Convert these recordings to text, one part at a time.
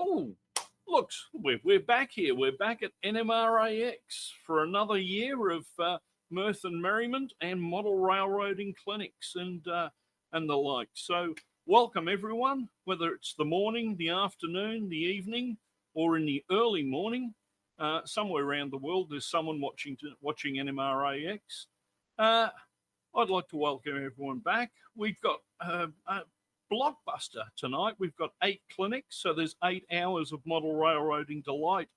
Oh, looks, we're back here. We're back at NMRAx for another year of mirth and merriment and model railroading clinics and the like. So welcome everyone, whether it's the morning, the afternoon, the evening, or in the early morning. Somewhere around the world, there's someone watching NMRAX. I'd like to welcome everyone back. We've got a blockbuster tonight. We've got 8 clinics, so there's 8 hours of model railroading delight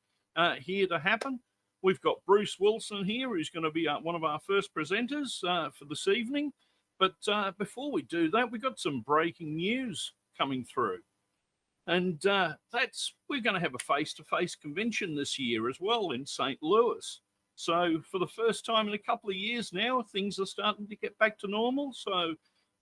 here to happen. We've got Bruce Wilson here, who's going to be one of our first presenters for this evening. But before we do that, we've got some breaking news coming through. And we're going to have a face-to-face convention this year as well in St. Louis. So for the first time in a couple of years now, things are starting to get back to normal. So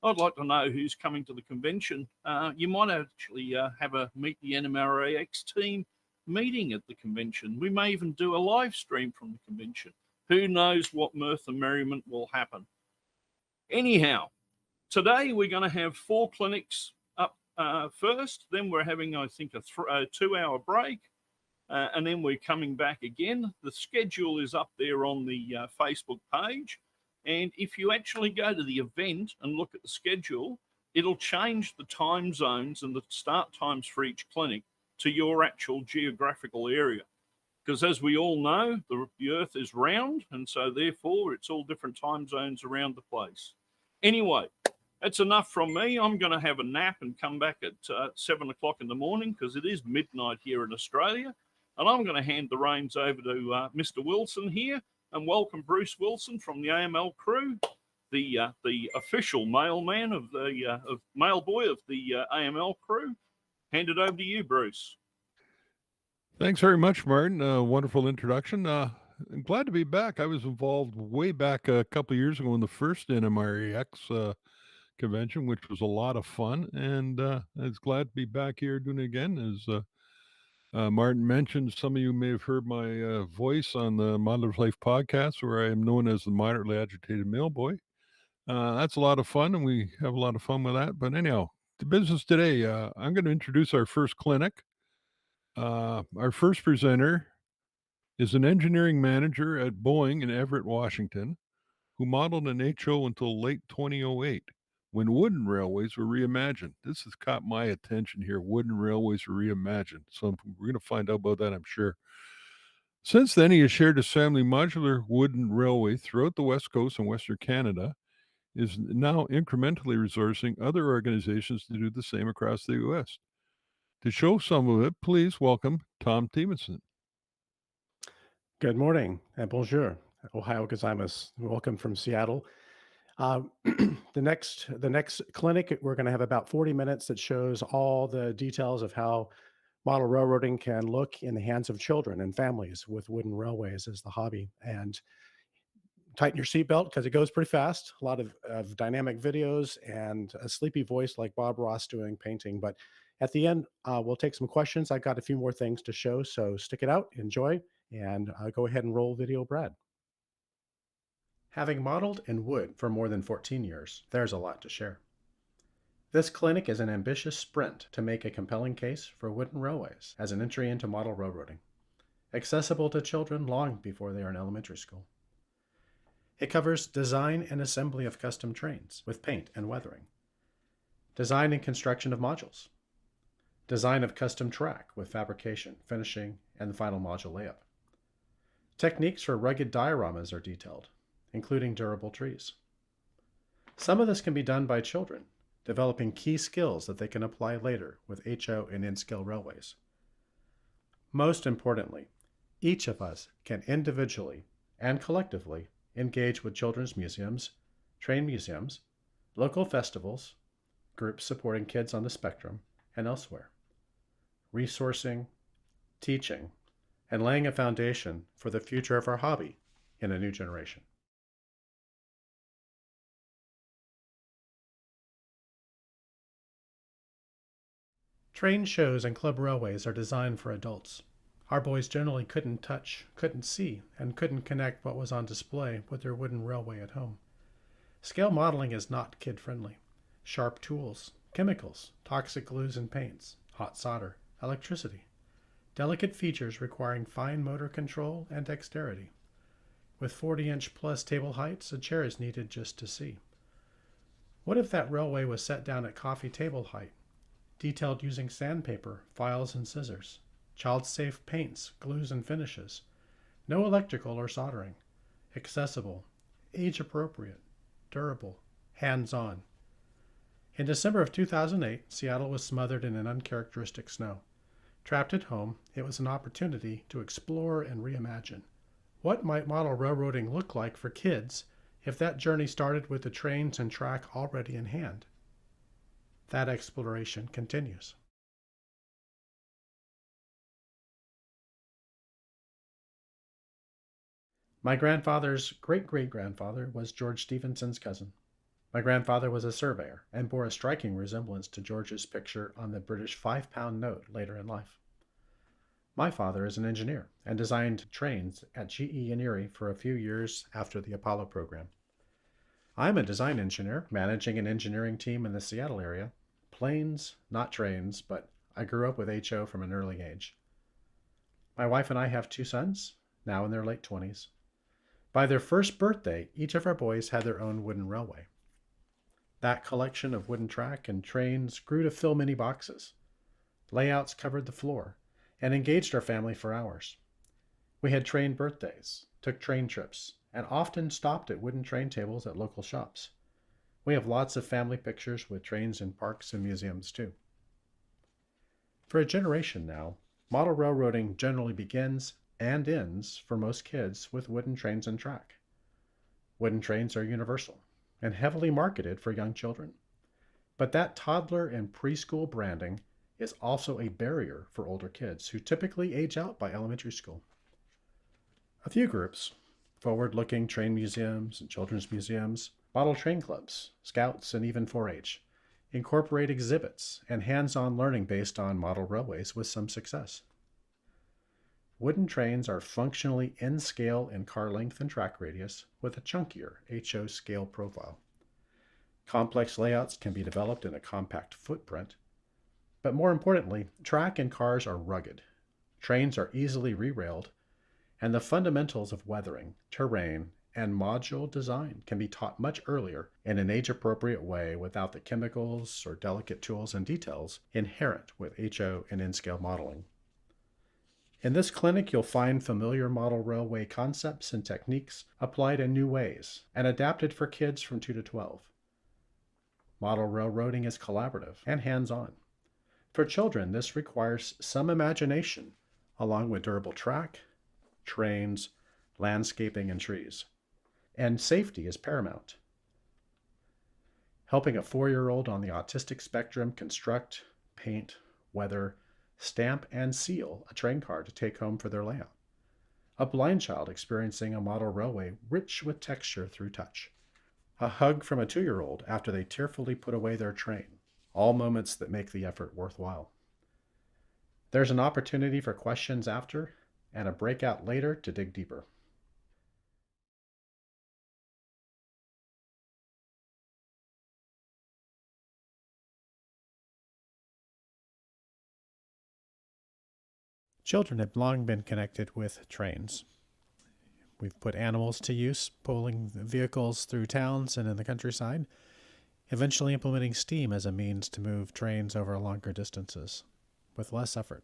I'd like to know who's coming to the convention. You might actually have a Meet the NMRAX team meeting at the convention. We may even do a live stream from the convention. Who knows what mirth and merriment will happen. Anyhow, today we're going to have 4 clinics up first. Then we're having, I think, a 2-hour break. And then we're coming back again. The schedule is up there on the Facebook page. And if you actually go to the event and look at the schedule, it'll change the time zones and the start times for each clinic to your actual geographical area. Because as we all know, the Earth is round, and so therefore it's all different time zones around the place. Anyway, that's enough from me. I'm going to have a nap and come back at 7 o'clock in the morning because it is midnight here in Australia. And I'm going to hand the reins over to Mr. Wilson here, and welcome Bruce Wilson from the AML crew, the official mailman of the mailboy of the AML crew. Hand it over to you, Bruce. Thanks very much, Martin. Wonderful introduction. I'm glad to be back. I was involved way back a couple of years ago in the first NMRAX convention, which was a lot of fun, and I was glad to be back here doing it again. As Martin mentioned, some of you may have heard my voice on the Modular Life podcast, where I am known as the moderately agitated mailboy. That's a lot of fun, and we have a lot of fun with that. But anyhow, the business today, I'm going to introduce our first clinic. Our first presenter is an engineering manager at Boeing in Everett, Washington, who modeled an HO until late 2008, when wooden railways were reimagined. This has caught my attention here. Wooden railways were reimagined. So we're going to find out about that, I'm sure. Since then, he has shared his family modular wooden railway throughout the West Coast and Western Canada, is now incrementally resourcing other organizations to do the same across the U.S. To show some of it, please welcome Tom Stevenson. Good morning and bonjour. Ohio gozaimasu. Welcome from Seattle. The next clinic, we're going to have about 40 minutes that shows all the details of how model railroading can look in the hands of children and families with wooden railways as the hobby. And tighten your seatbelt because it goes pretty fast. A lot of dynamic videos and a sleepy voice like Bob Ross doing painting. But at the end, we'll take some questions. I've got a few more things to show, so stick it out, enjoy, and go ahead and roll video, Brad. Having modeled in wood for more than 14 years, there's a lot to share. This clinic is an ambitious sprint to make a compelling case for wooden railways as an entry into model railroading, accessible to children long before they are in elementary school. It covers design and assembly of custom trains with paint and weathering, design and construction of modules, design of custom track with fabrication, finishing, and the final module layup. Techniques for rugged dioramas are detailed, including durable trees. Some of this can be done by children, developing key skills that they can apply later with HO and in-scale railways. Most importantly, each of us can individually and collectively engage with children's museums, train museums, local festivals, groups supporting kids on the spectrum, and elsewhere, resourcing, teaching, and laying a foundation for the future of our hobby in a new generation. Train shows and club railways are designed for adults. Our boys generally couldn't touch, couldn't see, and couldn't connect what was on display with their wooden railway at home. Scale modeling is not kid-friendly. Sharp tools, chemicals, toxic glues and paints, hot solder, electricity, delicate features requiring fine motor control and dexterity. With 40-inch plus table heights, a chair is needed just to see. What if that railway was set down at coffee table height, detailed using sandpaper, files, and scissors, child-safe paints, glues, and finishes, no electrical or soldering, accessible, age-appropriate, durable, hands-on. In December of 2008, Seattle was smothered in an uncharacteristic snow. Trapped at home, it was an opportunity to explore and reimagine. What might model railroading look like for kids if that journey started with the trains and track already in hand? That exploration continues. My grandfather's great-great-grandfather was George Stephenson's cousin. My grandfather was a surveyor and bore a striking resemblance to George's picture on the British 5-pound note later in life. My father is an engineer and designed trains at GE in Erie for a few years after the Apollo program. I'm a design engineer managing an engineering team in the Seattle area. Planes, not trains, but I grew up with HO from an early age. My wife and I have 2 sons, now in their late 20s. By their first birthday, each of our boys had their own wooden railway. That collection of wooden track and trains grew to fill many boxes. Layouts covered the floor and engaged our family for hours. We had train birthdays, took train trips, and often stopped at wooden train tables at local shops. We have lots of family pictures with trains in parks and museums too. For a generation now, model railroading generally begins and ends for most kids with wooden trains and track. Wooden trains are universal and heavily marketed for young children. But that toddler and preschool branding is also a barrier for older kids who typically age out by elementary school. A few groups, forward-looking train museums and children's museums, model train clubs, scouts, and even 4-H, incorporate exhibits and hands-on learning based on model railways with some success. Wooden trains are functionally in scale in car length and track radius with a chunkier HO scale profile. Complex layouts can be developed in a compact footprint, but more importantly, track and cars are rugged. Trains are easily re-railed, and the fundamentals of weathering, terrain, and module design can be taught much earlier in an age-appropriate way without the chemicals or delicate tools and details inherent with HO and in-scale modeling. In this clinic, you'll find familiar model railway concepts and techniques applied in new ways and adapted for kids from 2 to 12. Model railroading is collaborative and hands-on. For children, this requires some imagination, along with durable track, trains, landscaping, and trees. And safety is paramount. Helping a 4-year-old on the autistic spectrum construct, paint, weather, stamp, and seal a train car to take home for their layout. A blind child experiencing a model railway rich with texture through touch. A hug from a 2-year-old after they tearfully put away their train. All moments that make the effort worthwhile. There's an opportunity for questions after and a breakout later to dig deeper. Children have long been connected with trains. We've put animals to use, pulling vehicles through towns and in the countryside, eventually implementing steam as a means to move trains over longer distances with less effort.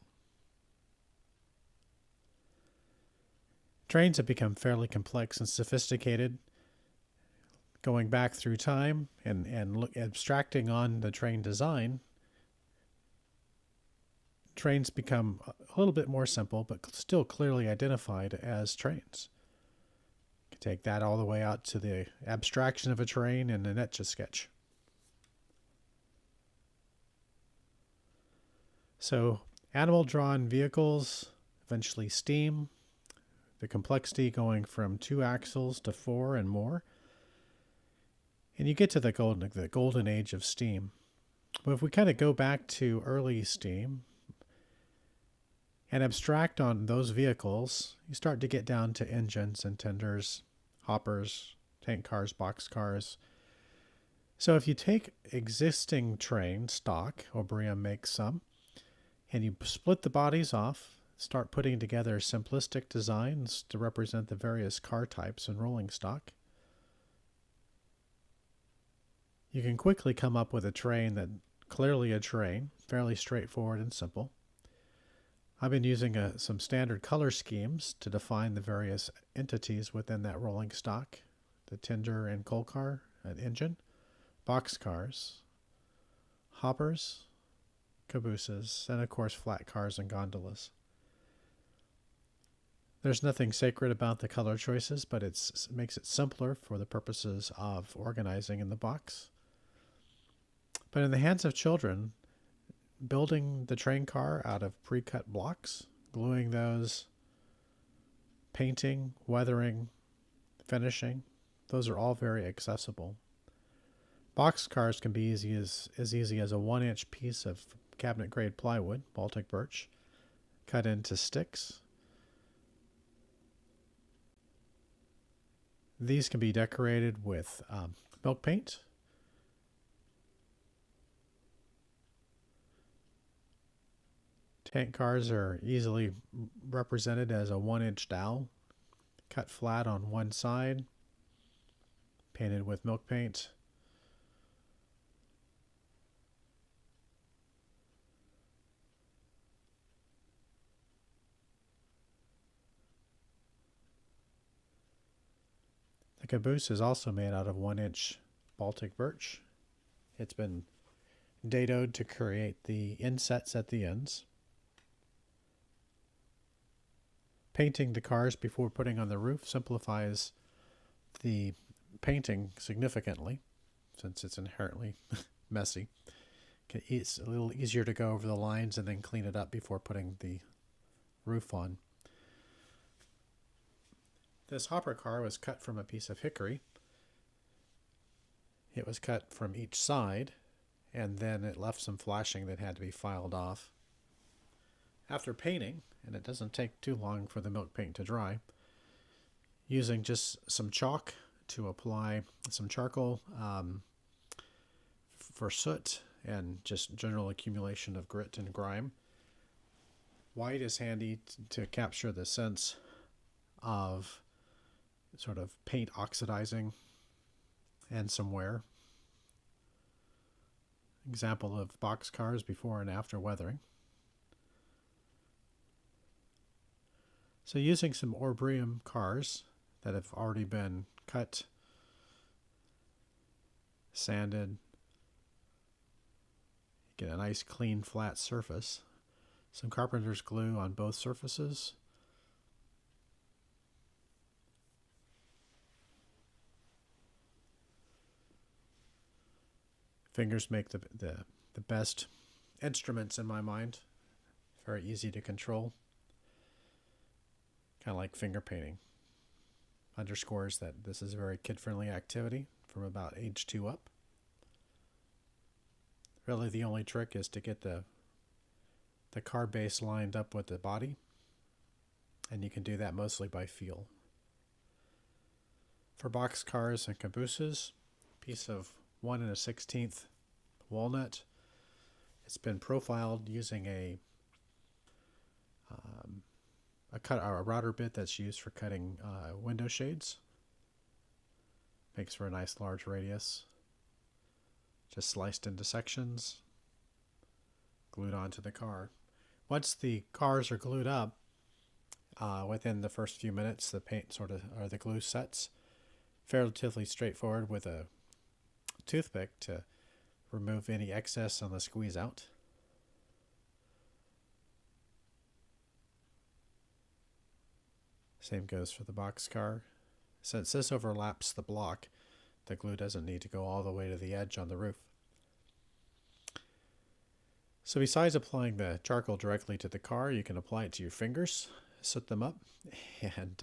Trains have become fairly complex and sophisticated, going back through time and abstracting on the train design. Trains become a little bit more simple, but still clearly identified as trains. You can take that all the way out to the abstraction of a train in an Etch-a-Sketch. So, animal-drawn vehicles, eventually steam, the complexity going from 2 axles to 4 and more. And you get to the golden age of steam. But if we kind of go back to early steam and abstract on those vehicles, you start to get down to engines and tenders, hoppers, tank cars, box cars. So if you take existing train stock, Obrium makes some, and you split the bodies off, start putting together simplistic designs to represent the various car types in rolling stock. You can quickly come up with a terrain that clearly a terrain, fairly straightforward and simple. I've been using some standard color schemes to define the various entities within that rolling stock: the tender and coal car, an engine, box cars, hoppers, cabooses, and of course flat cars and gondolas. There's nothing sacred about the color choices, but it makes it simpler for the purposes of organizing in the box. But in the hands of children, building the train car out of pre-cut blocks, gluing those, painting, weathering, finishing, those are all very accessible. Box cars can be as easy as a 1-inch piece of cabinet-grade plywood, Baltic birch, cut into sticks. These can be decorated with milk paint. Tank cars are easily represented as a 1-inch dowel, cut flat on one side, painted with milk paint. The caboose is also made out of 1-inch Baltic birch. It's been dadoed to create the insets at the ends. Painting the cars before putting on the roof simplifies the painting significantly, since it's inherently messy. It's a little easier to go over the lines and then clean it up before putting the roof on. This hopper car was cut from a piece of hickory. It was cut from each side, and then it left some flashing that had to be filed off. After painting, and it doesn't take too long for the milk paint to dry, using just some chalk to apply some charcoal for soot and just general accumulation of grit and grime. White is handy to capture the sense of sort of paint oxidizing and some wear. Example of box cars before and after weathering. So using some Orbrium cars that have already been cut, sanded, get a nice clean flat surface. Some carpenter's glue on both surfaces. Fingers make the best instruments in my mind. Very easy to control. Kind of like finger painting. Underscores that this is a very kid-friendly activity from about age 2 up. Really the only trick is to get the car base lined up with the body, and you can do that mostly by feel. For box cars and cabooses, piece of 1 1/16 walnut. It's been profiled using a router bit that's used for cutting window shades. Makes for a nice large radius. Just sliced into sections, glued onto the car. Once the cars are glued up, within the first few minutes, the paint or the glue sets. Relatively straightforward with a toothpick to remove any excess on the squeeze out. Same goes for the box car. Since this overlaps the block, the glue doesn't need to go all the way to the edge on the roof. So besides applying the charcoal directly to the car, you can apply it to your fingers, soot them up, and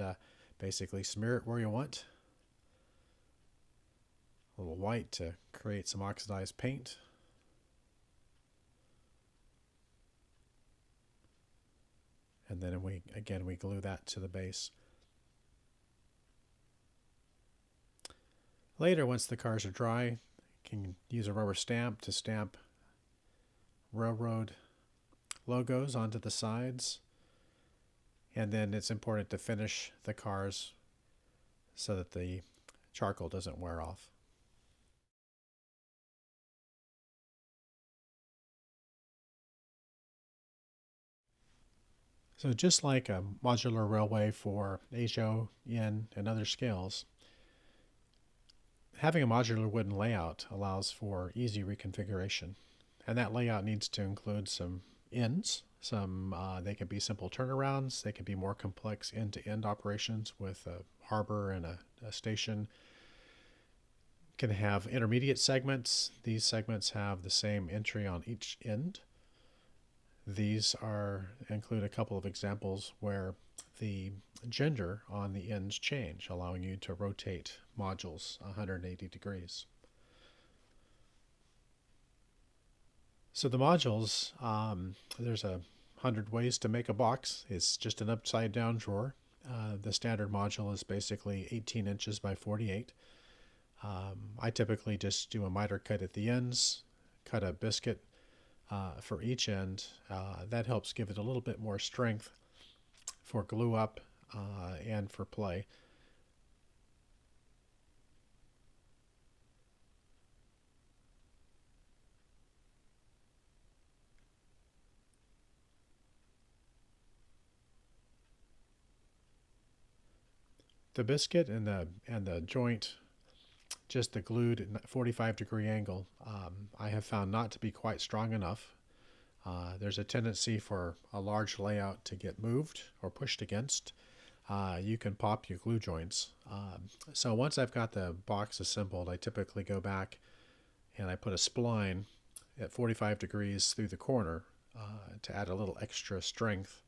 basically smear it where you want. A little white to create some oxidized paint. And then we glue that to the base. Later, once the cars are dry, you can use a rubber stamp to stamp railroad logos onto the sides. And then it's important to finish the cars so that the charcoal doesn't wear off. So just like a modular railway for HO, Yen, and other scales, having a modular wooden layout allows for easy reconfiguration. And that layout needs to include some ends. They can be simple turnarounds. They can be more complex end-to-end operations with a harbor and a station. Can have intermediate segments. These segments have the same entry on each end. These include a couple of examples where the gender on the ends change, allowing you to rotate modules 180 degrees. So the modules, there's 100 ways to make a box. It's just an upside down drawer. The standard module is basically 18 inches by 48. I typically just do a miter cut at the ends, cut a biscuit for each end. That helps give it a little bit more strength for glue up and for play. The biscuit and the joint, just the glued 45-degree angle, I have found not to be quite strong enough. There's a tendency for a large layout to get moved or pushed against. You can pop your glue joints. So once I've got the box assembled, I typically go back and I put a spline at 45 degrees through the corner to add a little extra strength.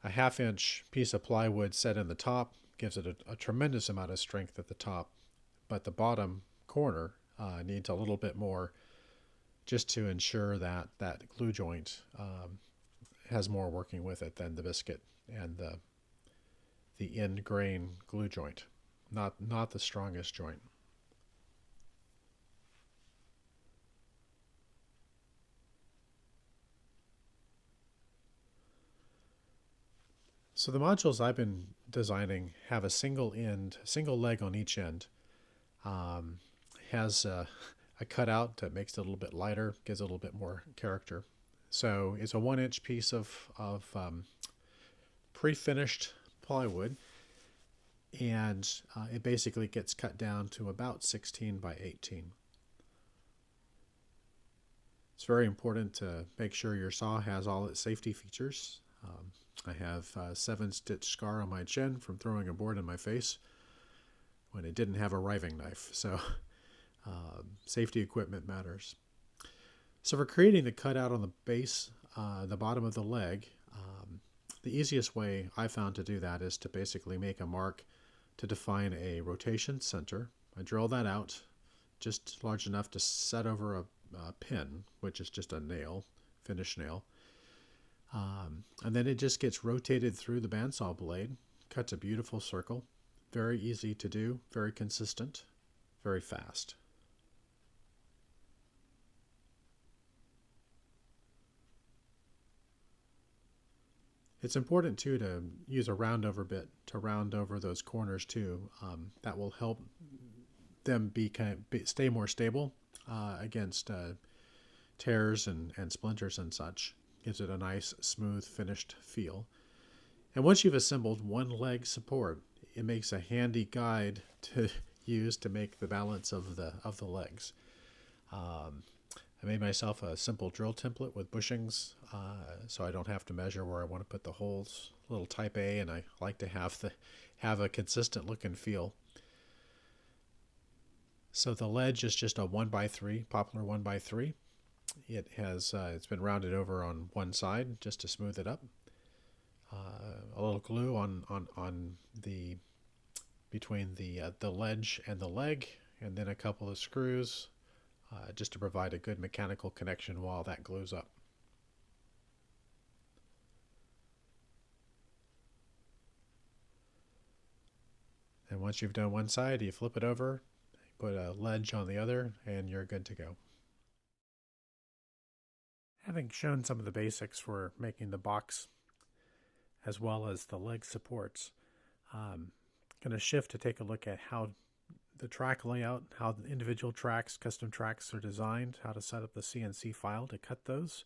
A half-inch piece of plywood set in the top gives it a tremendous amount of strength at the top, but the bottom corner needs a little bit more just to ensure that that glue joint has more working with it than the biscuit and the end grain glue joint. Not the strongest joint. So the modules I've been designing have a single leg on each end. Has a cutout that makes it a little bit lighter, gives it a little bit more character. So it's a 1-inch piece of pre-finished plywood, and it basically gets cut down to about 16 by 18. It's very important to make sure your saw has all its safety features. I have a 7-stitch scar on my chin from throwing a board in my face when it didn't have a riving knife. So safety equipment matters. So for creating the cutout on the base, the bottom of the leg, the easiest way I found to do that is to basically make a mark to define a rotation center. I drill that out just large enough to set over a pin, which is just a nail, finish nail. And then it just gets rotated through the bandsaw blade, cuts a beautiful circle. Very easy to do, very consistent, very fast. It's important too to use a round over bit to round over those corners too. That will help them stay more stable against tears and splinters and such. Gives it a nice, smooth, finished feel. And once you've assembled one leg support, it makes a handy guide to use to make the balance of the legs. I made myself a simple drill template with bushings, so I don't have to measure where I want to put the holes. A little type A, and I like to have a consistent look and feel. So the ledge is just a 1x3, poplar 1x3. It has it's been rounded over on one side just to smooth it up. A little glue on the between the ledge and the leg, and then a couple of screws just to provide a good mechanical connection while that glues up. And once you've done one side, you flip it over, put a ledge on the other, and you're good to go. Having shown some of the basics for making the box as well as the leg supports, going to shift to take a look at how the track layout, how the individual tracks, custom tracks are designed, how to set up the CNC file to cut those,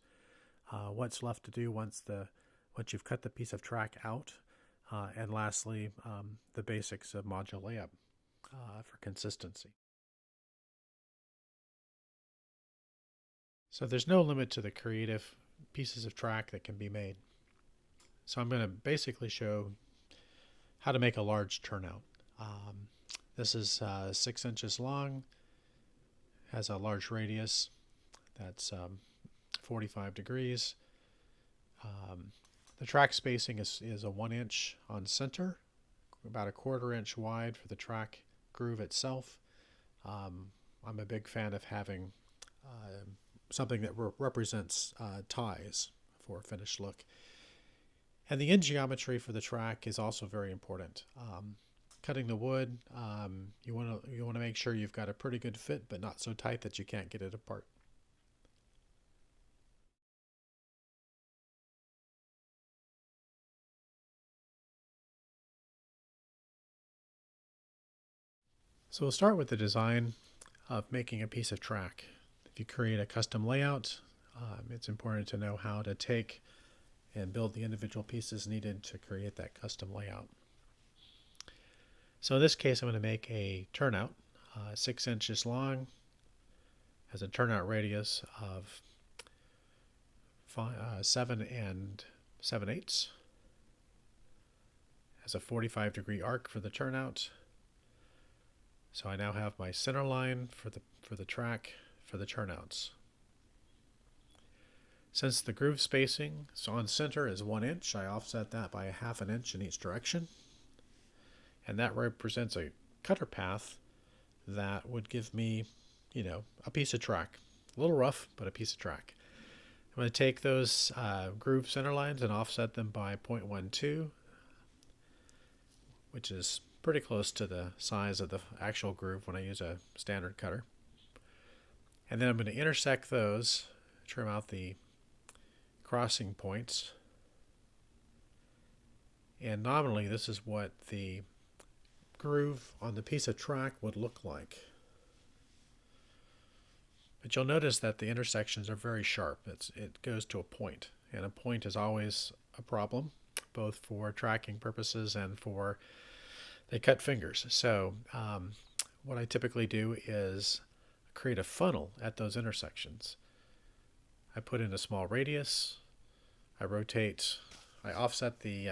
what's left to do once you've cut the piece of track out, and lastly, the basics of module layout for consistency. So there's no limit to the creative pieces of track that can be made. So I'm going to basically show how to make a large turnout. This is 6 inches long, has a large radius that's 45 degrees. The track spacing is a 1 inch on center, about a 1/4 inch wide for the track groove itself. I'm a big fan of having something that represents ties for a finished look. And the end geometry for the track is also very important. Cutting the wood, you want to make sure you've got a pretty good fit, but not so tight that you can't get it apart. So we'll start with the design of making a piece of track. If you create a custom layout, it's important to know how to take and build the individual pieces needed to create that custom layout. So in this case, I'm going to make a turnout, 6 inches long, has a turnout radius of 7 7/8, has a 45-degree arc for the turnout. So I now have my center line for the track for the turnouts. Since the groove spacing on center is 1 inch, I offset that by 1/2 inch in each direction. And that represents a cutter path that would give me, a piece of track. A little rough, but a piece of track. I'm going to take those groove center lines and offset them by 0.12, which is pretty close to the size of the actual groove when I use a standard cutter. And then I'm going to intersect those, trim out the crossing points. And nominally, this is what the groove on the piece of track would look like. But you'll notice that the intersections are very sharp. It goes to a point, and a point is always a problem, both for tracking purposes and for they cut fingers. So what I typically do is create a funnel at those intersections. I put in a small radius. I offset the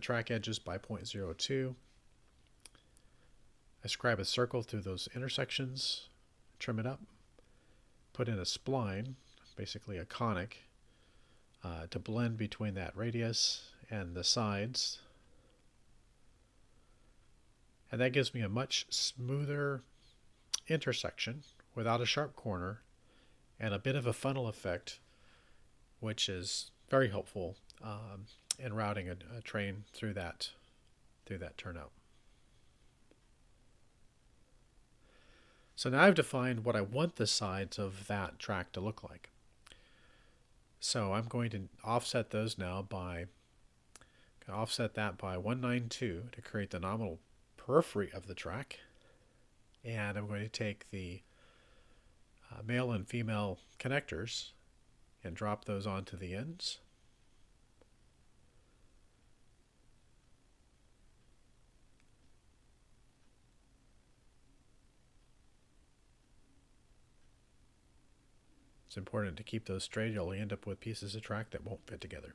track edges by 0.02. I scribe a circle through those intersections, trim it up, put in a spline, basically a conic, to blend between that radius and the sides. And that gives me a much smoother intersection without a sharp corner and a bit of a funnel effect, which is very helpful in routing a train through that turnout. So now I've defined what I want the sides of that track to look like. So I'm going to offset those now by 192 to create the nominal periphery of the track. And I'm going to take the male and female connectors and drop those onto the ends. It's important to keep those straight, or you'll end up with pieces of track that won't fit together.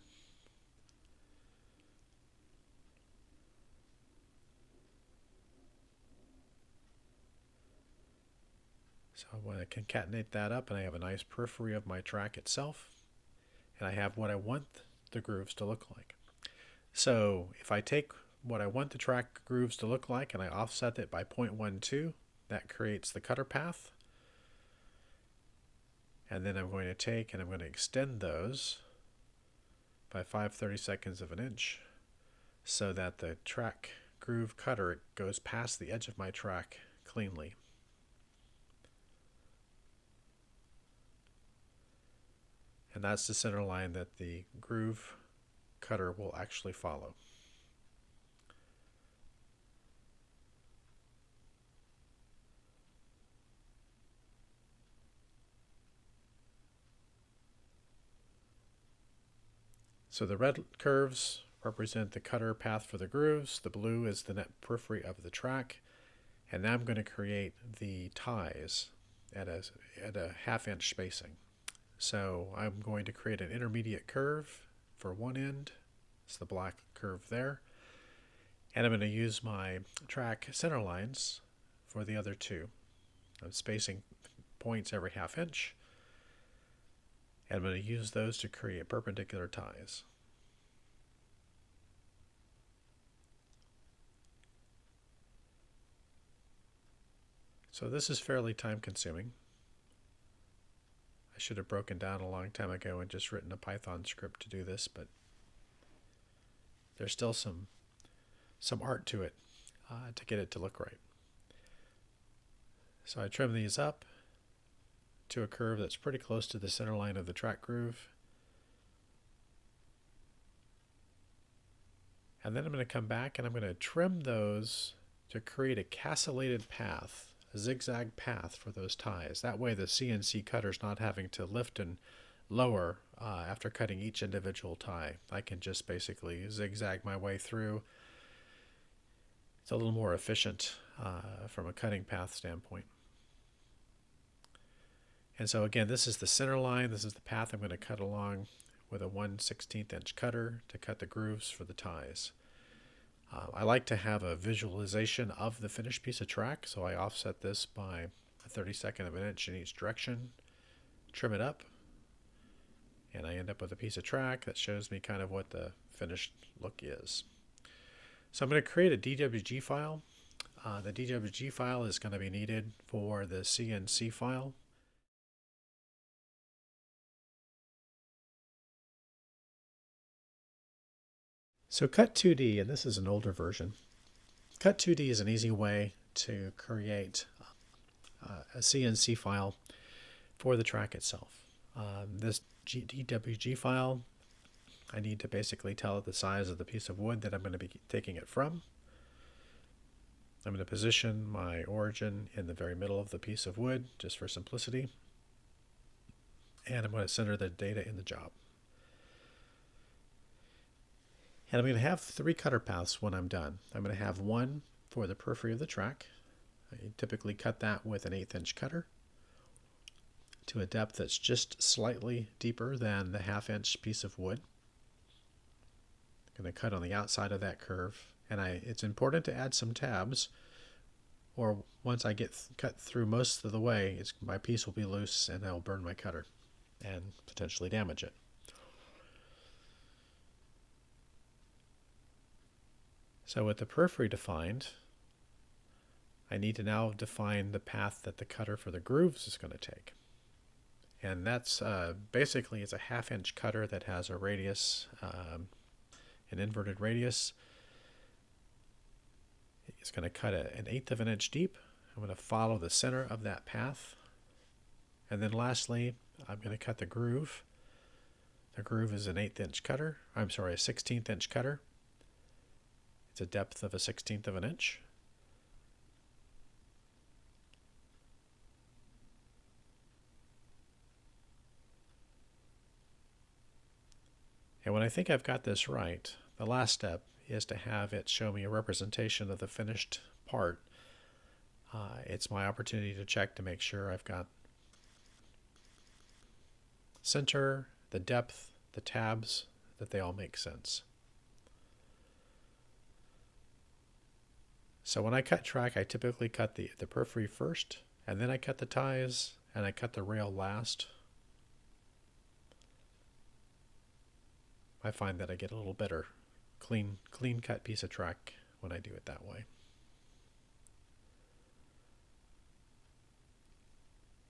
So I want to concatenate that up, and I have a nice periphery of my track itself, and I have what I want the grooves to look like. So if I take what I want the track grooves to look like and I offset it by 0.12, that creates the cutter path. And then I'm going to take and I'm going to extend those by 5/32 of an inch so that the track groove cutter goes past the edge of my track cleanly. And that's the center line that the groove cutter will actually follow. So the red curves represent the cutter path for the grooves. The blue is the net periphery of the track. And now I'm going to create the ties at a ½ inch spacing. So I'm going to create an intermediate curve for one end. It's the black curve there. And I'm going to use my track center lines for the other two. I'm spacing points every ½ inch. And I'm going to use those to create perpendicular ties. So this is fairly time consuming. I should have broken down a long time ago and just written a Python script to do this, but there's still some art to it to get it to look right. So I trim these up to a curve that's pretty close to the center line of the track groove. And then I'm going to come back and I'm going to trim those to create a castellated path, a zigzag path for those ties. That way the CNC cutter's not having to lift and lower after cutting each individual tie. I can just basically zigzag my way through. It's a little more efficient from a cutting path standpoint. And so again, this is the center line. This is the path I'm going to cut along with a 1/16 inch cutter to cut the grooves for the ties. I like to have a visualization of the finished piece of track, so I offset this by 1/32 of an inch in each direction, trim it up, and I end up with a piece of track that shows me kind of what the finished look is. So I'm going to create a DWG file. The DWG file is going to be needed for the CNC file. So Cut2D, and this is an older version, Cut2D is an easy way to create a CNC file for the track itself. This DWG file, I need to basically tell it the size of the piece of wood that I'm going to be taking it from. I'm going to position my origin in the very middle of the piece of wood, just for simplicity. And I'm going to center the data in the job. And I'm going to have 3 cutter paths when I'm done. I'm going to have one for the periphery of the track. I typically cut that with an 1/8 inch cutter to a depth that's just slightly deeper than the ½ inch piece of wood. I'm going to cut on the outside of that curve. And it's important to add some tabs, or once I get cut through most of the way, my piece will be loose and I'll burn my cutter and potentially damage it. So with the periphery defined, I need to now define the path that the cutter for the grooves is going to take. And that's basically it's a ½ inch cutter that has a radius, an inverted radius. It's going to cut an 1/8 of an inch deep. I'm going to follow the center of that path. And then lastly, I'm going to cut the groove. The groove is an 1/8 inch cutter. I'm sorry, a 1/16 inch cutter. It's a depth of a 1/16 of an inch. And when I think I've got this right, the last step is to have it show me a representation of the finished part. It's my opportunity to check to make sure I've got center, the depth, the tabs, that they all make sense. So when I cut track, I typically cut the periphery first, and then I cut the ties, and I cut the rail last. I find that I get a little better, clean cut piece of track when I do it that way.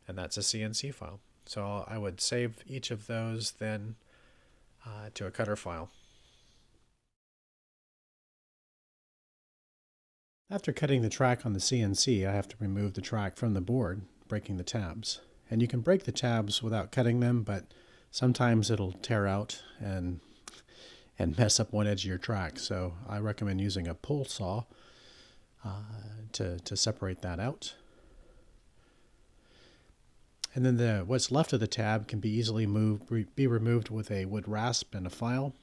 And that's a CNC file. So I would save each of those then to a cutter file. After cutting the track on the CNC, I have to remove the track from the board, breaking the tabs. And you can break the tabs without cutting them, but Sometimes it'll tear out and mess up one edge of your track. So I recommend using a pull saw to separate that out. And then what's left of the tab can be easily be removed with a wood rasp and a file.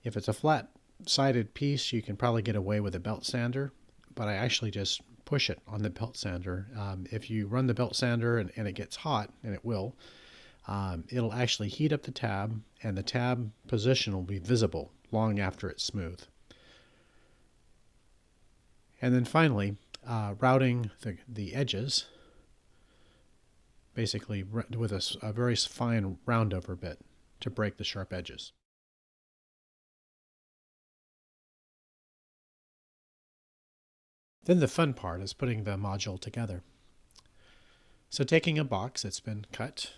If it's a flat-sided piece, you can probably get away with a belt sander, but I actually just push it on the belt sander. If you run the belt sander and it gets hot, and it will, it'll actually heat up the tab, and the tab position will be visible long after it's smooth. And then finally, routing the edges, basically with a very fine roundover bit to break the sharp edges. Then the fun part is putting the module together. So taking a box that's been cut,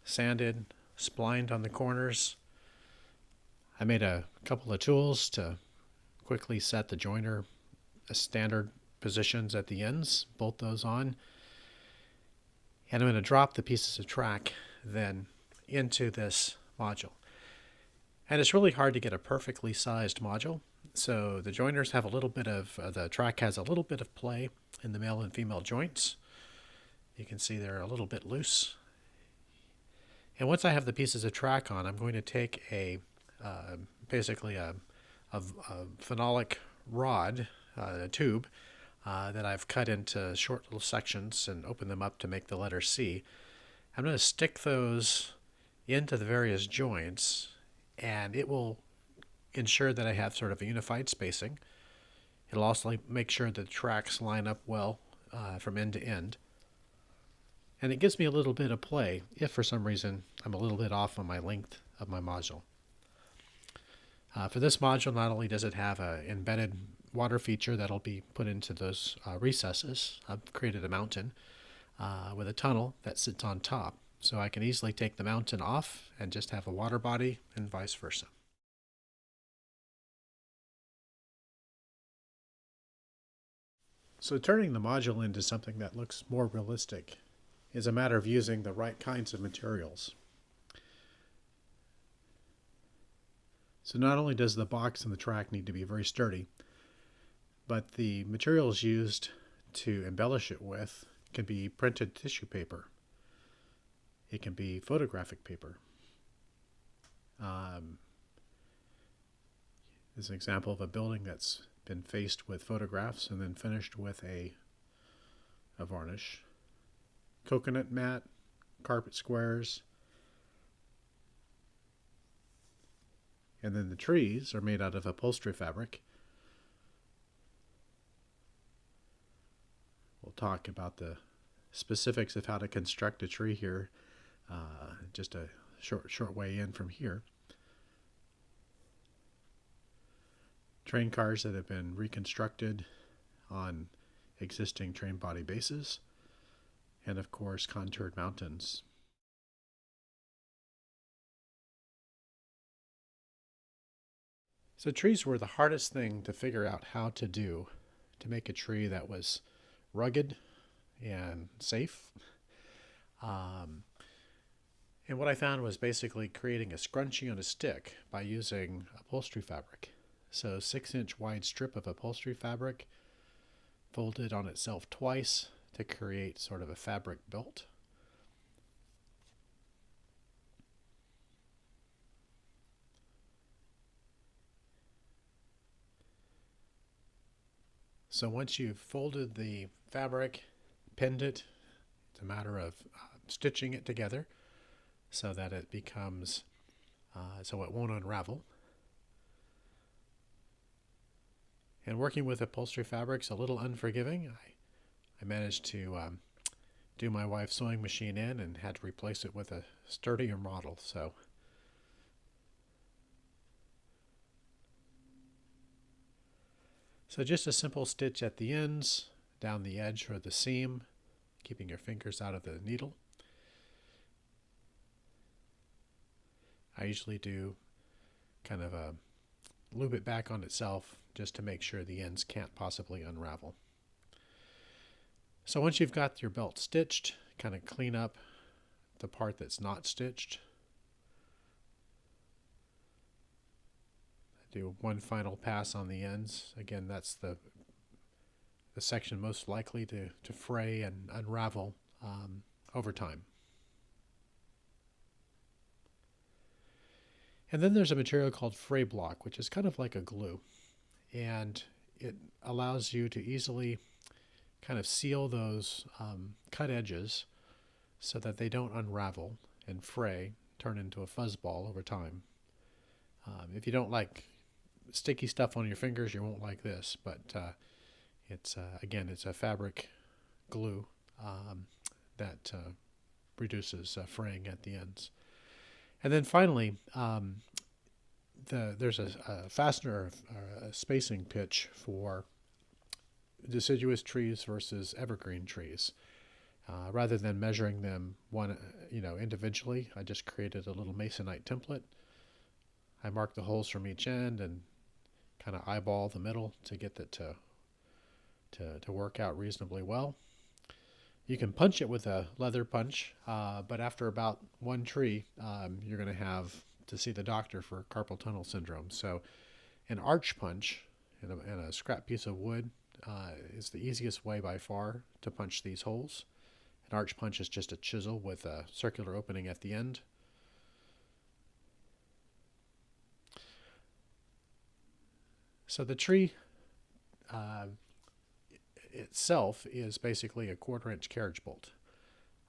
sanded, splined on the corners, I made a couple of tools to quickly set the joiner standard positions at the ends, bolt those on, and I'm going to drop the pieces of track then into this module. And it's really hard to get a perfectly sized module, so the joiners have a little bit of, the track has a little bit of play in the male and female joints. You can see they're a little bit loose. And once I have the pieces of track on, I'm going to take basically a phenolic rod, a tube, that I've cut into short little sections and open them up to make the letter C. I'm going to stick those into the various joints, and it will ensure that I have sort of a unified spacing. It'll also make sure that the tracks line up well from end to end. And it gives me a little bit of play if for some reason I'm a little bit off on my length of my module. For this module, not only does it have an embedded water feature that'll be put into those recesses, I've created a mountain with a tunnel that sits on top, so I can easily take the mountain off and just have a water body and vice versa. So turning the module into something that looks more realistic is a matter of using the right kinds of materials. So not only does the box and the track need to be very sturdy, but the materials used to embellish it with can be printed tissue paper. It can be photographic paper. This is an example of a building that's been faced with photographs and then finished with a varnish. Coconut mat, carpet squares, and then the trees are made out of upholstery fabric. We'll talk about the specifics of how to construct a tree here just a short way in from here. Train cars that have been reconstructed on existing train body bases, and of course contoured mountains. So trees were the hardest thing to figure out how to do to make a tree that was rugged and safe. And what I found was basically creating a scrunchie on a stick by using upholstery fabric. So 6-inch wide strip of upholstery fabric folded on itself twice to create sort of a fabric belt. So once you've folded the fabric, pinned it, it's a matter of stitching it together so that it becomes, so it won't unravel. And working with upholstery fabric's a little unforgiving. I managed to do my wife's sewing machine in and had to replace it with a sturdier model. So just a simple stitch at the ends, down the edge or the seam, keeping your fingers out of the needle. I usually do kind of lube it back on itself just to make sure the ends can't possibly unravel. So once you've got your belt stitched, kind of clean up the part that's not stitched. Do one final pass on the ends. Again, that's the section most likely to fray and unravel over time. And then there's a material called fray block, which is kind of like a glue. And it allows you to easily kind of seal those cut edges so that they don't unravel and fray, turn into a fuzzball over time. If you don't like sticky stuff on your fingers, you won't like this, but it's a fabric glue that reduces fraying at the ends. And then finally, there's a fastener or a spacing pitch for deciduous trees versus evergreen trees. Rather than measuring them individually, I just created a little masonite template. I marked the holes from each end and kind of eyeball the middle to get that to work out reasonably well. You can punch it with a leather punch, but after about one tree, you're going to have to see the doctor for carpal tunnel syndrome. So an arch punch and a scrap piece of wood is the easiest way by far to punch these holes. An arch punch is just a chisel with a circular opening at the end. So the tree itself is basically a 1/4 inch carriage bolt.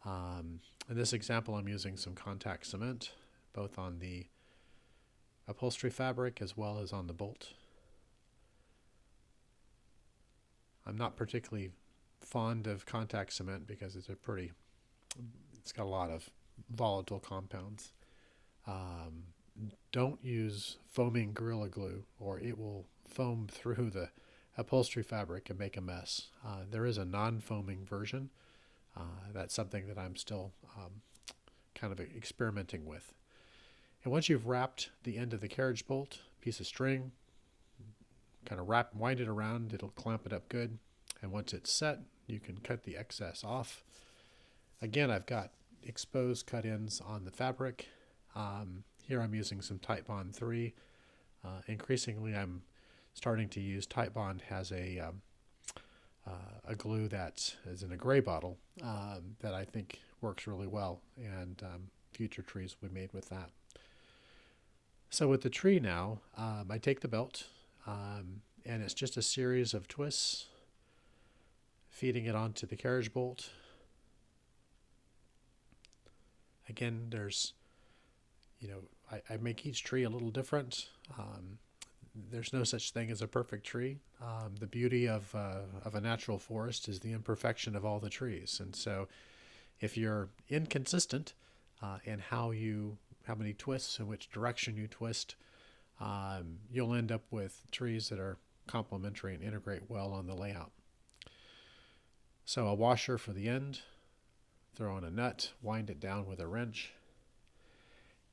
In this example, I'm using some contact cement, both on the upholstery fabric as well as on the bolt. I'm not particularly fond of contact cement because it's got a lot of volatile compounds. Don't use foaming Gorilla Glue, or it will foam through the upholstery fabric and make a mess. There is a non-foaming version. That's something that I'm still kind of experimenting with. And once you've wrapped the end of the carriage bolt, piece of string, kind of wind it around, it'll clamp it up good. And once it's set, you can cut the excess off. Again, I've got exposed cut ends on the fabric. Here I'm using some Titebond 3. Increasingly, I'm starting to use Titebond has a glue that is in a gray bottle that I think works really well, and future trees will be made with that. So with the tree now, I take the belt, and it's just a series of twists, feeding it onto the carriage bolt. Again, there's, I make each tree a little different. There's no such thing as a perfect tree. The beauty of a natural forest is the imperfection of all the trees. And so if you're inconsistent in how many twists, in which direction you twist, you'll end up with trees that are complementary and integrate well on the layout. So a washer for the end, throw in a nut, wind it down with a wrench.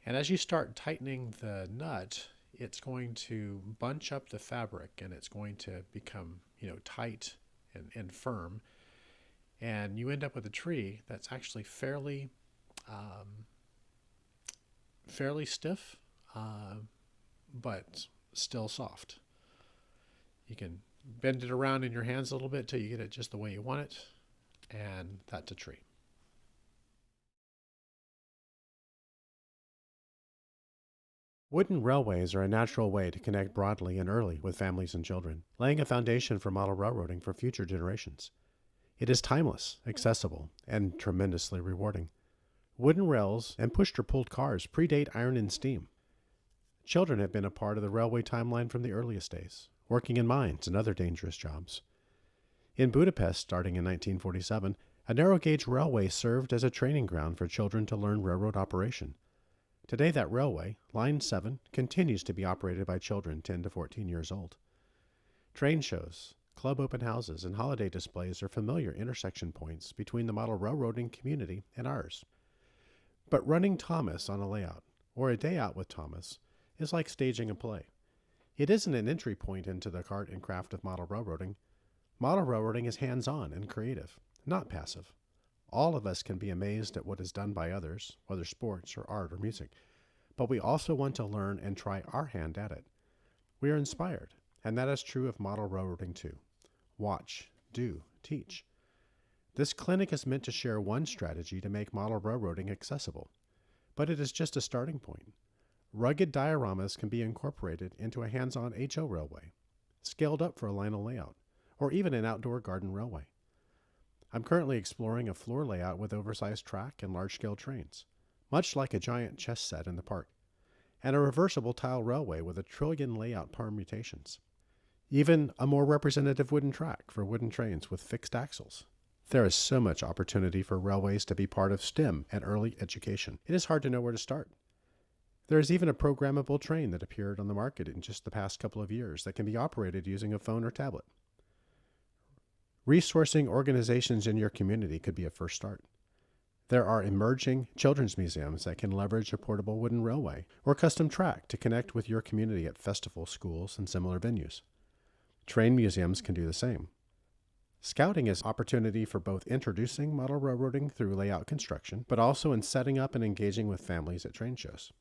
And as you start tightening the nut, it's going to bunch up the fabric and it's going to become, tight and firm. And you end up with a tree that's actually fairly stiff, but still soft. You can bend it around in your hands a little bit till you get it just the way you want it, and that's a tree. Wooden railways are a natural way to connect broadly and early with families and children, laying a foundation for model railroading for future generations. It is timeless, accessible, and tremendously rewarding. Wooden rails and pushed or pulled cars predate iron and steam. Children have been a part of the railway timeline from the earliest days, working in mines and other dangerous jobs. In Budapest, starting in 1947, a narrow-gauge railway served as a training ground for children to learn railroad operation. Today, that railway, Line 7, continues to be operated by children 10 to 14 years old. Train shows, club open houses, and holiday displays are familiar intersection points between the model railroading community and ours. But running Thomas on a layout, or a day out with Thomas, is like staging a play. It isn't an entry point into the art and craft of model railroading. Model railroading is hands-on and creative, not passive. all of us can be amazed at what is done by others, whether sports or art or music, but we also want to learn and try our hand at it. We are inspired, and that is true of model railroading too. Watch, do, teach. This clinic is meant to share one strategy to make model railroading accessible, but it is just a starting point. Rugged dioramas can be incorporated into a hands-on HO railway, scaled up for a line of layout, or even an outdoor garden railway. I'm currently exploring a floor layout with oversized track and large-scale trains, much like a giant chess set in the park, and a reversible tile railway with 1,000,000,000,000 layout permutations. Even a more representative wooden track for wooden trains with fixed axles. There is so much opportunity for railways to be part of STEM and early education. It is hard to know where to start. There is even a programmable train that appeared on the market in just the past couple of years that can be operated using a phone or tablet. Resourcing organizations in your community could be a first start. There are emerging children's museums that can leverage a portable wooden railway or custom track to connect with your community at festivals, schools, and similar venues. Train museums can do the same. Scouting is opportunity for both introducing model railroading through layout construction, but also in setting up and engaging with families at train shows.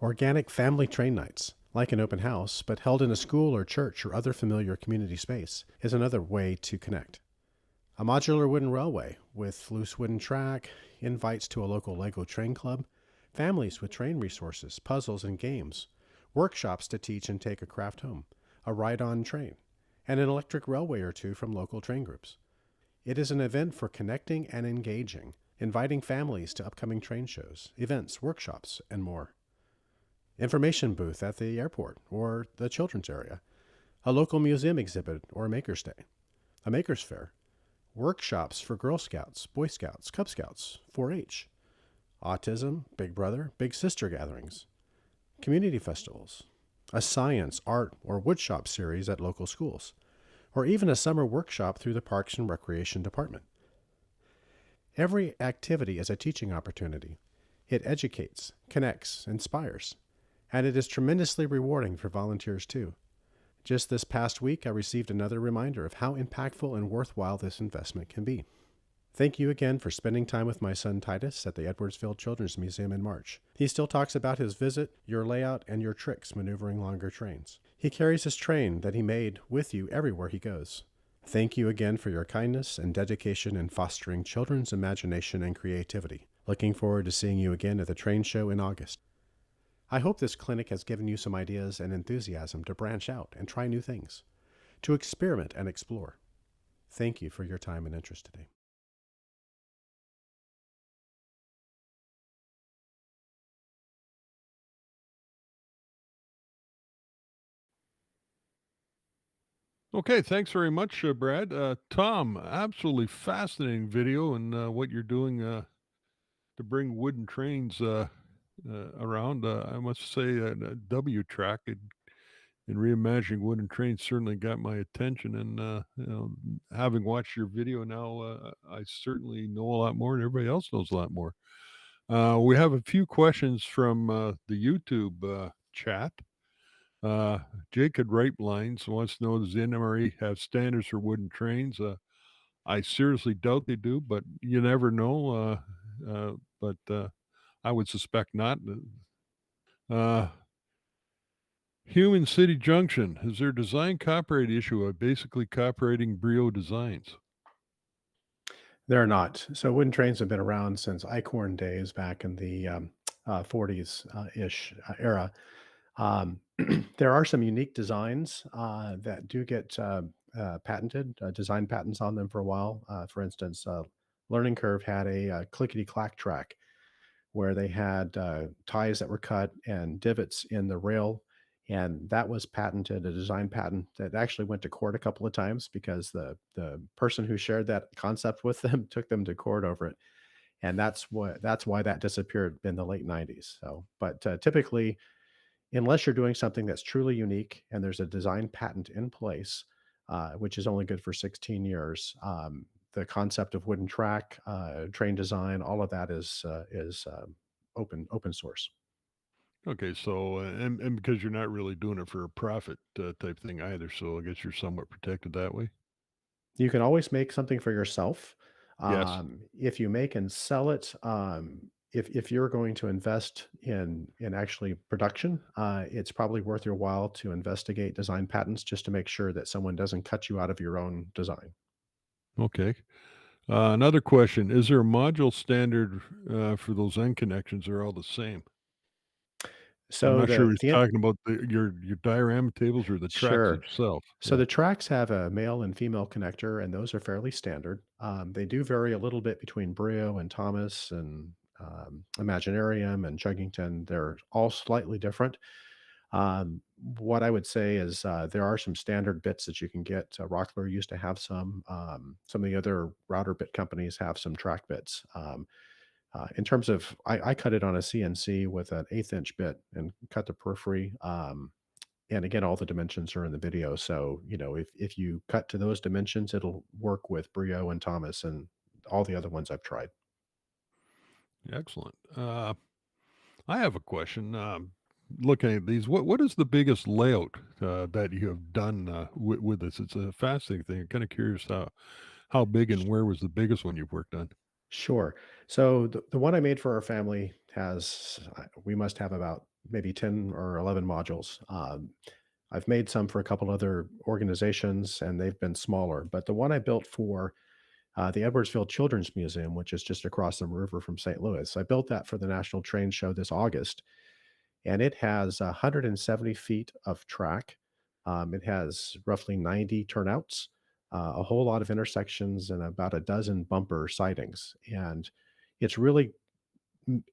Organic family train nights, like an open house, but held in a school or church or other familiar community space, is another way to connect. A modular wooden railway with loose wooden track, invites to a local Lego train club, families with train resources, puzzles, and games, workshops to teach and take a craft home, a ride-on train, and an electric railway or two from local train groups. It is an event for connecting and engaging, inviting families to upcoming train shows, events, workshops, and more. Information booth at the airport or the children's area, a local museum exhibit or Maker's Day, a Maker's Fair, workshops for Girl Scouts, Boy Scouts, Cub Scouts, 4-H, autism, Big Brother, Big Sister gatherings, community festivals, a science, art, or woodshop series at local schools, or even a summer workshop through the Parks and Recreation Department. Every activity is a teaching opportunity. It educates, connects, inspires, and it is tremendously rewarding for volunteers too. Just this past week, I received another reminder of how impactful and worthwhile this investment can be. Thank you again for spending time with my son Titus at the Edwardsville Children's Museum in March. He still talks about his visit, your layout, and your tricks maneuvering longer trains. He carries his train that he made with you everywhere he goes. Thank you again for your kindness and dedication in fostering children's imagination and creativity. Looking forward to seeing you again at the train show in August. I hope this clinic has given you some ideas and enthusiasm to branch out and try new things, to experiment and explore. Thank you for your time and interest today. Okay, thanks very much, Brad. Tom, absolutely fascinating video and what you're doing to bring wooden trains around. I must say, W track and reimagining wooden trains certainly got my attention. And having watched your video now, I certainly know a lot more, and everybody else knows a lot more. We have a few questions from the YouTube chat. Jacob Lines wants to know, does the NMRA have standards for wooden trains? I seriously doubt they do, but you never know. But I would suspect not. Uh, Human City Junction, is there a design copyright issue of basically copyrighting Brio designs? They're not. So wooden trains have been around since Eichhorn days back in the 40s ish era. Um, there are some unique designs that do get patented, design patents on them for a while. For instance, Learning Curve had a clickety clack track where they had ties that were cut and divots in the rail. And that was patented, a design patent that actually went to court a couple of times because the person who shared that concept with them took them to court over it. And that's why that disappeared in the late 90s. So, but typically, unless you're doing something that's truly unique and there's a design patent in place, which is only good for 16 years, the concept of wooden track, train design, all of that is open source. Okay, so and because you're not really doing it for a profit type thing either, so I guess you're somewhat protected that way. You can always make something for yourself. Yes. If you make and sell it, if you're going to invest in actually production, it's probably worth your while to investigate design patents just to make sure that someone doesn't cut you out of your own design. Okay. Another question: is there a module standard for those end connections? Are all the same? I'm So not sure the if he's the talking about your diorama tables or the tracks Sure. itself. So Yeah. the tracks have a male and female connector, and those are fairly standard. They do vary a little bit between Brio and Thomas and Imaginarium and Chuggington. They're all slightly different. What I would say is there are some standard bits that you can get. Rockler used to have some. Some of the other router bit companies have some track bits. In terms of, I cut it on a CNC with an 1/8 inch bit and cut the periphery. And again, all the dimensions are in the video. So, if you cut to those dimensions, it'll work with Brio and Thomas and all the other ones I've tried. Excellent. I have a question. Looking at these, what is the biggest layout that you have done with this? It's a fascinating thing. I'm kind of curious how big and where was the biggest one you've worked on? Sure. So the one I made for our family has, we must have about maybe 10 or 11 modules. I've made some for a couple other organizations and they've been smaller, but the one I built for the Edwardsville Children's Museum, which is just across the river from St. Louis, I built that for the National Train Show this August, and it has 170 feet of track. It has roughly 90 turnouts, a whole lot of intersections, and about a dozen bumper sidings. And it's really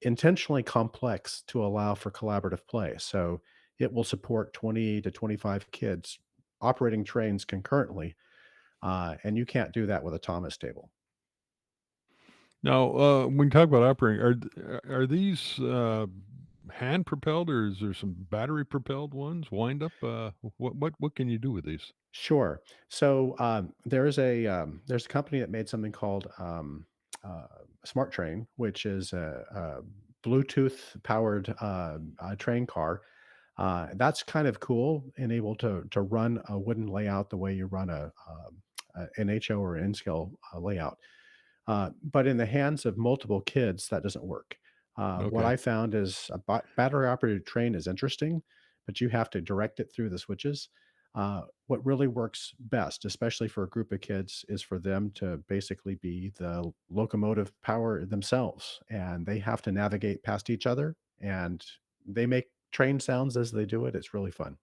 intentionally complex to allow for collaborative play. So it will support 20 to 25 kids operating trains concurrently. And you can't do that with a Thomas table. Now, when you talk about operating, are these hand propelled or is there some battery propelled ones? Wind up? What can you do with these? Sure. So there's a company that made something called Smart Train, which is a Bluetooth powered train car. That's kind of cool and able to run a wooden layout the way you run an HO or an N-scale layout. But in the hands of multiple kids, that doesn't work. What Okay. I found is a battery operated train is interesting, but you have to direct it through the switches. What really works best, especially for a group of kids, is for them to basically be the locomotive power themselves, and they have to navigate past each other, and they make train sounds as they do it. It's really fun.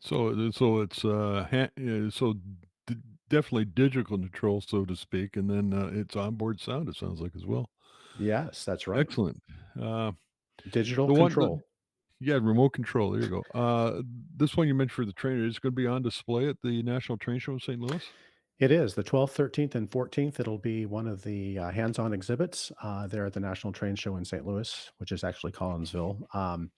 So it's d- definitely digital control, so to speak, and then it's onboard sound. It sounds like as well. Yes, that's right. Excellent. Uh, Digital the one, the, control. yeah, remote control. There you go. This one you mentioned for the trainer is going to be on display at the National Train Show in St. Louis. It is the 12th, 13th, and 14th. It'll be one of the hands-on exhibits there at the National Train Show in St. Louis, which is actually Collinsville.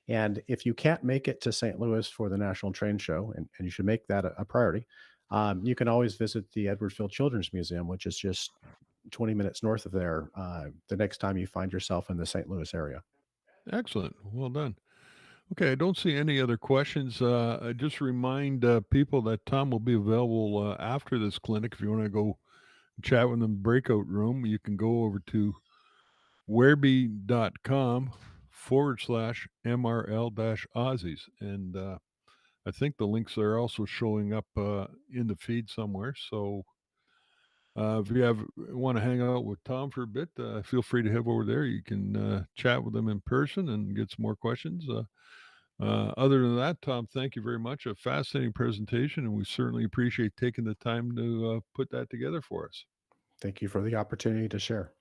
And if you can't make it to St. Louis for the National Train Show, and you should make that a priority, you can always visit the Edwardsville Children's Museum, which is just 20 minutes north of there, the next time you find yourself in the St. Louis area. Excellent. Well done. Okay, I don't see any other questions. I just remind people that Tom will be available after this clinic. If you want to go chat with him breakout room, you can go over to wereby.com/MRL-Aussies. And I think the links are also showing up in the feed somewhere. So if you want to hang out with Tom for a bit, feel free to head over there. You can chat with him in person and get some more questions. Other than that, Tom, thank you very much. A fascinating presentation, and we certainly appreciate taking the time to put that together for us. Thank you for the opportunity to share.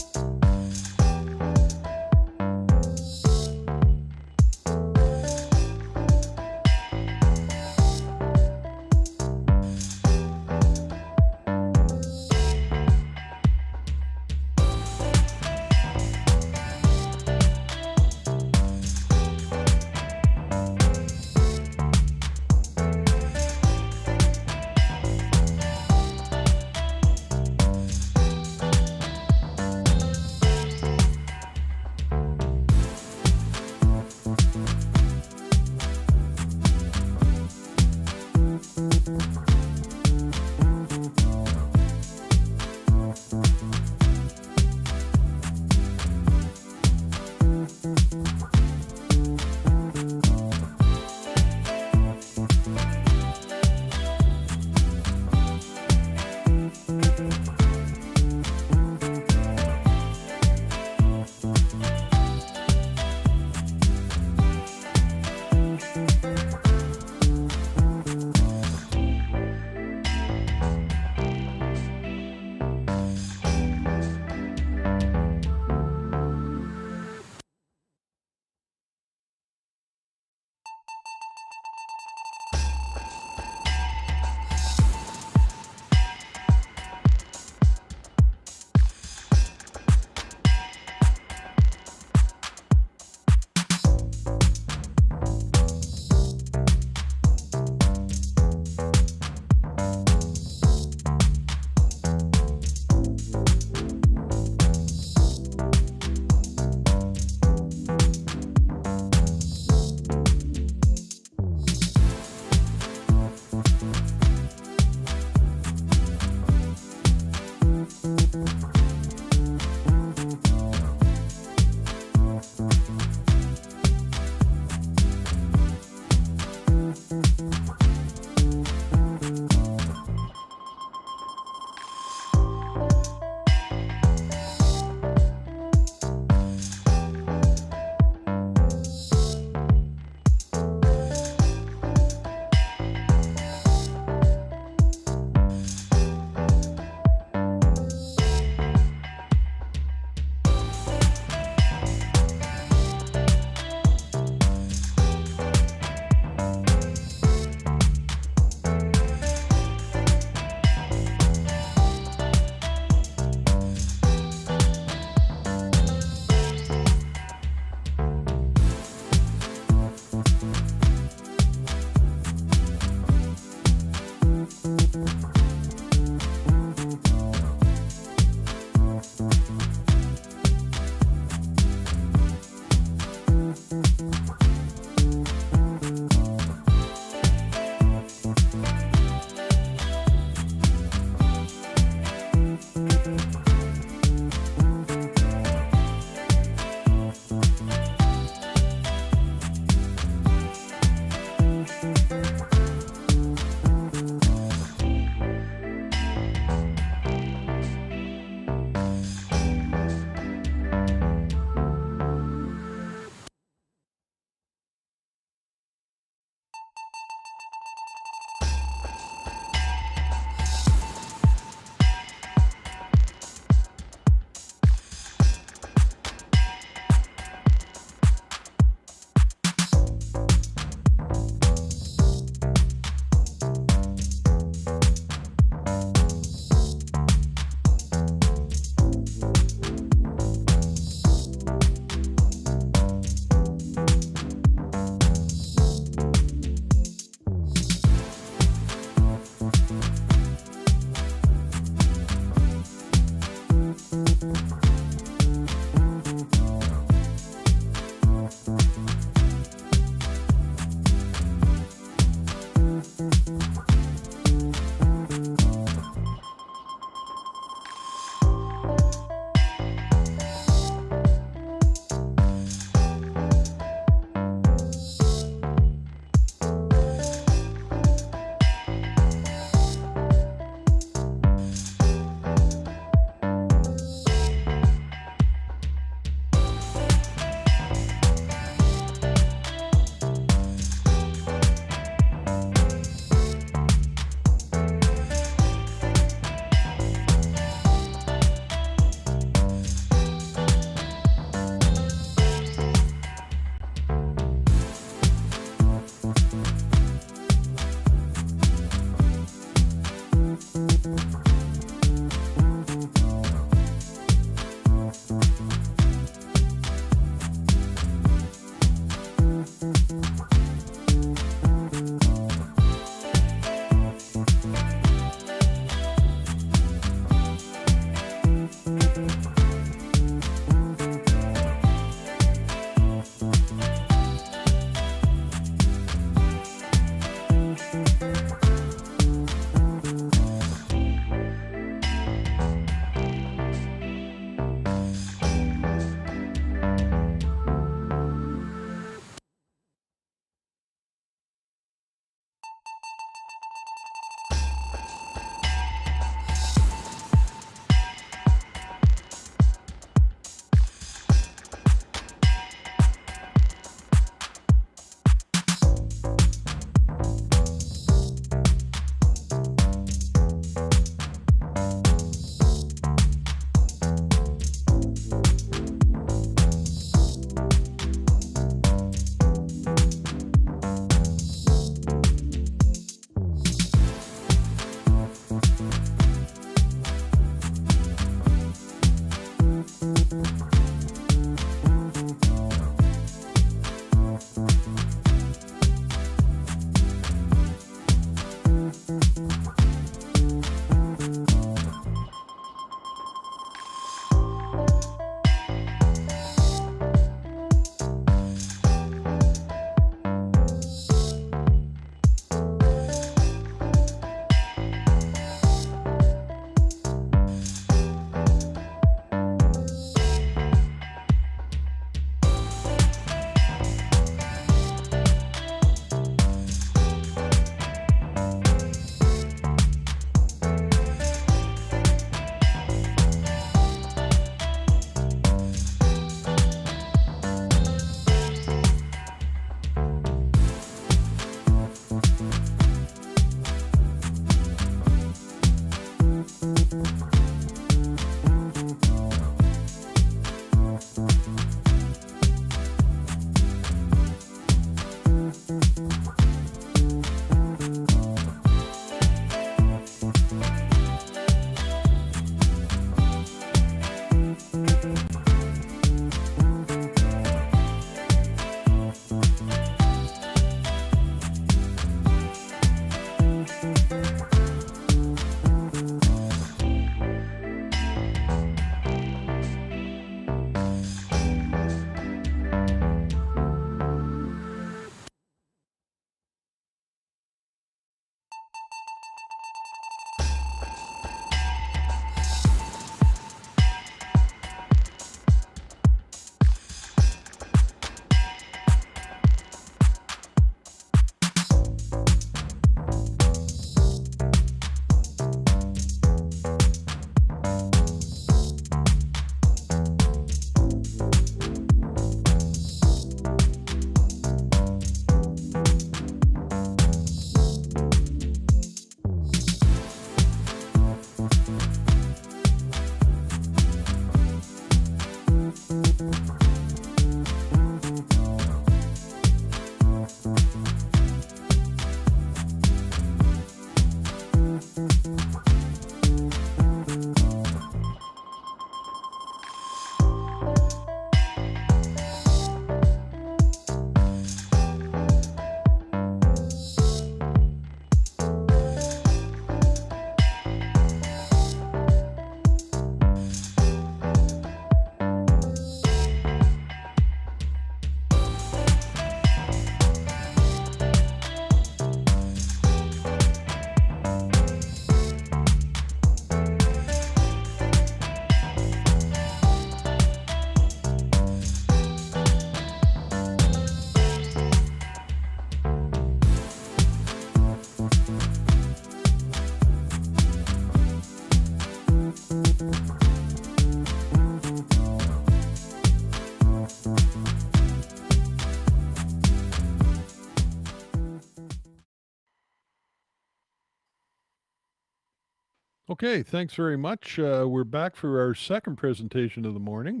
Okay, thanks very much. We're back for our second presentation of the morning.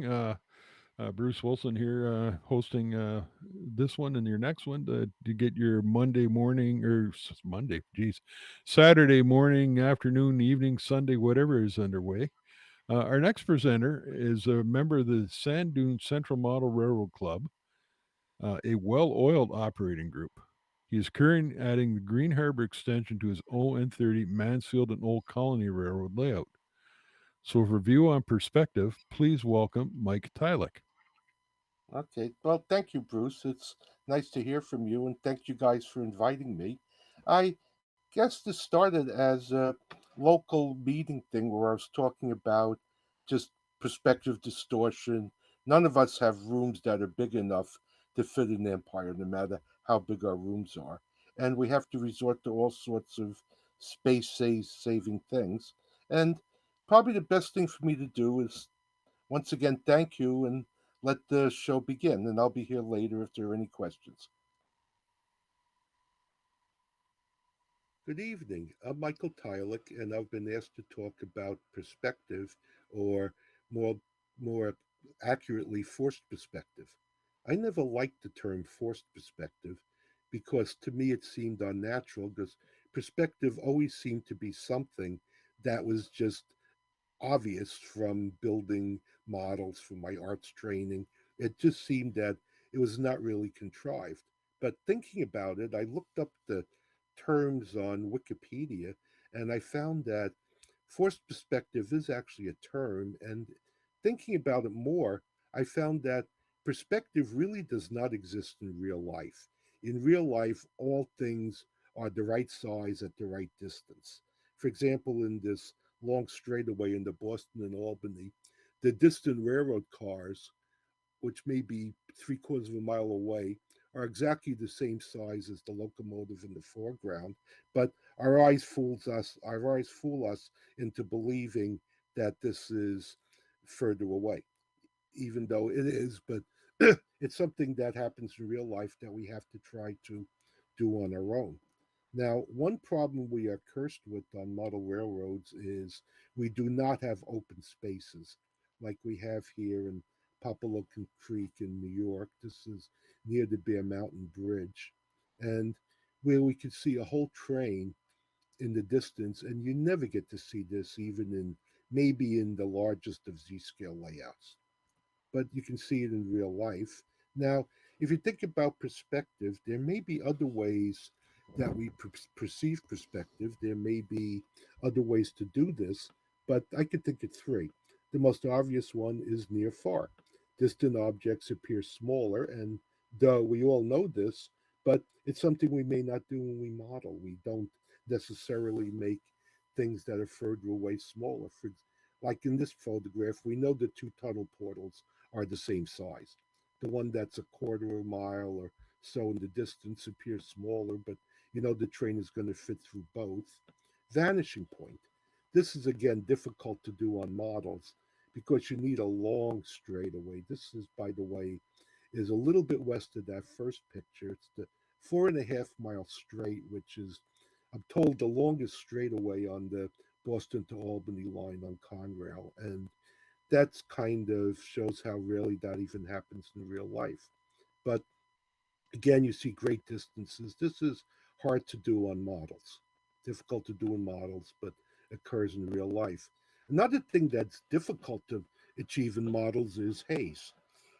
Bruce Wilson here, hosting this one and your next one to get your Monday morning or Monday, geez, Saturday morning, afternoon, evening, Sunday, whatever is underway. Our next presenter is a member of the Sand Dunes Central Model Railroad Club, a well oiled operating group. He is currently adding the Green Harbor extension to his ON30 Mansfield and Old Colony Railroad layout. So, for view on perspective, please welcome Mike Tylick. Okay. Well, thank you, Bruce. It's nice to hear from you, and thank you guys for inviting me. I guess this started as a local meeting thing where I was talking about just perspective distortion. None of us have rooms that are big enough to fit an empire, no matter how big our rooms are. And we have to resort to all sorts of saving things. And probably the best thing for me to do is once again thank you and let the show begin. And I'll be here later if there are any questions. Good evening. I'm Michael Tylick, and I've been asked to talk about perspective, or more, more accurately, forced perspective. I never liked the term forced perspective because to me it seemed unnatural, because perspective always seemed to be something that was just obvious from building models from my arts training. It just seemed that it was not really contrived. But thinking about it, I looked up the terms on Wikipedia and I found that forced perspective is actually a term. And thinking about it more, I found that perspective really does not exist in real life. In real life, all things are the right size at the right distance. For example, in this long straightaway into Boston and Albany, the distant railroad cars, which may be three-quarters of a mile away, are exactly the same size as the locomotive in the foreground, but our eyes fool us into believing that this is further away, even though it is, but it's something that happens in real life that we have to try to do on our own. Now, one problem we are cursed with on model railroads is we do not have open spaces like we have here in Papalocan Creek in New York. This is near the Bear Mountain Bridge, and where we could see a whole train in the distance, and you never get to see this even in maybe in the largest of Z scale layouts, but you can see it in real life. Now, if you think about perspective, there may be other ways that we perceive perspective. There may be other ways to do this, but I could think of three. The most obvious one is near far. Distant objects appear smaller, and duh, we all know this, but it's something we may not do when we model. We don't necessarily make things that are further away smaller. Like in this photograph, we know the two tunnel portals are the same size. The one that's a quarter of a mile or so in the distance appears smaller, but you know the train is going to fit through both. Vanishing point. This is again difficult to do on models because you need a long straightaway. This is, by the way, is a little bit west of that first picture. It's the 4.5 mile straight, which is, I'm told, the longest straightaway on the Boston to Albany line on Conrail. And that's kind of shows how rarely that even happens in real life. But again, you see great distances. This is hard to do on models, difficult to do in models, but occurs in real life. Another thing that's difficult to achieve in models is haze.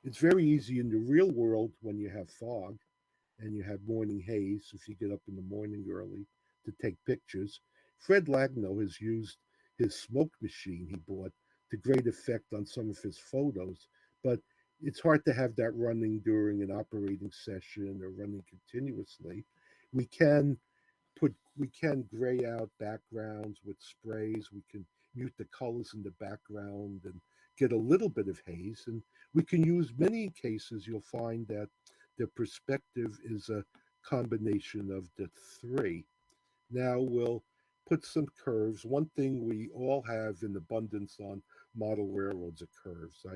It's very easy in the real world when you have fog and you have morning haze if you get up in the morning early to take pictures. Fred Lagno has used his smoke machine he bought to great effect on some of his photos, but it's hard to have that running during an operating session or running continuously. We can we can gray out backgrounds with sprays. We can mute the colors in the background and get a little bit of haze. And we can use many cases. You'll find that the perspective is a combination of the three. Now we'll put some curves. One thing we all have in abundance on model railroads are curves.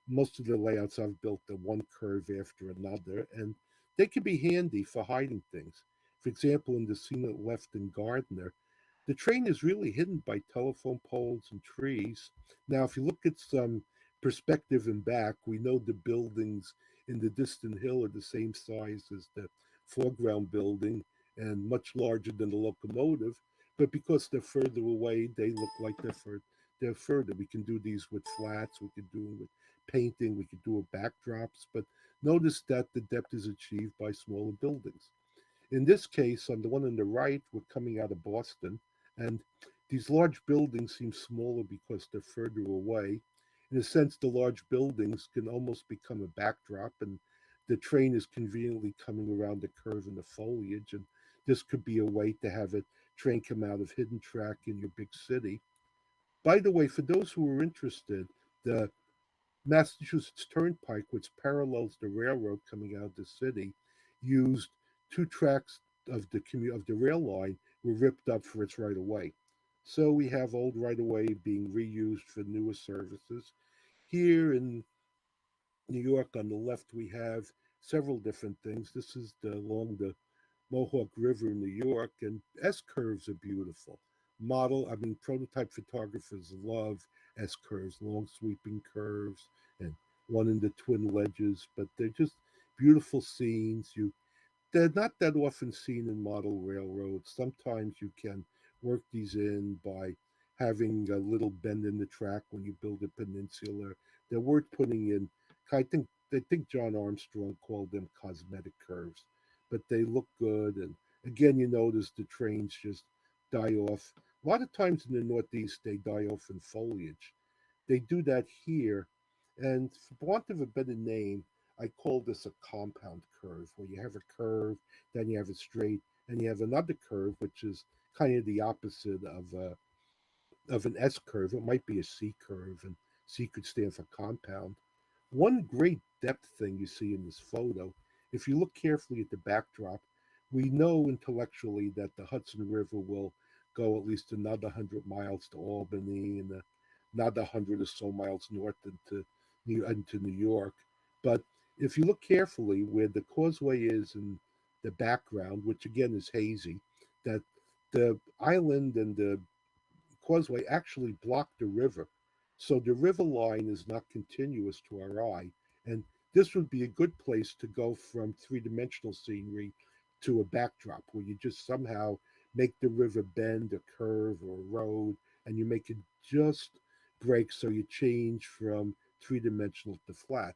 Most of the layouts I've built are one curve after another, and they can be handy for hiding things. For example, in the scene at left in Gardner, The train is really hidden by telephone poles and trees. Now, if you look at some perspective and back, we know the buildings in the distant hill are the same size as the foreground building and much larger than the locomotive. But because they're further away, they look like they're further. We can do these with flats, we could do them with painting, we could do with backdrops. But notice that the depth is achieved by smaller buildings. In this case, on the one on the right, we're coming out of Boston, and these large buildings seem smaller because they're further away. In a sense, the large buildings can almost become a backdrop, and the train is conveniently coming around the curve in the foliage. And this could be a way to have a train come out of hidden track in your big city. By the way, for those who are interested, the Massachusetts Turnpike, which parallels the railroad coming out of the city, used two tracks of the rail line were ripped up for its right of way. So we have old right of way being reused for newer services. Here in New York on the left, we have several different things. This is along the Mohawk River in New York, and S curves are beautiful. Prototype photographers love S curves, long sweeping curves, and one in the twin ledges, but they're just beautiful scenes. They're not that often seen in model railroads. Sometimes you can work these in by having a little bend in the track when you build a peninsula. They're worth putting in. I think John Armstrong called them cosmetic curves, but they look good. And again, you notice the trains just die off. A lot of times in the Northeast, they die off in foliage. They do that here, and for want of a better name, I call this a compound curve, where you have a curve, then you have a straight, and you have another curve, which is kind of the opposite of an S curve. It might be a C curve, and C could stand for compound. One great depth thing you see in this photo, if you look carefully at the backdrop, we know intellectually that the Hudson River will go at least another 100 miles to Albany and another 100 or so miles north into New York. But if you look carefully where the causeway is in the background, which again is hazy, that the island and the causeway actually block the river. So the river line is not continuous to our eye. And this would be a good place to go from three-dimensional scenery to a backdrop where you just somehow make the river bend a curve or a road and you make it just break so you change from three-dimensional to flat.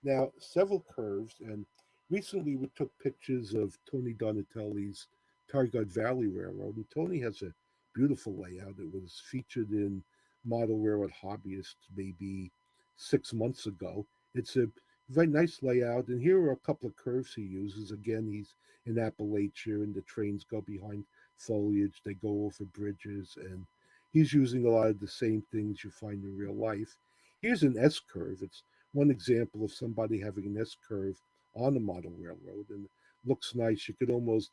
Now, several curves, and recently we took pictures of Tony Donatelli's Target Valley Railroad, and Tony has a beautiful layout. It was featured in Model Railroad Hobbyist maybe 6 months ago. It's a very nice layout, and here are a couple of curves he uses. Again, he's in Appalachia, and the trains go behind foliage, they go over bridges, and he's using a lot of the same things you find in real life. Here's an S curve. It's one example of somebody having an S curve on a model railroad, and it looks nice. You could almost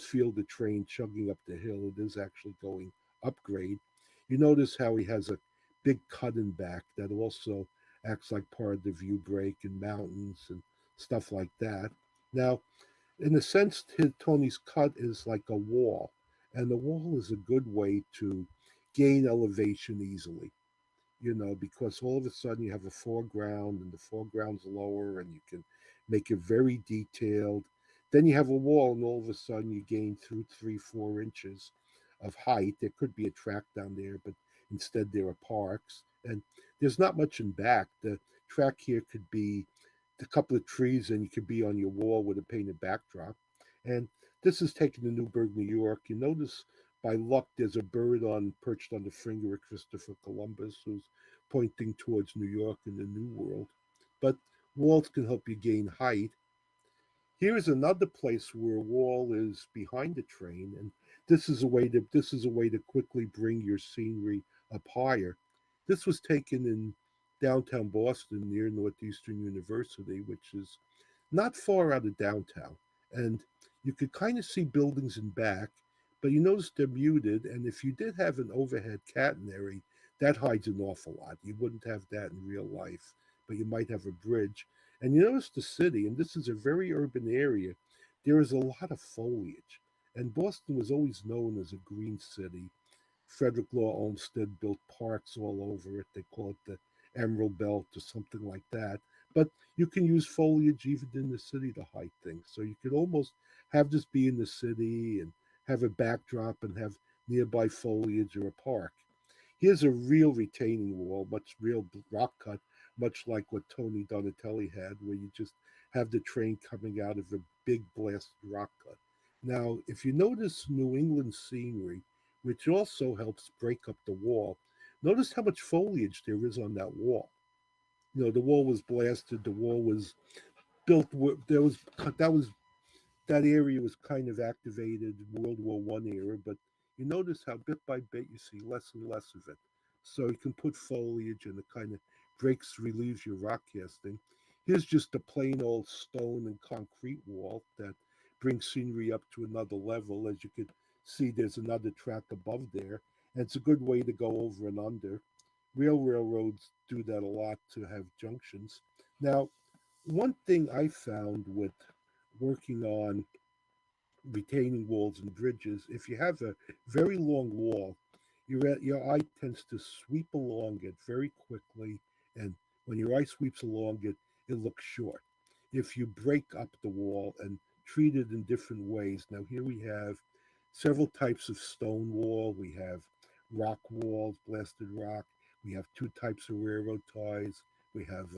feel the train chugging up the hill. It is actually going upgrade. You notice how he has a big cut in back that also acts like part of the view break and mountains and stuff like that. Now, in a sense, Tony's cut is like a wall, and the wall is a good way to gain elevation easily, because all of a sudden you have a foreground and the foreground's lower and you can make it very detailed. Then you have a wall and all of a sudden you gain through 3, 4 inches of height. There could be a track down there, but instead there are parks. And there's not much in back. The track here could be a couple of trees and you could be on your wall with a painted backdrop. And this is taken to Newburgh, New York. You notice by luck, there's a bird perched on the finger of Christopher Columbus, who's pointing towards New York and the New World. But walls can help you gain height. Here is another place where a wall is behind the train, and this is a way to quickly bring your scenery up higher. This was taken in downtown Boston near Northeastern University, which is not far out of downtown. And you could kind of see buildings in back, but you notice they're muted. And if you did have an overhead catenary, that hides an awful lot. You wouldn't have that in real life, but you might have a bridge. And you notice the city, and this is a very urban area, there is a lot of foliage. And Boston was always known as a green city. Frederick Law Olmsted built parks all over it. They call it the Emerald Belt or something like that. But you can use foliage even in the city to hide things. So you could almost have this be in the city and have a backdrop and have nearby foliage or a park. Here's a real retaining wall, much real rock cut, much like what Tony Donatelli had, where you just have the train coming out of a big blasted rock cut. Now, if you notice New England scenery, which also helps break up the wall, notice how much foliage there is on that wall. The wall was blasted. The wall was built. There was that area was kind of activated World War I era, but you notice how bit by bit you see less and less of it. So you can put foliage and it kind of relieves your rock casting. Here's just a plain old stone and concrete wall that brings scenery up to another level. As you can see, there's another track above there, and it's a good way to go over and under. Railroads do that a lot to have junctions. Now, one thing I found with working on retaining walls and bridges, if you have a very long wall, your eye tends to sweep along it very quickly. And when your eye sweeps along it, it looks short. If you break up the wall and treat it in different ways, now here we have several types of stone wall. We have rock walls, blasted rock. We have two types of railroad ties. We have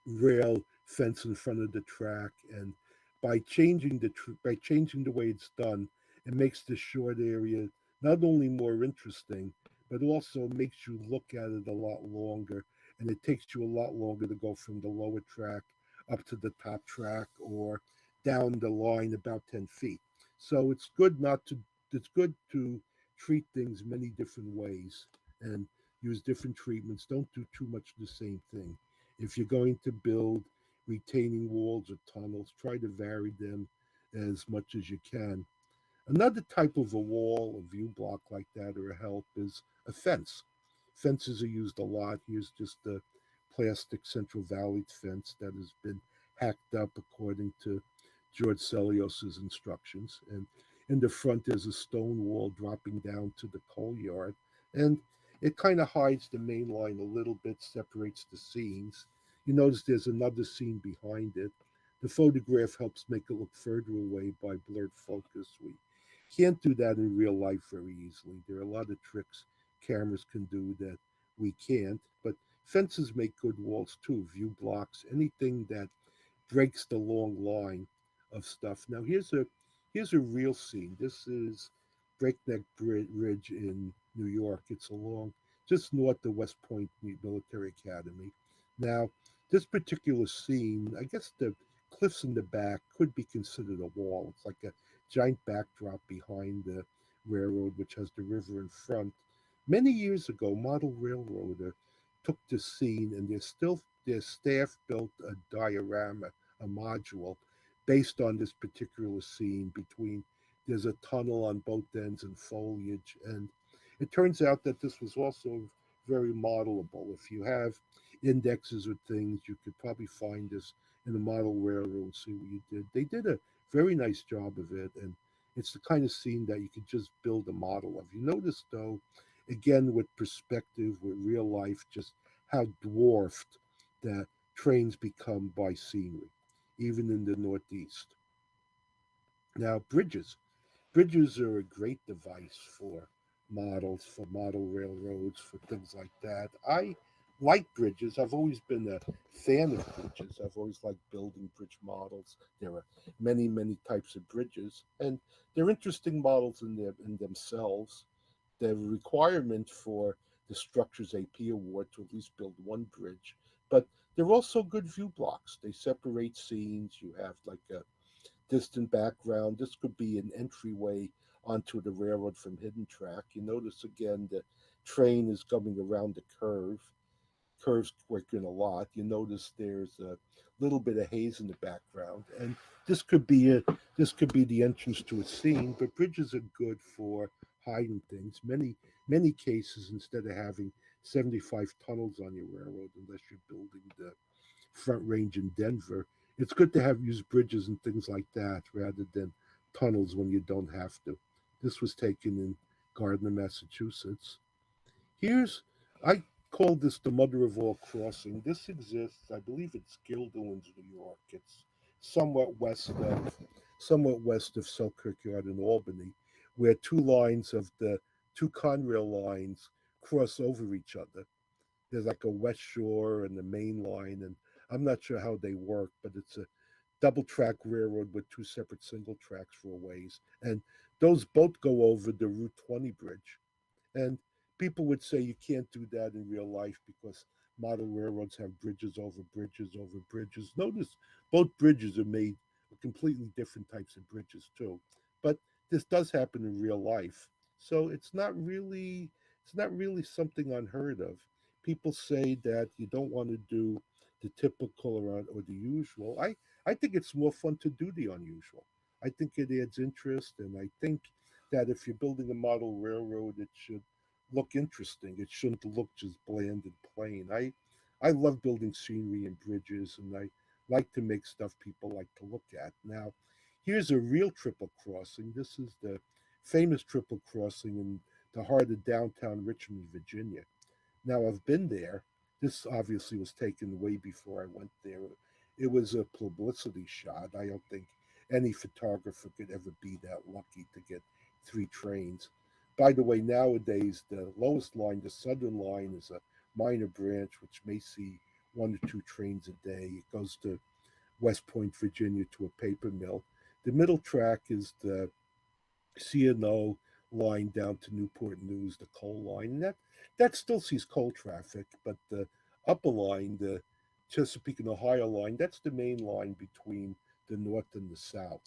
rail fence in front of the track, and by changing the way it's done, it makes the short area not only more interesting, but also makes you look at it a lot longer, and it takes you a lot longer to go from the lower track up to the top track or down the line about 10 feet. So it's good to treat things many different ways and use different treatments. Don't do too much the same thing. If you're going to build retaining walls or tunnels, try to vary them as much as you can. Another type of a wall, a view block like that, or a help is a fence. Fences are used a lot. Here's just a plastic Central Valley fence that has been hacked up according to George Celios's instructions. And in the front, there's a stone wall dropping down to the coal yard. And it kind of hides the main line a little bit, separates the scenes. You notice there's another scene behind it. The photograph helps make it look further away by blurred focus. We can't do that in real life very easily. There are a lot of tricks cameras can do that we can't, but fences make good walls too, view blocks, anything that breaks the long line of stuff. Now here's a real scene. This is Breakneck Ridge in New York. It's along just north of West Point Military Academy. Now, this particular scene, I guess the cliffs in the back could be considered a wall. It's like a giant backdrop behind the railroad, which has the river in front. Many years ago, Model Railroader took the scene, and their staff built a diorama, a module, based on this particular scene. Between there's a tunnel on both ends and foliage, and it turns out that this was also very modelable. If you have indexes or things, you could probably find this in the model railroad and see what you did. They did a very nice job of it, and it's the kind of scene that you could just build a model of. You notice, though, again with perspective, with real life, just how dwarfed the trains become by scenery, even in the Northeast. Now, bridges. Bridges are a great device for models, for model railroads, for things like that. I like bridges. I've always been a fan of bridges. I've always liked building bridge models. There are many, many types of bridges, and they're interesting models in themselves. The requirement for the Structures AP award to at least build one bridge, but they're also good view blocks. They separate scenes. You have like a distant background. This could be an entryway onto the railroad from hidden track. You notice again the train is coming around the curve. Curves quicken a lot. You notice there's a little bit of haze in the background, and this could be the entrance to a scene. But bridges are good for hiding things. Many cases, instead of having 75 tunnels on your railroad, unless you're building the Front Range in Denver, it's good to have used bridges and things like that rather than tunnels when you don't have to. This was taken in Gardner, Massachusetts. Here's, I call this the mother of all crossing. This exists, I believe it's Guilderland's, New York. It's somewhat west of, somewhat west of Selkirk Yard in Albany, where two lines of the two Conrail lines cross over each other. There's like a west shore and the main line, and I'm not sure how they work, but it's a double track railroad with two separate single tracks for a ways. And those both go over the Route 20 bridge. And people would say you can't do that in real life because model railroads have bridges over bridges over bridges. Notice both bridges are made of completely different types of bridges too. But this does happen in real life. So it's not really something unheard of. People say that you don't want to do the typical or the usual. I think it's more fun to do the unusual. I think it adds interest, and I think that if you're building a model railroad, it should look interesting. It shouldn't look just bland and plain. I love building scenery and bridges, and I like to make stuff people like to look at. Now, here's a real triple crossing. This is the famous triple crossing in the heart of downtown Richmond, Virginia. Now, I've been there. This obviously was taken way before I went there. It was a publicity shot. I don't think any photographer could ever be that lucky to get three trains. By the way, nowadays, the lowest line, the Southern line, is a minor branch which may see one or two trains a day. It goes to West Point, Virginia, to a paper mill. The middle track is the C&O line down to Newport News, the coal line. And that still sees coal traffic, but the upper line, the Chesapeake and Ohio line, that's the main line between the north and the south.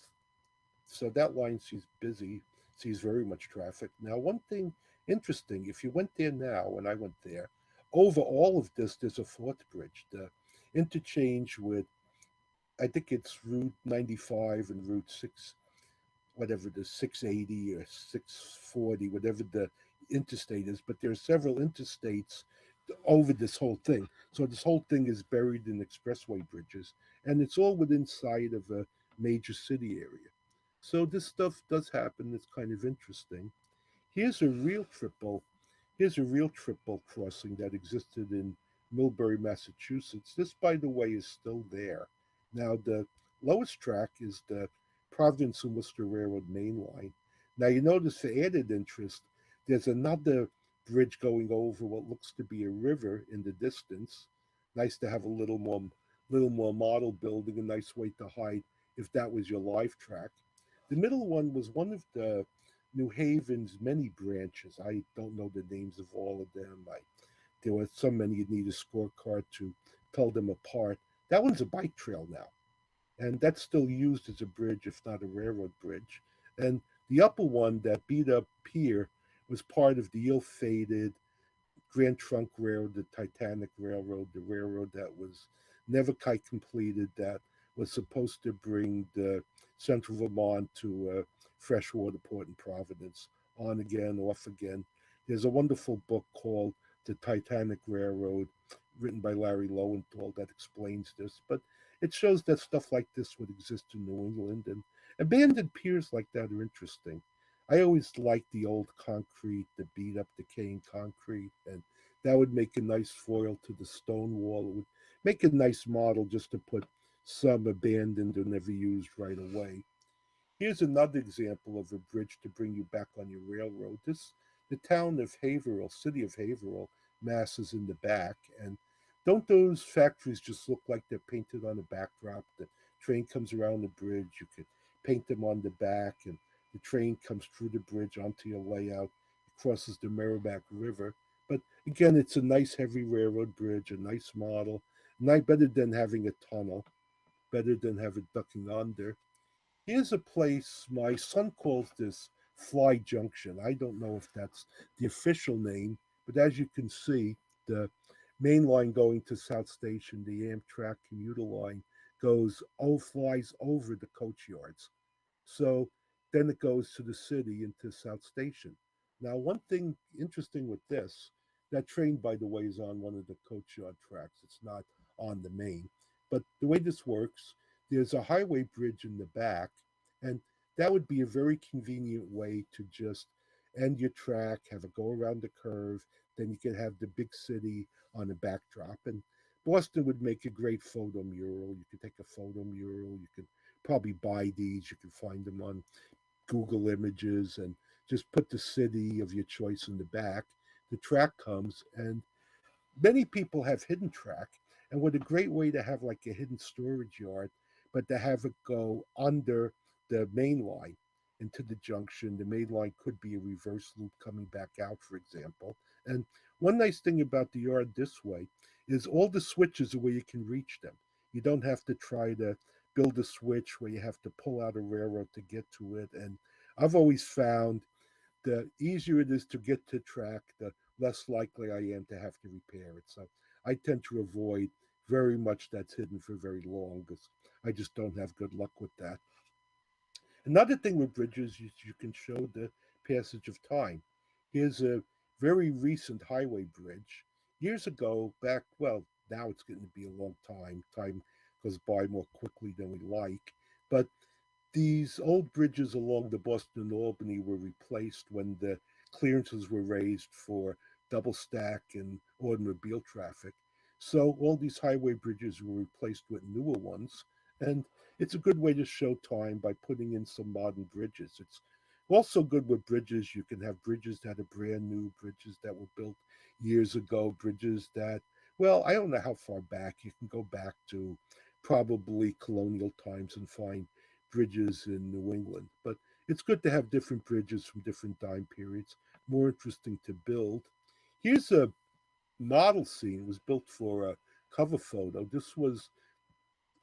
So that line sees very much traffic. Now, one thing interesting, if you went there now, when I went there, over all of this, there's a fourth bridge. The interchange with, I think it's Route 95 and Route 6, whatever the 680 or 640, whatever the interstate is, but there are several interstates over this whole thing. So this whole thing is buried in expressway bridges, and it's all within sight of a major city area. So this stuff does happen. It's kind of interesting. Here's a real triple. Here's a real triple crossing that existed in Millbury, Massachusetts. This, by the way, is still there. Now, the lowest track is the Providence and Worcester Railroad main line. Now, you notice for added interest, there's another bridge going over what looks to be a river in the distance. Nice to have a little more model building, a nice way to hide if that was your live track. The middle one was one of the New Haven's many branches. I don't know the names of all of them. There were so many you'd need a scorecard to tell them apart. That one's a bike trail now, and that's still used as a bridge, if not a railroad bridge. And the upper one, that beat up pier, was part of the ill-fated Grand Trunk Railroad, the Titanic Railroad, the railroad that was never quite completed, that was supposed to bring the central Vermont to a freshwater port in Providence, on again, off again. There's a wonderful book called The Titanic Railroad, written by Larry Lowenthal, that explains this. But it shows that stuff like this would exist in New England, and abandoned piers like that are interesting. I always liked the old concrete, the beat up, decaying concrete, and that would make a nice foil to the stone wall. It would make a nice model just to put some abandoned or never used right away. Here's another example of a bridge to bring you back on your railroad. The town of Haverhill, city of Haverhill, Mass is in the back, and don't those factories just look like they're painted on a backdrop? The train comes around the bridge, you could paint them on the back, and the train comes through the bridge onto your layout. It crosses the Merrimack River. But again, it's a nice heavy railroad bridge, a nice model, better than having a tunnel, better than have it ducking under. Here's a place my son calls this Fly Junction. I don't know if that's the official name, but as you can see, the main line going to South Station, the Amtrak commuter line, flies over the coach yards. So then it goes to the city into South Station. Now, one thing interesting with this, that train, by the way, is on one of the coach yard tracks. It's not on the main. But the way this works, there's a highway bridge in the back, and that would be a very convenient way to just end your track, have it go around the curve. Then you could have the big city on the backdrop. And Boston would make a great photo mural. You could take a photo mural. You could probably buy these. You could find them on Google Images and just put the city of your choice in the back. The track comes, and many people have hidden track, and what a great way to have like a hidden storage yard, but to have it go under the main line into the junction. The main line could be a reverse loop coming back out, for example. And one nice thing about the yard this way is all the switches are where you can reach them. You don't have to try to build a switch where you have to pull out a railroad to get to it. And I've always found the easier it is to get to track, the less likely I am to have to repair it. So I tend to avoid very much that's hidden for very long because I just don't have good luck with that. Another thing with bridges is you can show the passage of time. Here's a very recent highway bridge. Years ago, back, well, now it's getting to be a long time. Time goes by more quickly than we like. But these old bridges along the Boston and Albany were replaced when the clearances were raised for double stack and automobile traffic. So all these highway bridges were replaced with newer ones. And it's a good way to show time by putting in some modern bridges. It's also good with bridges. You can have bridges that are brand new, bridges that were built years ago, bridges that, well, I don't know how far back. You can go back to probably colonial times and find bridges in New England. But it's good to have different bridges from different time periods, more interesting to build. Here's a model scene. It was built for a cover photo. This was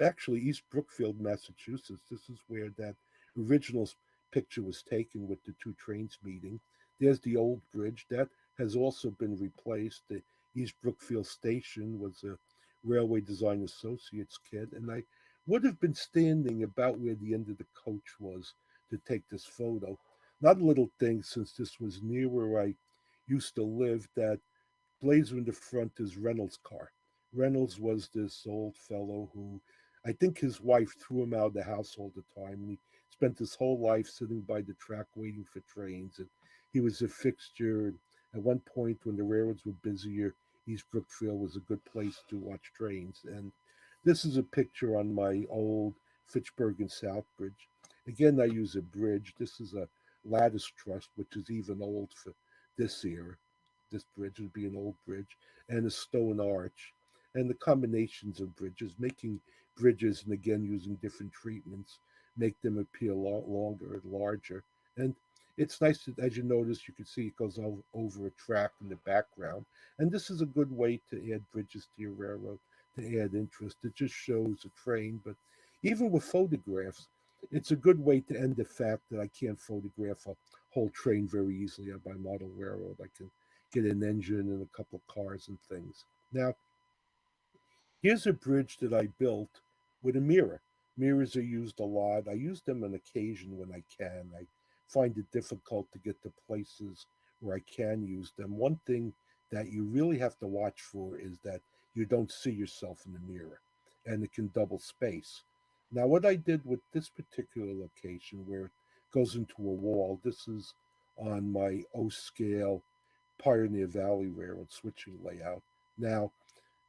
actually East Brookfield, Massachusetts. This is where that original picture was taken with the two trains meeting. There's the old bridge that has also been replaced. The East Brookfield station was a Railway Design Associates kit, and I would have been standing about where the end of the coach was to take this photo. Not a little thing, since this was near where I used to live, that blazer in the front is Reynolds' car. Reynolds was this old fellow who I think his wife threw him out of the house all the time, and he spent his whole life sitting by the track waiting for trains. And he was a fixture. At one point, when the railroads were busier, East Brookfield was a good place to watch trains. And this is a picture on my old Fitchburg and South Bridge. Again, I use a bridge. This is a lattice truss, which is even old for this era. This bridge would be an old bridge, and a stone arch. And the combinations of bridges, making bridges and again using different treatments, make them appear a lot longer and larger. And it's nice that, as you notice, you can see it goes over a track in the background. And this is a good way to add bridges to your railroad, to add interest. It just shows a train. But even with photographs, it's a good way to end the fact that I can't photograph a whole train very easily on my model railroad. I can get an engine and a couple of cars and things. Now, here's a bridge that I built with a mirror. Mirrors are used a lot. I use them on occasion when I can. I find it difficult to get to places where I can use them. One thing that you really have to watch for is that you don't see yourself in the mirror, and it can double space. Now, what I did with this particular location where it goes into a wall, this is on my O scale Pioneer Valley Railroad switching layout. Now,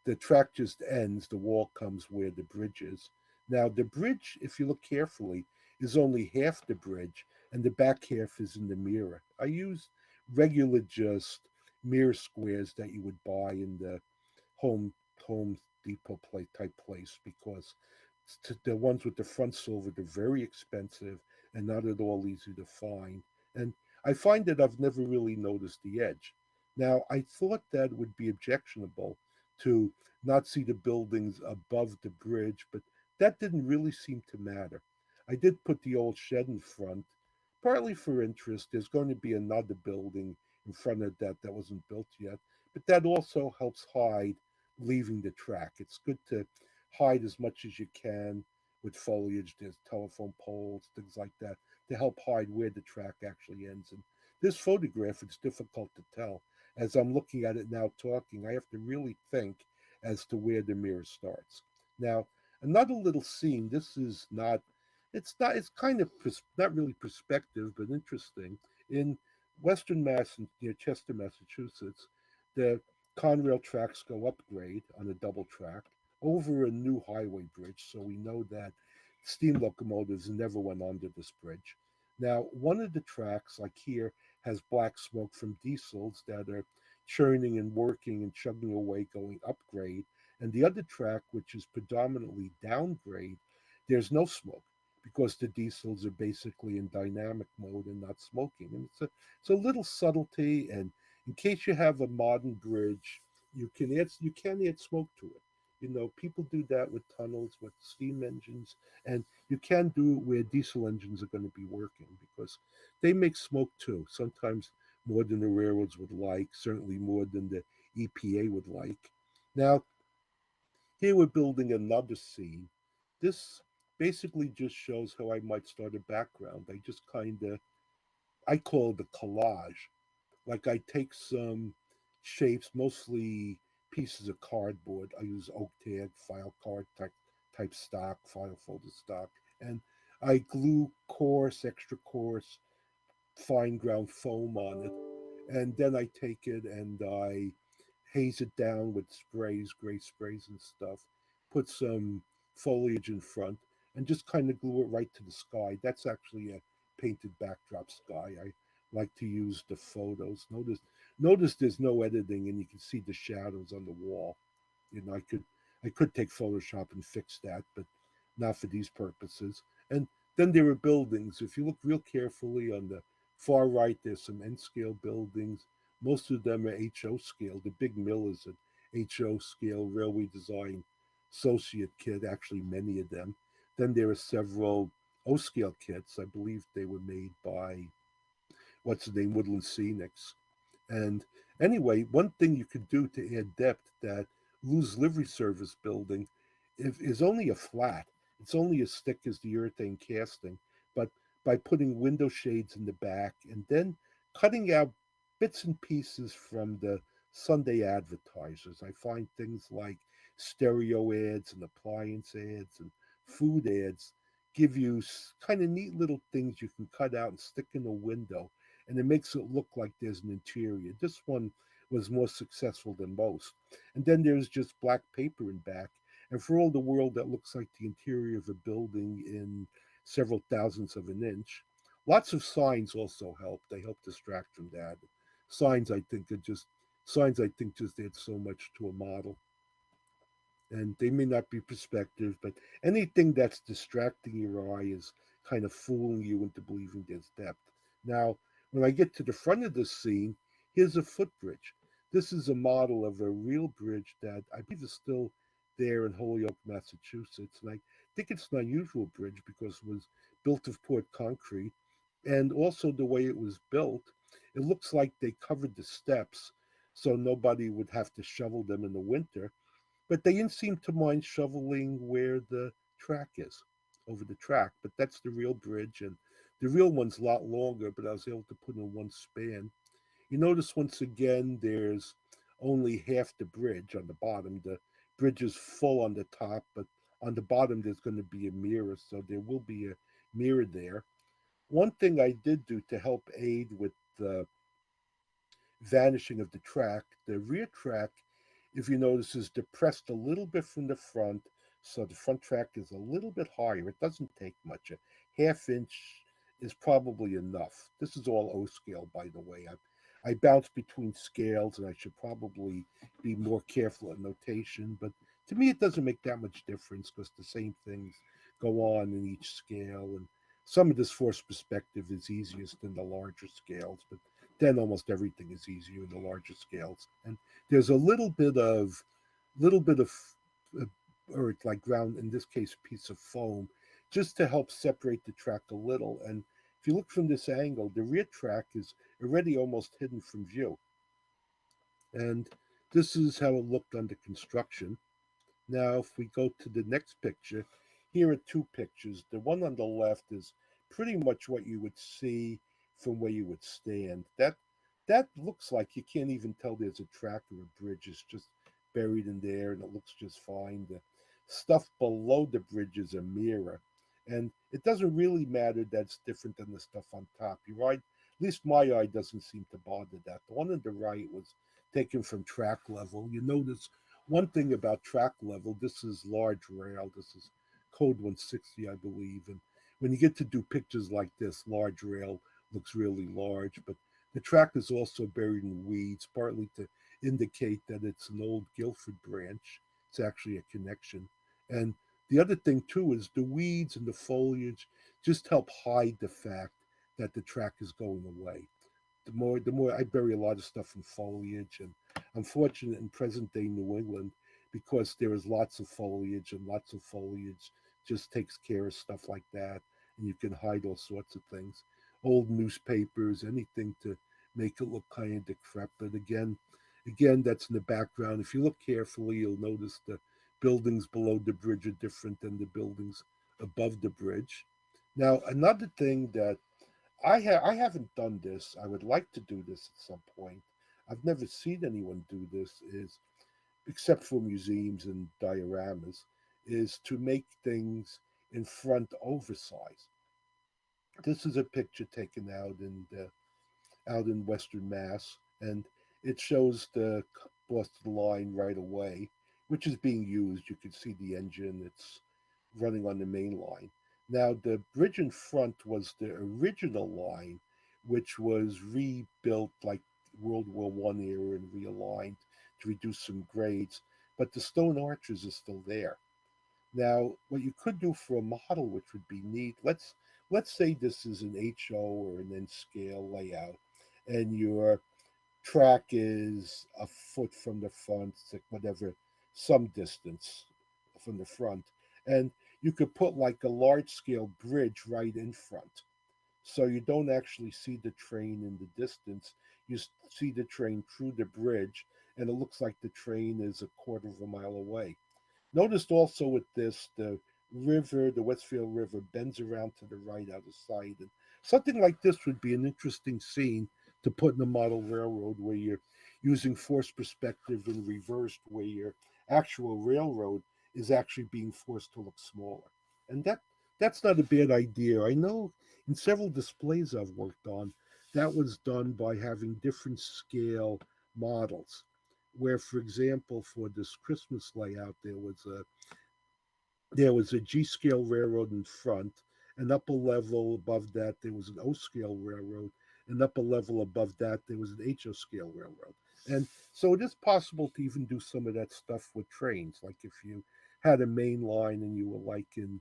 the track just ends, the wall comes where the bridge is. Now, the bridge, if you look carefully, is only half the bridge, and the back half is in the mirror. I use regular just mirror squares that you would buy in the home home depot play type place, because the ones with the front silver, they're very expensive and not at all easy to find. And I find that I've never really noticed the edge. Now, I thought that would be objectionable to not see the buildings above the bridge, but that didn't really seem to matter. I did put the old shed in front, partly for interest. There's going to be another building in front of that that wasn't built yet, but that also helps hide leaving the track. It's good to hide as much as you can with foliage. There's telephone poles, things like that, to help hide where the track actually ends. And this photograph, it's difficult to tell. As I'm looking at it now talking, I have to really think as to where the mirror starts. Now, another little scene, this is not It's kind of not really perspective, but interesting. In Western Mass, near Chester, Massachusetts, the Conrail tracks go upgrade on a double track over a new highway bridge, so we know that steam locomotives never went under this bridge. Now, one of the tracks, like here, has black smoke from diesels that are churning and working and chugging away going upgrade, and the other track, which is predominantly downgrade, there's no smoke because the diesels are basically in dynamic mode and not smoking. And it's a little subtlety. And in case you have a modern bridge, you can add smoke to it. You know, people do that with tunnels, with steam engines, and you can do it where diesel engines are going to be working because they make smoke too. Sometimes more than the railroads would like, certainly more than the EPA would like. Now, here we're building another scene. This basically just shows how I might start a background. I just kind of, I call it a collage. Like I take some shapes, mostly pieces of cardboard. I use oak tag, file card type stock, file folder stock, and I glue coarse, extra coarse, fine ground foam on it. And then I take it and I haze it down with sprays, gray sprays and stuff, put some foliage in front, and just kind of glue it right to the sky. That's actually a painted backdrop sky. I like to use the photos. Notice there's no editing and you can see the shadows on the wall. You know, I could take Photoshop and fix that, but not for these purposes. And then there are buildings. If you look real carefully on the far right, there's some N scale buildings. Most of them are HO scale. The big mill is an HO scale railway design associate kit, actually many of them. Then there are several O scale kits. I believe they were made by what's the name, Woodland Scenics. And anyway, one thing you could do to add depth that Lou's Livery Service building is only a flat. It's only as thick as the urethane casting, but by putting window shades in the back and then cutting out bits and pieces from the Sunday advertisers, I find things like stereo ads and appliance ads and food ads give you kind of neat little things you can cut out and stick in a window, and it makes it look like there's an interior. This one was more successful than most. And then there's just black paper in back. And for all the world that looks like the interior of a building in several thousandths of an inch, lots of signs also help. They help distract from that. Signs I think are just signs I think just add so much to a model. And they may not be perspective, but anything that's distracting your eye is kind of fooling you into believing there's depth. Now, when I get to the front of the scene, here's a footbridge. This is a model of a real bridge that I believe is still there in Holyoke, Massachusetts. And I think it's an unusual bridge because it was built of poured concrete. And also the way it was built, it looks like they covered the steps so nobody would have to shovel them in the winter, but they didn't seem to mind shoveling where the track is, over the track. But that's the real bridge, and the real one's a lot longer, but I was able to put in one span. You notice once again there's only half the bridge on the bottom. The bridge is full on the top, but on the bottom there's going to be a mirror, so there will be a mirror there. One thing I did do to help aid with the vanishing of the track, the rear track, if you notice, is depressed a little bit from the front, so the front track is a little bit higher. It doesn't take much. A half inch is probably enough. This is all O scale, by the way. I bounce between scales, and I should probably be more careful at notation, but to me, it doesn't make that much difference because the same things go on in each scale, and some of this force perspective is easiest in the larger scales, but then almost everything is easier in the larger scales. And there's a little bit of uh, or like ground, in this case piece of foam, just to help separate the track a little. And if you look from this angle, the rear track is already almost hidden from view. And this is how it looked under construction. Now, if we go to the next picture, here are two pictures. The one on the left is pretty much what you would see from where you would stand. That looks like you can't even tell there's a track or a bridge. It's just buried in there, and it looks just fine. The stuff below the bridge is a mirror, And it doesn't really matter that it's different than the stuff on top. Your eye, at least my eye, doesn't seem to bother that. The one on the right was taken from track level. You notice one thing about track level, this is large rail. This is code 160, I believe. And when you get to do pictures like this, large rail looks really large. But the track is also buried in weeds, partly to indicate that it's an old Guilford branch. It's actually a connection. And the other thing too is the weeds and the foliage just help hide the fact that the track is going away. The more I bury a lot of stuff in foliage, and I'm fortunate in present day New England because there is lots of foliage, and lots of foliage just takes care of stuff like that, and you can hide all sorts of things, old newspapers, anything to make it look kind of decrepit. Again, that's in the background. If you look carefully, you'll notice the buildings below the bridge are different than the buildings above the bridge. Now, another thing that I haven't done this. I would like to do this at some point. I've never seen anyone do this. Is except for museums and dioramas, is to make things in front oversized. This is a picture taken out in Western Mass, and it shows the Boston line right away, which is being used. You can see the engine; it's running on the main line. Now, the bridge in front was the original line, which was rebuilt like World War I era and realigned to reduce some grades, but the stone arches are still there. Now, what you could do for a model, which would be neat, let's say this is an HO or an N scale layout, and your track is a foot from the front, like whatever, some distance from the front, and you could put like a large scale bridge right in front, so you don't actually see the train in the distance. You see the train through the bridge, and it looks like the train is a quarter of a mile away. Noticed also with this, the Westfield River, bends around to the right out of sight. And something like this would be an interesting scene to put in a model railroad where you're using forced perspective in reversed, where your actual railroad is actually being forced to look smaller. And that's not a bad idea. I know in several displays I've worked on, that was done by having different scale models where, for example, for this Christmas layout, there was a G scale railroad in front, and up a level above that there was an O scale railroad, and up a level above that there was an HO scale railroad. And so it is possible to even do some of that stuff with trains. Like if you had a main line and you were like in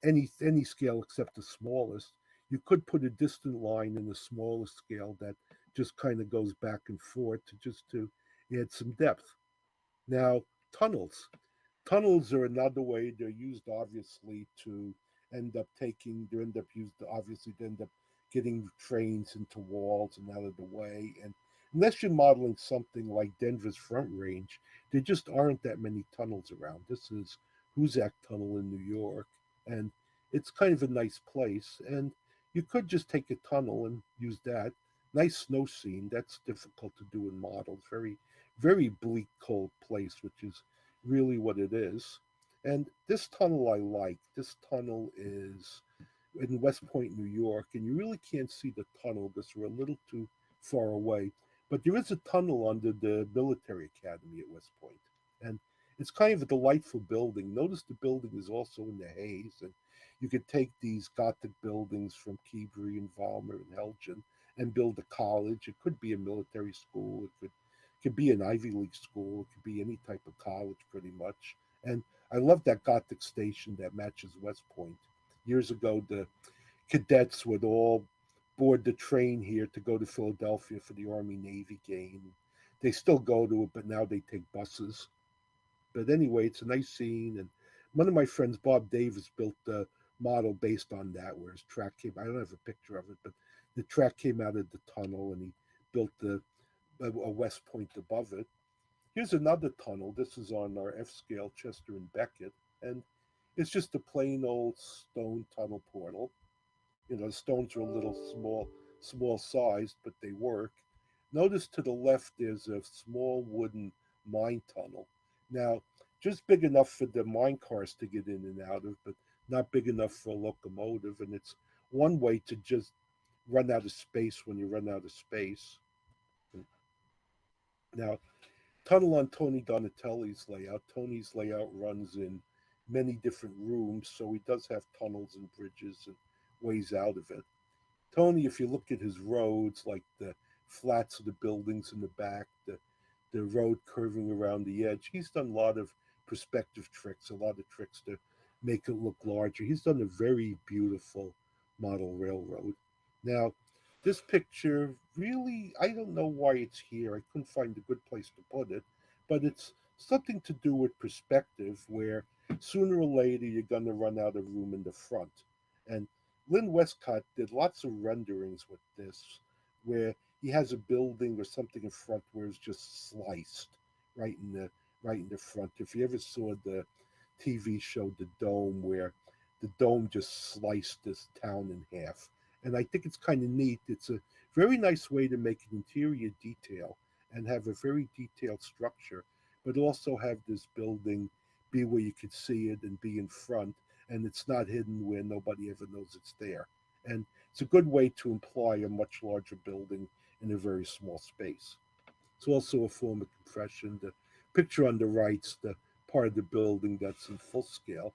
any scale except the smallest, you could put a distant line in the smallest scale that just kind of goes back and forth to add some depth. Now, tunnels. Tunnels are another way. They're used obviously to they end up used to obviously to end up getting trains into walls and out of the way. And unless you're modeling something like Denver's Front Range, there just aren't that many tunnels around. This is Hoosac Tunnel in New York, and it's kind of a nice place. And you could just take a tunnel and use that. Nice snow scene. That's difficult to do in models. Very, very bleak, cold place, which is really what it is. And this tunnel I like. This tunnel is in West Point, New York, and you really can't see the tunnel because we're a little too far away. But there is a tunnel under the military academy at West Point, and it's kind of a delightful building. Notice the building is also in the haze, and you could take these Gothic buildings from Keebury and Valmer and Helgen and build a college. It could be a military school. It could be an Ivy League school. It could be any type of college, pretty much. And I love that Gothic station that matches West Point. Years ago, the cadets would all board the train here to go to Philadelphia for the Army Navy game. They still go to it, but now they take buses. But anyway, it's a nice scene. And one of my friends, Bob Davis, built the model based on that, where his track came. I don't have a picture of it, but the track came out of the tunnel, and he built a West Point above it. Here's another tunnel. This is on our F scale, Chester and Beckett, and it's just a plain old stone tunnel portal. The stones are a little small sized, but they work. Notice to the left there's a small wooden mine tunnel. Now, just big enough for the mine cars to get in and out of, but not big enough for a locomotive, and it's one way to just run out of space when you run out of space. Now, tunnel on Tony Donatelli's layout. Tony's layout runs in many different rooms, so he does have tunnels and bridges and ways out of it. Tony, if you look at his roads, like the flats of the buildings in the back, the road curving around the edge, he's done a lot of perspective tricks, a lot of tricks to make it look larger. He's done a very beautiful model railroad. Now, this picture really, I don't know why it's here. I couldn't find a good place to put it, but it's something to do with perspective where sooner or later you're going to run out of room in the front. And Lynn Westcott did lots of renderings with this, where he has a building or something in front where it's just sliced right in the front. If you ever saw the TV show The Dome, where the dome just sliced this town in half, and I think it's kind of neat. It's a very nice way to make an interior detail and have a very detailed structure, but also have this building be where you could see it and be in front, and it's not hidden where nobody ever knows it's there. And it's a good way to imply a much larger building in a very small space. It's also a form of compression. The picture on the right's the part of the building that's in full scale.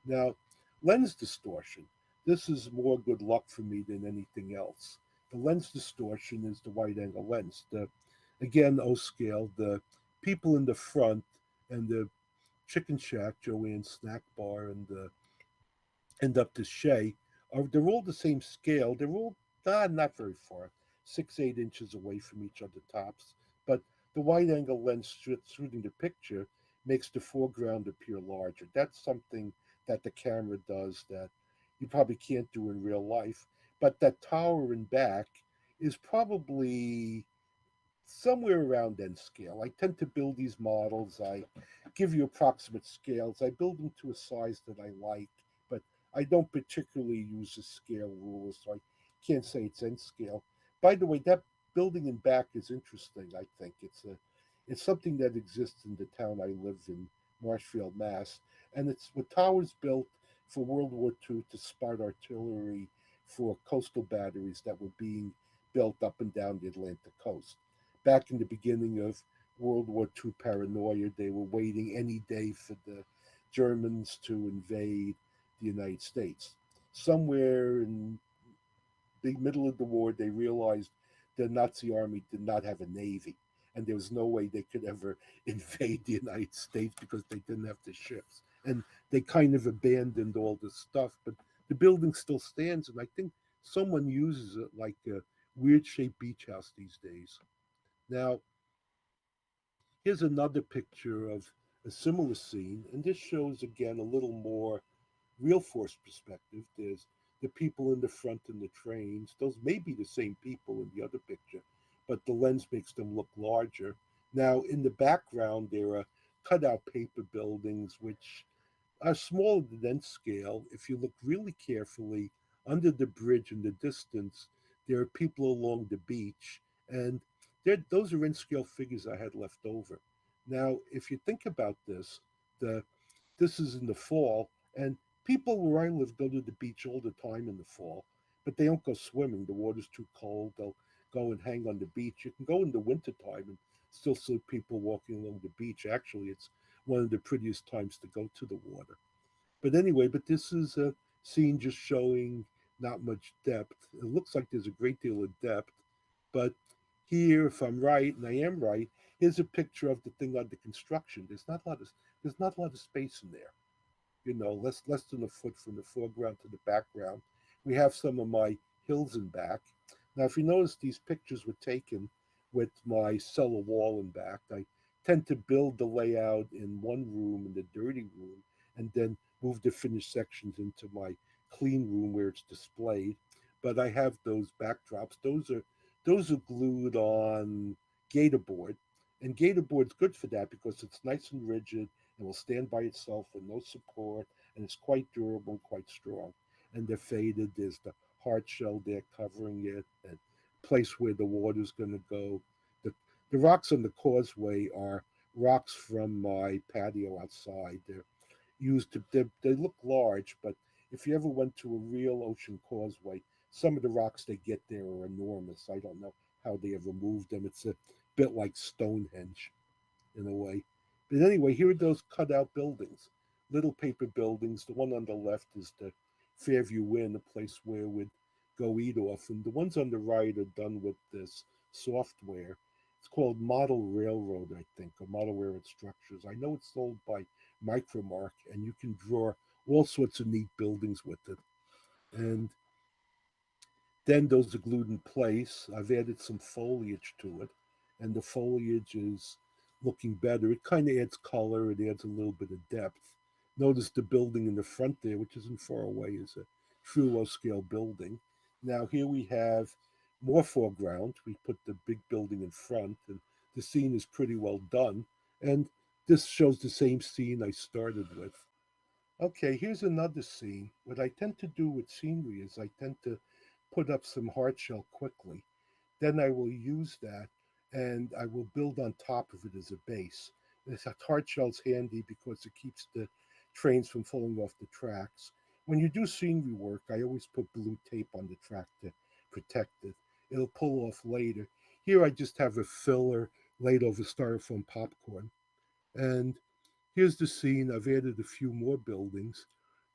Now, lens distortion. This is more good luck for me than anything else. The lens distortion is the wide angle lens. Again, O scale, the people in the front and the Chicken Shack, Joanne's Snack Bar, and the End Up to Shea, they're all the same scale. They're all not very far, 6, 8 inches away from each other tops. But the wide angle lens shooting the picture makes the foreground appear larger. That's something that the camera does that you probably can't do in real life. But that tower in back is probably somewhere around N scale. I tend to build these models. I give you approximate scales. I build them to a size that I like, but I don't particularly use a scale rule, so I can't say it's N scale. By the way, that building in back is interesting. I think it's something that exists in the town I live in, Marshfield, Mass, and it's with towers built for World War II to spot artillery for coastal batteries that were being built up and down the Atlantic coast. Back in the beginning of World War II paranoia, they were waiting any day for the Germans to invade the United States. Somewhere in the middle of the war, they realized the Nazi army did not have a navy, and there was no way they could ever invade the United States because they didn't have the ships. And they kind of abandoned all this stuff, but the building still stands, and I think someone uses it like a weird shaped beach house these days. Now, here's another picture of a similar scene, and this shows again a little more real force perspective. There's the people in the front in the trains. Those may be the same people in the other picture, but the lens makes them look larger. Now, in the background, there are cutout paper buildings, which are smaller than scale. If you look really carefully under the bridge in the distance, there are people along the beach, and those are in scale figures I had left over. Now, if you think about this, the this is in the fall, and people where I live go to the beach all the time in the fall, but they don't go swimming. The water's too cold. They'll go and hang on the beach. You can go in the wintertime and still see people walking along the beach. Actually, it's one of the prettiest times to go to the water. But anyway, but this is a scene just showing not much depth. It looks like there's a great deal of depth, but here, if I'm right, and I am right, here's a picture of the thing under construction. There's not a lot of space in there. Less than a foot from the foreground to the background. We have some of my hills in back. Now, if you notice, these pictures were taken with my cellar wall in back. I tend to build the layout in one room, in the dirty room, and then move the finished sections into my clean room where it's displayed. But I have those backdrops. Those are glued on gator board, and gator board's good for that because it's nice and rigid and will stand by itself with no support, and it's quite durable and quite strong. And they're faded. There's the hard shell there covering it, and place where the water's going to go. The, the rocks on the causeway are rocks from my patio outside. They're used to, they look large, but If you ever went to a real ocean causeway, some of the rocks they get there are enormous. I don't know how they ever moved them. It's a bit like Stonehenge in a way. But anyway, here are those cutout buildings, little paper buildings. The one on the left is the Fairview Inn, a place where we'd go eat often. The ones on the right are done with this software. It's called Model Railroad, I think, or Model Railroad Structures. I know it's sold by Micromark, and you can draw all sorts of neat buildings with it. And then those are glued in place. I've added some foliage to it, and the foliage is looking better. It kind of adds color, it adds a little bit of depth. Notice the building in the front there, which isn't far away, is a true low scale building. Now, here we have more foreground. We put the big building in front, and the scene is pretty well done. And this shows the same scene I started with. Okay, here's another scene. What I tend to do with scenery is I tend to put up some hard shell quickly. Then I will use that and I will build on top of it as a base. This hard shell's handy because it keeps the trains from falling off the tracks. When you do scenery work, I always put blue tape on the track to protect it. It'll pull off later. Here I just have a filler laid over styrofoam popcorn. And here's the scene. I've added a few more buildings.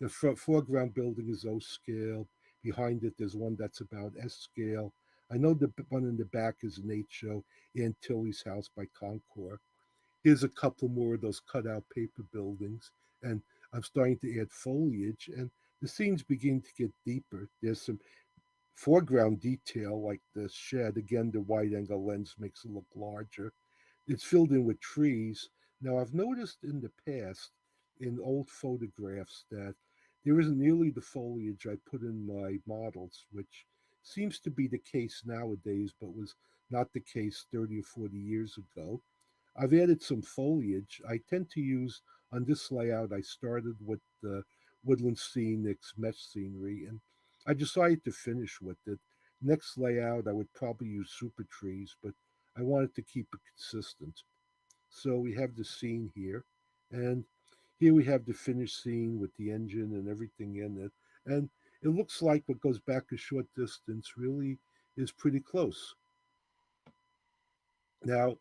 The foreground building is O scale. Behind it, there's one that's about S scale. I know the one in the back is an HO, Aunt Tilly's house by Concord. Here's a couple more of those cutout paper buildings. And I'm starting to add foliage, and the scenes begin to get deeper. There's some foreground detail like the shed. Again, the wide angle lens makes it look larger. It's filled in with trees. Now, I've noticed in the past, in old photographs, that there isn't nearly the foliage I put in my models, which seems to be the case nowadays, but was not the case 30 or 40 years ago. I've added some foliage. I tend to use, on this layout, I started with the woodland scenics mesh scenery, and I decided to finish with it. Next layout, I would probably use super trees, but I wanted to keep it consistent. So we have the scene here, and here we have the finished scene with the engine and everything in it. And it looks like what goes back a short distance really is pretty close. Now,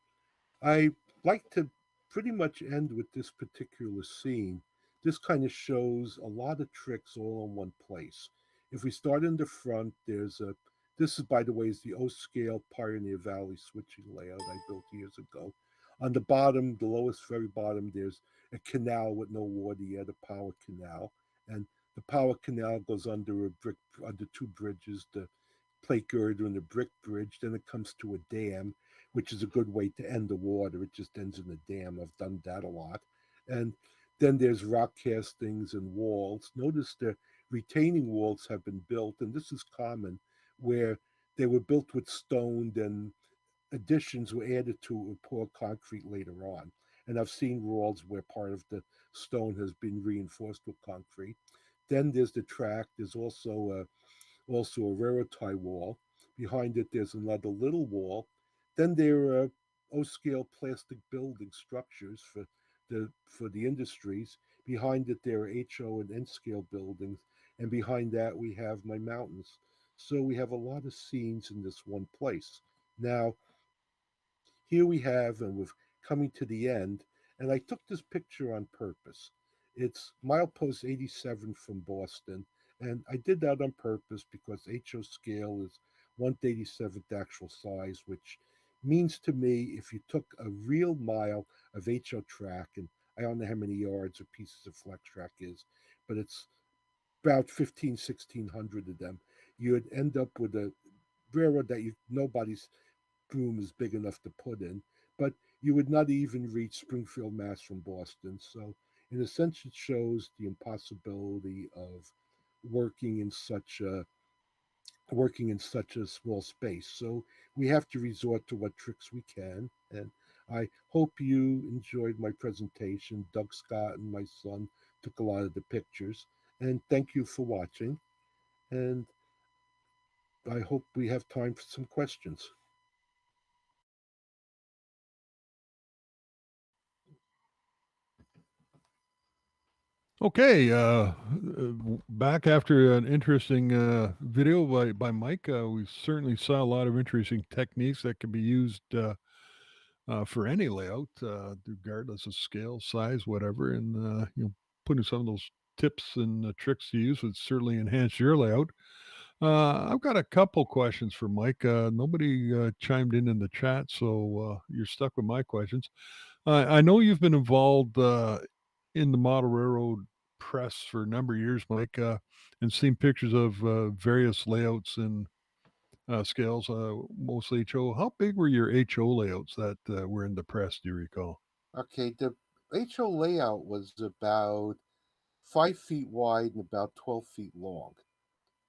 I like to pretty much end with this particular scene. This kind of shows a lot of tricks all in one place. If we start in the front, there's a this is, by the way, is the O scale Pioneer Valley switching layout I built years ago. On the bottom, the lowest very bottom, there's a canal with no water yet, a power canal, and the power canal goes under a brick under two bridges, the plate girder and the brick bridge. Then it comes to a dam, which is a good way to end the water. It just ends in a dam. I've done that a lot. And then there's rock castings and walls. Notice the retaining walls have been built, and this is common, where they were built with stone, then additions were added to or poured concrete later on. And I've seen walls where part of the stone has been reinforced with concrete. Then there's the track. There's also a railroad tie wall. Behind it, there's another little wall. Then there are O-scale plastic building structures for the industries. Behind it, there are HO and N-scale buildings, and behind that, we have my mountains. So we have a lot of scenes in this one place. Now, here we have, and we're coming to the end, and I took this picture on purpose. It's milepost 87 from Boston, and I did that on purpose because HO scale is 1/87th actual size, which means to me if you took a real mile of HO track, and I don't know how many yards or pieces of flex track is, but it's about 15, 1600 of them, you'd end up with a railroad that nobody's boom is big enough to put in, but you would not even reach Springfield, Mass from Boston. So, in a sense, it shows the impossibility of working in such a working in such a small space. So we have to resort to what tricks we can. And I hope you enjoyed my presentation. Doug Scott and my son took a lot of the pictures. And thank you for watching. And I hope we have time for some questions. Okay, back after an interesting video by Mike. We certainly saw a lot of interesting techniques that can be used for any layout, regardless of scale, size, whatever. And putting some of those tips and tricks to use would certainly enhance your layout. I've got a couple questions for Mike. Nobody chimed in the chat, so you're stuck with my questions. I know you've been involved in the model railroad press for a number of years, Mike, and seen pictures of various layouts and scales, mostly HO. How big were your HO layouts that were in the press? Do you recall? Okay, the HO layout was about 5 feet wide and about 12 feet long,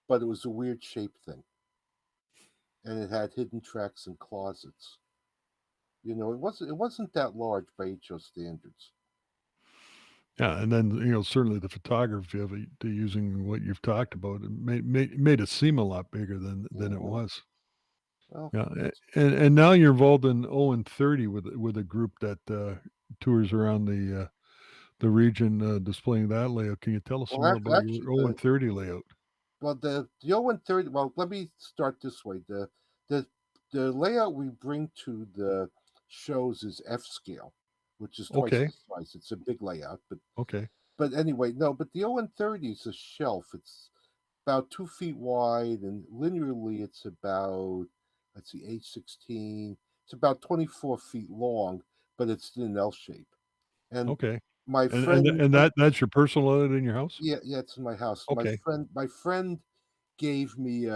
but it was a weird shape thing, and it had hidden tracks and closets. It wasn't that large by HO standards. Yeah, and then certainly the photography of it, using what you've talked about, it made it seem a lot bigger than it Hmm. was. Well, Yeah, it's and now you're involved in Owen 30 with a group that tours around the region displaying that layout. Can you tell us some well, more about actually, your Owen 30 layout? the 0 Well, let me start this way. The the layout we bring to the shows is F scale, which is twice Okay, the size. It's a big layout, okay, but anyway, no. But the 0 is a shelf. It's about 2 feet wide, and linearly, it's about, let's see, 816. It's about 24 feet long, but it's in an L shape. And okay. my And friend, and that's your personal layout in your house? yeah, yeah, it's in my house. Okay. My friend gave me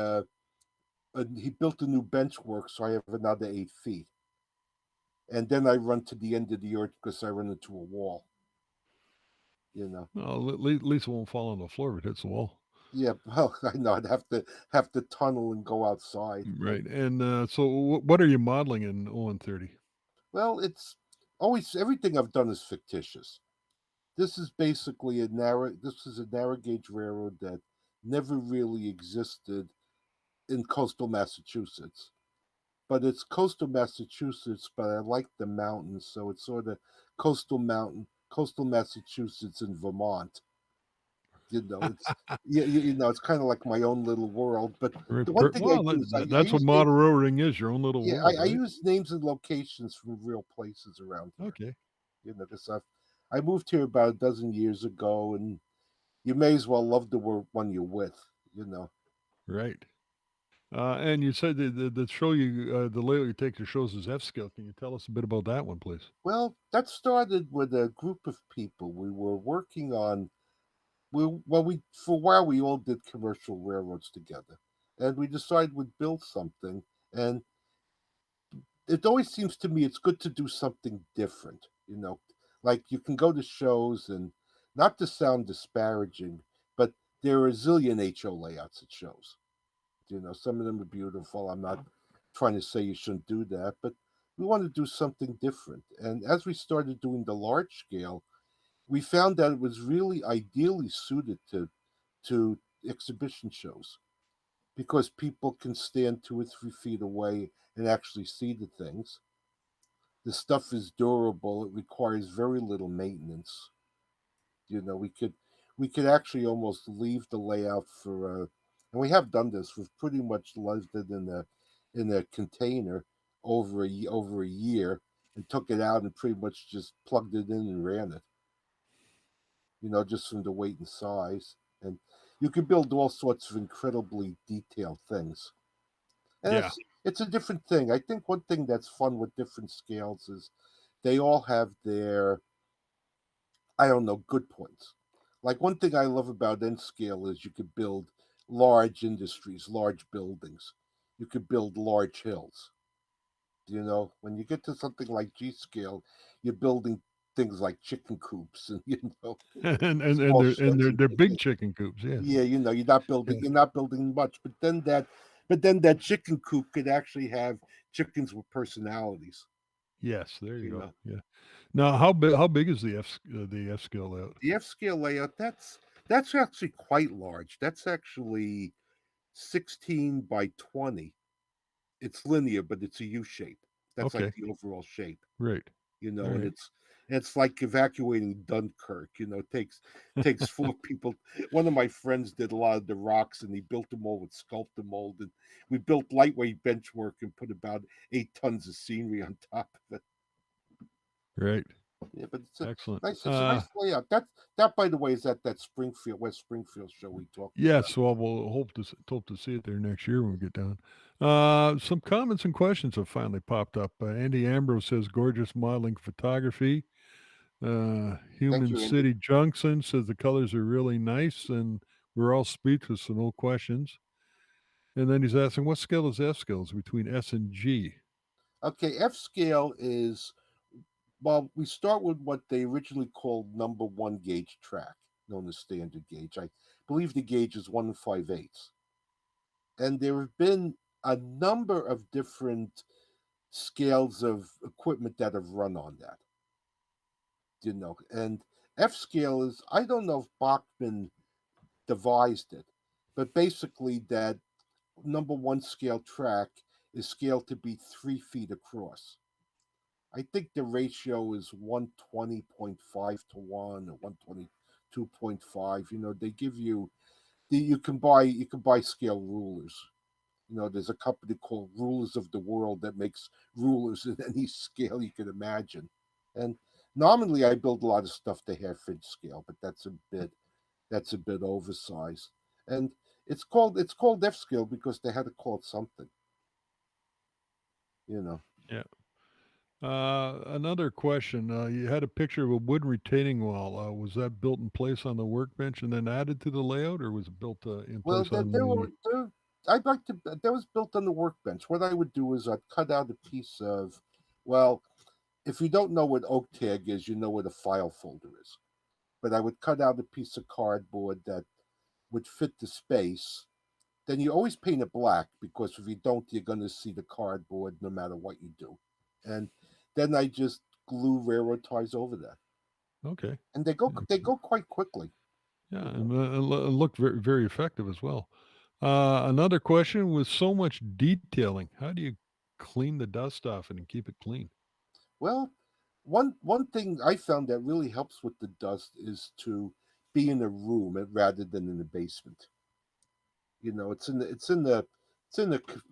he built a new bench work, so I have another 8 feet. And then I run to the end of the earth because I run into a wall. You know. Well, at least it won't fall on the floor if it hits the wall. Yeah, well, I know I'd have to tunnel and go outside, but Right. And so what are you modeling in Owen 30? well, it's always everything I've done is fictitious. This is a narrow gauge railroad that never really existed in coastal Massachusetts. But it's coastal Massachusetts, but I like the mountains, so it's sort of coastal Massachusetts and Vermont. It's it's kind of like my own little world. But the one thing I Well, do is I that's what use model railroading is, your own little yeah, world, I right? use names and locations from real places around here. Okay. Because I moved here about a dozen years ago, and you may as well love the one you're with. You know. Right. And you said the show the layout you take to shows is F scale. Can you tell us a bit about that one, please? Well, that started with a group of people. We were working on we for a while we all did commercial railroads together, and we decided we'd build something. And it always seems to me it's good to do something different. Like you can go to shows and not to sound disparaging, but there are a zillion HO layouts at shows. Some of them are beautiful. I'm not trying to say you shouldn't do that, but we want to do something different. And as we started doing the large scale, we found that it was really ideally suited to exhibition shows because people can stand 2 or 3 feet away and actually see the things. The stuff is durable. It requires very little maintenance. We could actually almost leave the layout and we have done this. We've pretty much left it in a container over a year and took it out and pretty much just plugged it in and ran it. Just from the weight and size. And you can build all sorts of incredibly detailed things. And Yeah. it's a different thing. I think one thing that's fun with different scales is they all have their, I don't know, good points. Like one thing I love about N scale is you could build large industries, large buildings. You could build large hills. When you get to something like G scale, you're building things like chicken coops and And small they're sheds and they're things. big chicken coops. Yes. Yeah, Yeah. you're not building much, but then that chicken coop could actually have chickens with personalities. Yes. There you You go. know, Yeah. Now, how big is the F scale layout? the F scale layout that's actually quite large. That's actually 16 by 20. It's linear, but it's a U shape. That's like Okay. the overall shape. Right. All and right. it's like evacuating Dunkirk. Takes four people. One of my friends did a lot of the rocks, and he built them all with sculptor mold, and we built lightweight benchwork and put about 8 tons of scenery on top of it. Right. Yeah, but Excellent. it's a nice layout. That by the way is at that West Springfield show we talked about. Yes. Well, we'll hope to see it there next year when we get down. Some comments and questions have finally popped up. Andy Ambrose says, "Gorgeous modeling photography." Thank Human you, Andy. City Junction says the colors are really nice, and we're all speechless, so no questions. And then he's asking, what scale is F scale? Is it between S and G? Okay, F scale is, well, we start with what they originally called number one gauge track, known as standard gauge. I believe the gauge is 1/5/8. And there have been a number of different scales of equipment that have run on that. And F scale is, I don't know if Bachman devised it, but basically that number one scale track is scaled to be 3 feet across. I think the ratio is 120.5 to 1 or 122.5. They give you you can buy scale rulers. There's a company called Rulers of the World that makes rulers in any scale you can imagine. And nominally I build a lot of stuff to half-inch scale, but that's a bit oversized. And it's called F scale because they had to call it something. You know. Yeah. Another question. You had a picture of a wood retaining wall. Was that built in place on the workbench and then added to the layout, or was it built in Well, place on the? I'd like to. That was built on the workbench. What I would do is I'd cut out a piece of. Well, if you don't know what oak tag is, you know what a file folder is. But I would cut out a piece of cardboard that would fit the space. Then you always paint it black because if you don't, you're going to see the cardboard no matter what you do. And then I just glue railroad ties over that, Okay. and they go quite quickly. Yeah, You and know. look very, very effective as well. Another question: with so much detailing, how do you clean the dust off and keep it clean? Well, one thing I found that really helps with the dust is to be in a room rather than in the basement. It's in the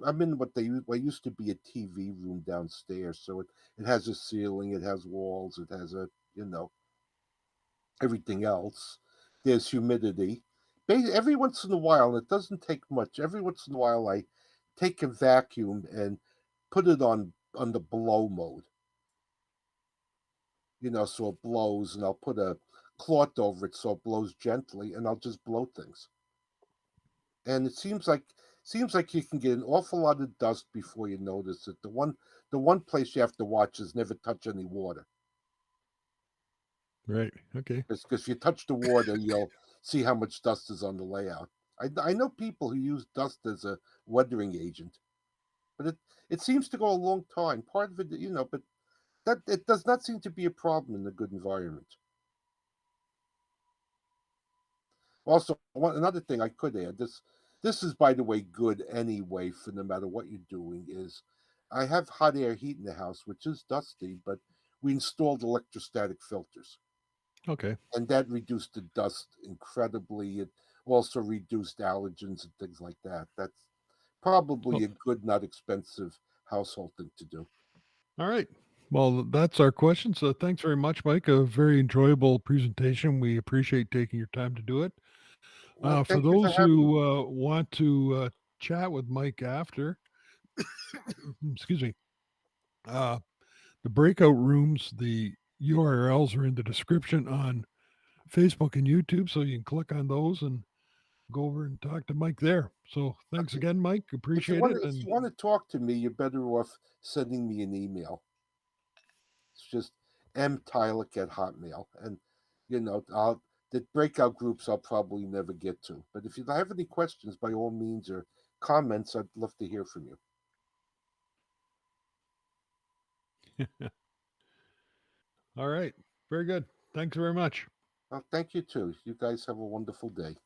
I'm in what used to be a TV room downstairs, so it has a ceiling, it has walls, it has everything else. There's humidity. Every once in a while, and it doesn't take much. Every once in a while, I take a vacuum and put it on the blow mode. So it blows, and I'll put a cloth over it so it blows gently, and I'll just blow things. And it seems like you can get an awful lot of dust before you notice it. The one place you have to watch is never touch any water, Right. Okay. because if you touch the water, you'll see how much dust is on the layout. I know people who use dust as a weathering agent, but it seems to go a long time. Part of it, but that it does not seem to be a problem in a good environment. Also, another thing I could add, this is by the way good anyway for no matter what you're doing, is I have hot air heat in the house, which is dusty, but we installed electrostatic filters, Okay. and that reduced the dust incredibly. It also reduced allergens and things like that. That's probably Well, a good, not expensive household thing to do. all right. Well, that's our question. So thanks very much, Mike. A very enjoyable presentation. We appreciate taking your time to do it. Well, For thank you for those having me. who want to chat with Mike after, excuse me, uh, the breakout rooms, the URLs are in the description on Facebook and YouTube, so you can click on those and go over and talk to Mike there. So thanks Okay. again, Mike. If you Appreciate want it. to, if And you want to talk to me, you're better off sending me an email. It's just mtylick at Hotmail, and the breakout groups I'll probably never get to. But if you have any questions, by all means, or comments, I'd love to hear from you. all right, very good. Thanks very much. Well, thank you too. You guys have a wonderful day.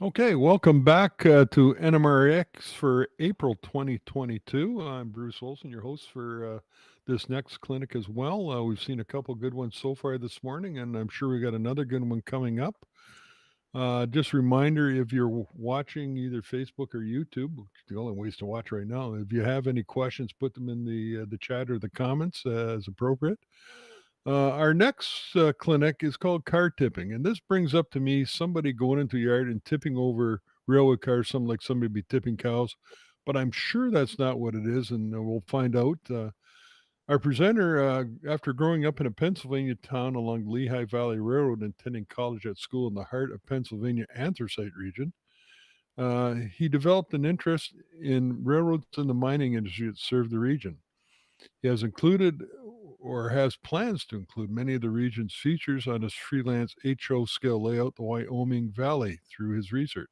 Okay, welcome back to NMRAx for April 2022. I'm Bruce Olson, your host for this next clinic as well. We've seen a couple good ones so far this morning, and I'm sure we got another good one coming up. Just reminder, if you're watching either Facebook or YouTube, which is the only ways to watch right now, if you have any questions, put them in the chat or the comments as appropriate. Our next clinic is called car tipping, and this brings up to me somebody going into the yard and tipping over railway cars, something like somebody be tipping cows, but I'm sure that's not what it is, and we'll find out. Our presenter, after growing up in a Pennsylvania town along the Lehigh Valley Railroad and attending college at school in the heart of Pennsylvania anthracite region, he developed an interest in railroads and the mining industry that served the region. He has included or has plans to include many of the region's features on his freelance HO scale layout, the Wyoming Valley, through his research.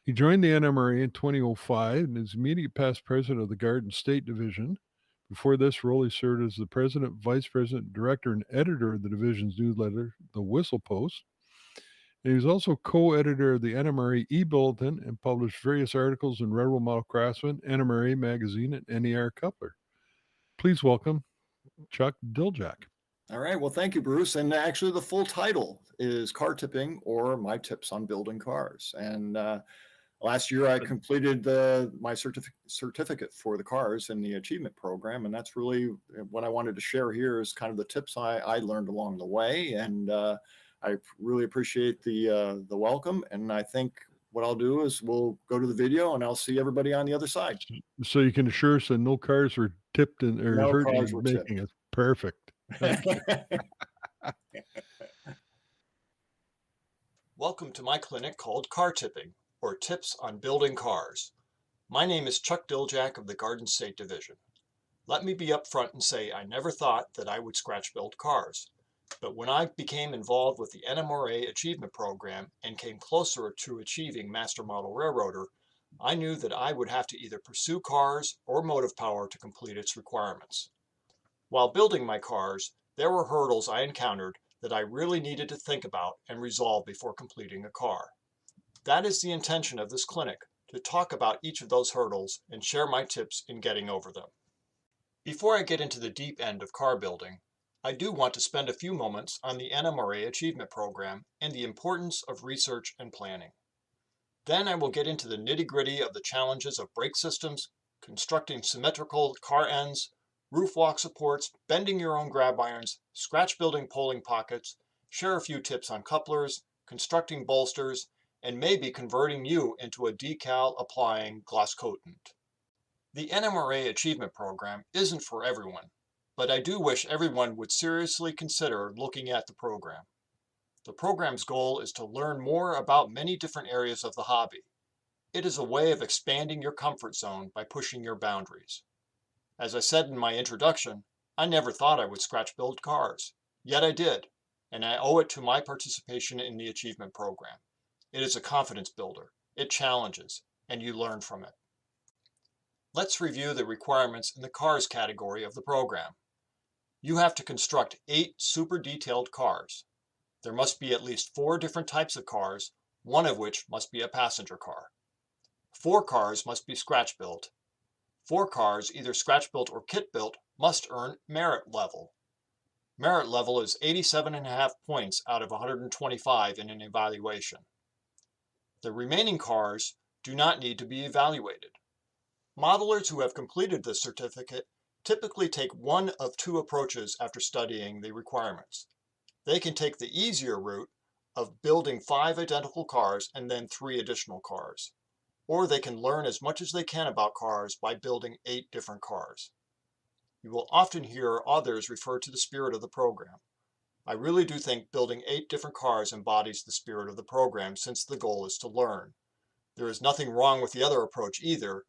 He joined the NMRA in 2005 and is immediate past president of the Garden State Division. Before this role, he served as the president, vice president, director, and editor of the division's newsletter, The Whistle Post. And he was also co-editor of the NMRA e-bulletin and published various articles in Railroad Model Craftsman, NMRA Magazine, and NER Coupler. Please welcome Chuck Diljak. All right. Well, thank you, Bruce. And actually, the full title is Car Tipping, or My Tips on Building Cars. And last year, I completed my certificate for the cars in the achievement program. And that's really what I wanted to share here is kind of the tips I learned along the way. And I really appreciate the welcome. And I think what I'll do is we'll go to the video and I'll see everybody on the other side. So you can assure us that no cars were tipped or No hurt cars in were making tipped. it. Perfect. Thank you. Welcome to my clinic called Car Tipping, or Tips on Building Cars. My name is Chuck Diljak of the Garden State Division. Let me be upfront and say I never thought that I would scratch build cars. But when I became involved with the NMRA Achievement Program and came closer to achieving Master Model Railroader, I knew that I would have to either pursue cars or motive power to complete its requirements. While building my cars, there were hurdles I encountered that I really needed to think about and resolve before completing a car. That is the intention of this clinic, to talk about each of those hurdles and share my tips in getting over them. Before I get into the deep end of car building, I do want to spend a few moments on the NMRA Achievement Program and the importance of research and planning. Then I will get into the nitty-gritty of the challenges of brake systems, constructing symmetrical car ends, roof walk supports, bending your own grab irons, scratch building polling pockets, share a few tips on couplers, constructing bolsters, and maybe converting you into a decal applying Glascoatant. The NMRA Achievement Program isn't for everyone, but I do wish everyone would seriously consider looking at the program. The program's goal is to learn more about many different areas of the hobby. It is a way of expanding your comfort zone by pushing your boundaries. As I said in my introduction, I never thought I would scratch build cars, yet I did, and I owe it to my participation in the Achievement Program. It is a confidence builder, it challenges, and you learn from it. Let's review the requirements in the cars category of the program. You have to construct 8 super detailed cars. There must be at least 4 different types of cars, one of which must be a passenger car. 4 cars must be scratch built. 4 cars, either scratch built or kit built, must earn merit level. Merit level is 87.5 points out of 125 in an evaluation. The remaining cars do not need to be evaluated. Modelers who have completed this certificate typically take one of 2 approaches after studying the requirements. They can take the easier route of building 5 identical cars and then 3 additional cars. Or they can learn as much as they can about cars by building 8 different cars. You will often hear others refer to the spirit of the program. I really do think building 8 different cars embodies the spirit of the program, since the goal is to learn. There is nothing wrong with the other approach either.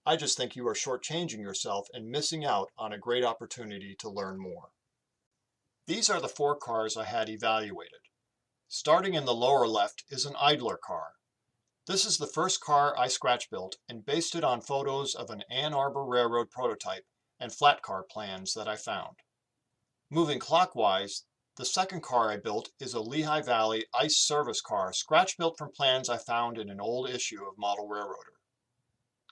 I just think you are shortchanging yourself and missing out on a great opportunity to learn more. These are the 4 cars I had evaluated. Starting in the lower left is an idler car. This is the first car I scratch built and based it on photos of an Ann Arbor Railroad prototype and flat car plans that I found. Moving clockwise, The second car I built is a Lehigh Valley ice service car, scratch-built from plans I found in an old issue of Model Railroader.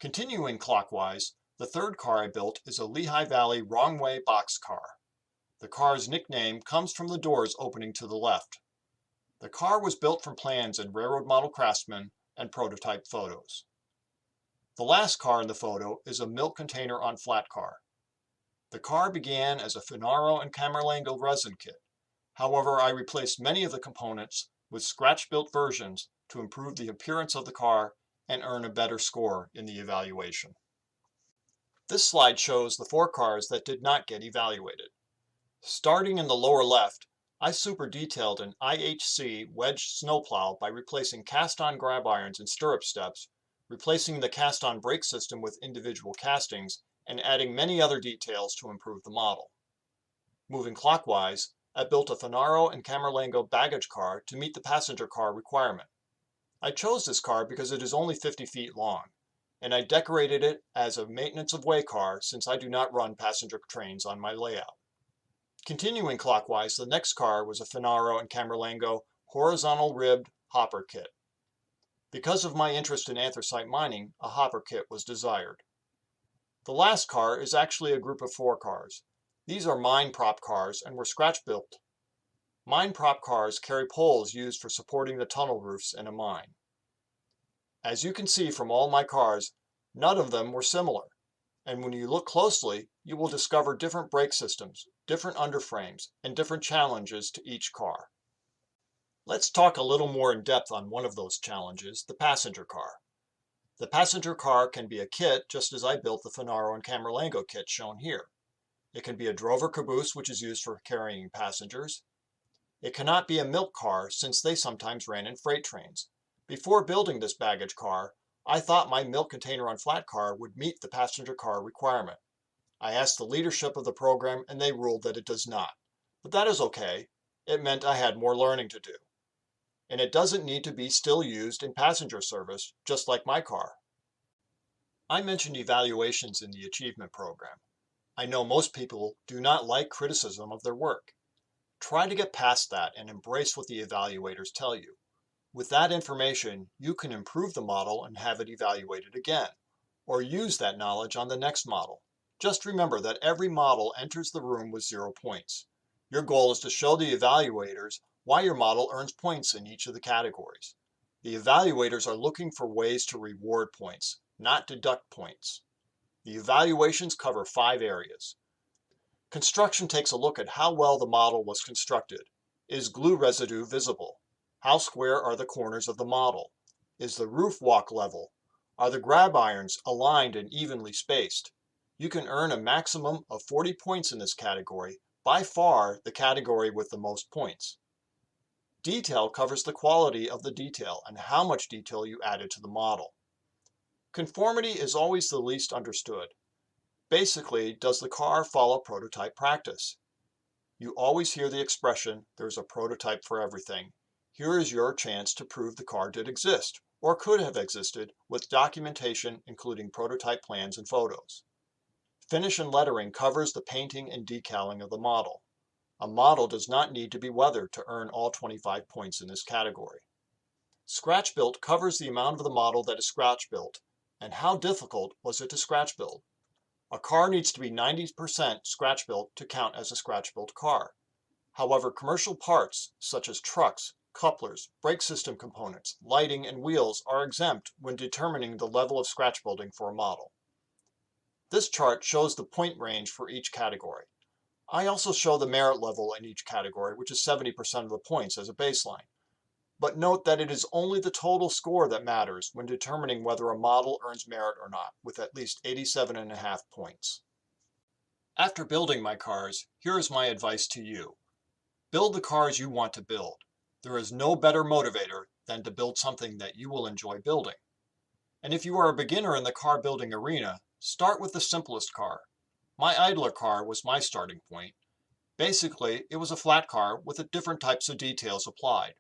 Continuing clockwise, the third car I built is a Lehigh Valley wrong-way box car. The car's nickname comes from the doors opening to the left. The car was built from plans in Railroad Model Craftsman and prototype photos. The last car in the photo is a milk container on flat car. The car began as a Finaro and Camerlengo resin kit. However, I replaced many of the components with scratch-built versions to improve the appearance of the car and earn a better score in the evaluation. This slide shows the 4 cars that did not get evaluated. Starting in the lower left, I super detailed an IHC wedged snowplow by replacing cast-on grab irons and stirrup steps, replacing the cast-on brake system with individual castings, and adding many other details to improve the model. Moving clockwise, I built a Finaro and Camerlengo baggage car to meet the passenger car requirement. I chose this car because it is only 50 feet long, and I decorated it as a maintenance of way car since I do not run passenger trains on my layout. Continuing clockwise, the next car was a Finaro and Camerlengo horizontal ribbed hopper kit. Because of my interest in anthracite mining, a hopper kit was desired. The last car is actually a group of 4 cars. These are mine prop cars and were scratch built. Mine prop cars carry poles used for supporting the tunnel roofs in a mine. As you can see from all my cars, none of them were similar. And when you look closely, you will discover different brake systems, different underframes, and different challenges to each car. Let's talk a little more in depth on one of those challenges, the passenger car. The passenger car can be a kit, just as I built the Finaro and Camerlengo kit shown here. It can be a drover caboose, which is used for carrying passengers. It cannot be a milk car, since they sometimes ran in freight trains. Before building this baggage car, I thought my milk container on flat car would meet the passenger car requirement. I asked the leadership of the program and they ruled that it does not. But that is okay. It meant I had more learning to do. And it doesn't need to be still used in passenger service, just like my car. I mentioned evaluations in the achievement program. I know most people do not like criticism of their work. Try to get past that and embrace what the evaluators tell you. With that information, you can improve the model and have it evaluated again, or use that knowledge on the next model. Just remember that every model enters the room with 0 points. Your goal is to show the evaluators why your model earns points in each of the categories. The evaluators are looking for ways to reward points, not deduct points. The evaluations cover 5 areas. Construction takes a look at how well the model was constructed. Is glue residue visible? How square are the corners of the model? Is the roof walk level? Are the grab irons aligned and evenly spaced? You can earn a maximum of 40 points in this category, by far the category with the most points. Detail covers the quality of the detail and how much detail you added to the model. Conformity is always the least understood. Basically, does the car follow prototype practice? You always hear the expression, there's a prototype for everything. Here is your chance to prove the car did exist, or could have existed, with documentation including prototype plans and photos. Finish and lettering covers the painting and decaling of the model. A model does not need to be weathered to earn all 25 points in this category. Scratch built covers the amount of the model that is scratch built, and how difficult was it to scratch build. A car needs to be 90% scratch built to count as a scratch built car. However, commercial parts, such as trucks, couplers, brake system components, lighting, and wheels are exempt when determining the level of scratch building for a model. This chart shows the point range for each category. I also show the merit level in each category, which is 70% of the points as a baseline. But note that it is only the total score that matters when determining whether a model earns merit or not, with at least 87.5 points. After building my cars, here is my advice to you. Build the cars you want to build. There is no better motivator than to build something that you will enjoy building. And if you are a beginner in the car building arena, start with the simplest car. My idler car was my starting point. Basically, it was a flat car with different types of details applied.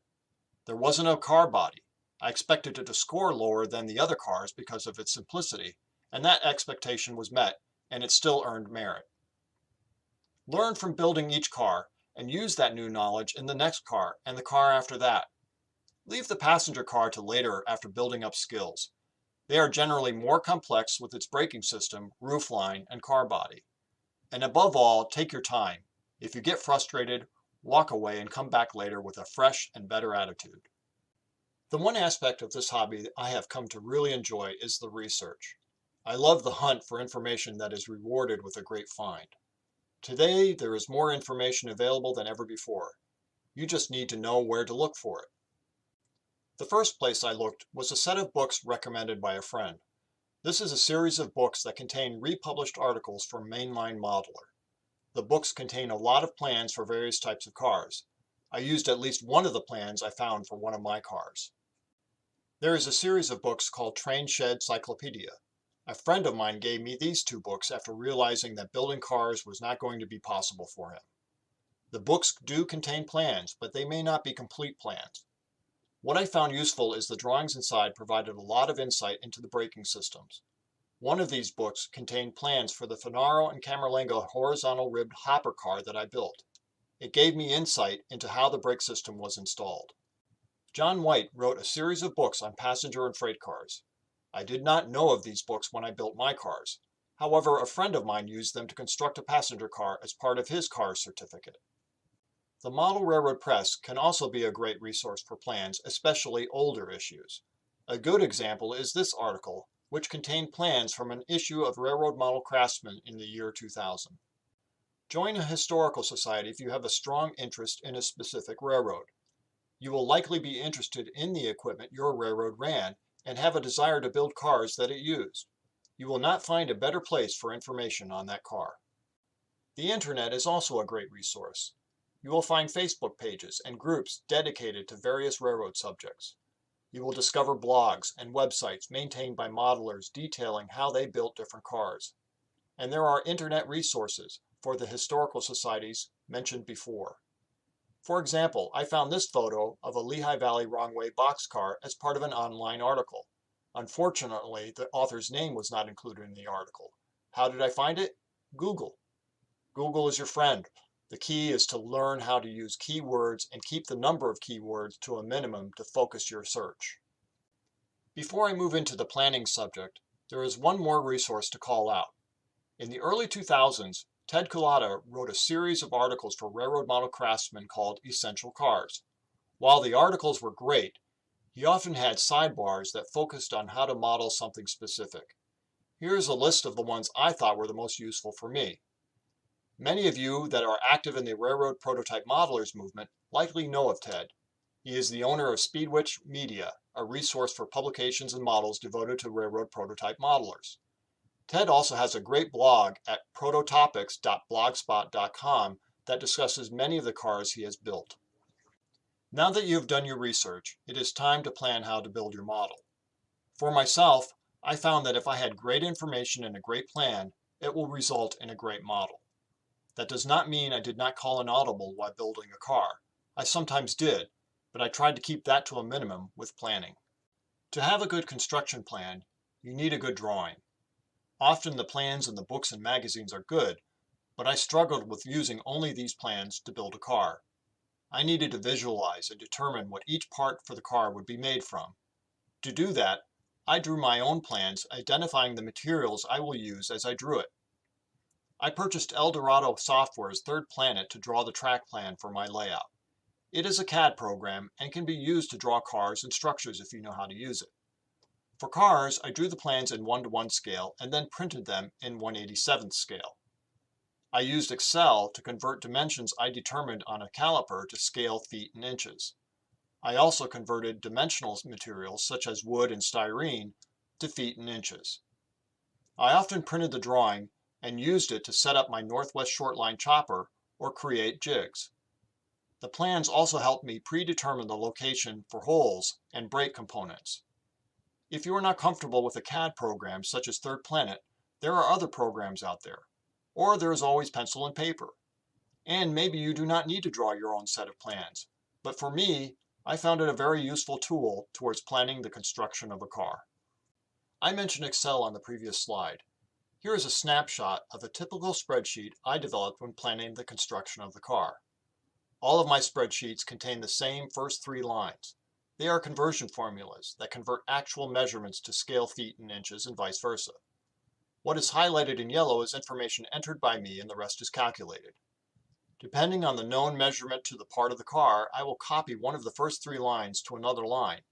There wasn't a car body. I expected it to score lower than the other cars because of its simplicity, and that expectation was met, and it still earned merit. Learn from building each car, and use that new knowledge in the next car and the car after that. Leave the passenger car to later after building up skills. They are generally more complex with its braking system, roofline, and car body. And above all, take your time. If you get frustrated, walk away and come back later with a fresh and better attitude. The one aspect of this hobby that I have come to really enjoy is the research. I love the hunt for information that is rewarded with a great find. Today, there is more information available than ever before. You just need to know where to look for it. The first place I looked was a set of books recommended by a friend. This is a series of books that contain republished articles from Mainline Modular. The books contain a lot of plans for various types of cars. I used at least one of the plans I found for one of my cars. There is a series of books called Train Shed Cyclopedia. A friend of mine gave me these two books after realizing that building cars was not going to be possible for him. The books do contain plans, but they may not be complete plans. What I found useful is the drawings inside provided a lot of insight into the braking systems. One of these books contained plans for the Finaro and Camerlengo horizontal ribbed hopper car that I built. It gave me insight into how the brake system was installed. John White wrote a series of books on passenger and freight cars. I did not know of these books when I built my cars. However, a friend of mine used them to construct a passenger car as part of his car's certificate. The Model Railroad Press can also be a great resource for plans, especially older issues. A good example is this article, which contained plans from an issue of Railroad Model Craftsman in the year 2000. Join a historical society if you have a strong interest in a specific railroad. You will likely be interested in the equipment your railroad ran and have a desire to build cars that it used. You will not find a better place for information on that car. The internet is also a great resource. You will find Facebook pages and groups dedicated to various railroad subjects. You will discover blogs and websites maintained by modelers detailing how they built different cars. And there are internet resources for the historical societies mentioned before. For example, I found this photo of a Lehigh Valley wrong-way boxcar as part of an online article. Unfortunately, the author's name was not included in the article. How did I find it? Google. Google is your friend. The key is to learn how to use keywords and keep the number of keywords to a minimum to focus your search. Before I move into the planning subject, there is one more resource to call out. In the early 2000s, Ted Cullotta wrote a series of articles for Railroad Model Craftsman called Essential Cars. While the articles were great, he often had sidebars that focused on how to model something specific. Here's a list of the ones I thought were the most useful for me. Many of you that are active in the Railroad Prototype Modelers movement likely know of Ted. He is the owner of Speedwitch Media, a resource for publications and models devoted to railroad prototype modelers. Ted also has a great blog at prototopics.blogspot.com that discusses many of the cars he has built. Now that you have done your research, it is time to plan how to build your model. For myself, I found that if I had great information and a great plan, it will result in a great model. That does not mean I did not call an audible while building a car. I sometimes did, but I tried to keep that to a minimum with planning. To have a good construction plan, you need a good drawing. Often the plans in the books and magazines are good, but I struggled with using only these plans to build a car. I needed to visualize and determine what each part for the car would be made from. To do that, I drew my own plans, identifying the materials I will use as I drew it. I purchased Eldorado Software's Third Planet to draw the track plan for my layout. It is a CAD program and can be used to draw cars and structures if you know how to use it. For cars, I drew the plans in 1:1 scale and then printed them in 1/87th scale. I used Excel to convert dimensions I determined on a caliper to scale feet and inches. I also converted dimensional materials such as wood and styrene to feet and inches. I often printed the drawing and used it to set up my Northwest Shortline chopper or create jigs. The plans also helped me predetermine the location for holes and brake components. If you are not comfortable with a CAD program such as Third Planet, there are other programs out there, or there is always pencil and paper. And maybe you do not need to draw your own set of plans, but for me, I found it a very useful tool towards planning the construction of a car. I mentioned Excel on the previous slide. Here is a snapshot of a typical spreadsheet I developed when planning the construction of the car. All of my spreadsheets contain the same first 3 lines. They are conversion formulas that convert actual measurements to scale feet and inches and vice versa. What is highlighted in yellow is information entered by me and the rest is calculated. Depending on the known measurement to the part of the car, I will copy one of the first 3 lines to another line,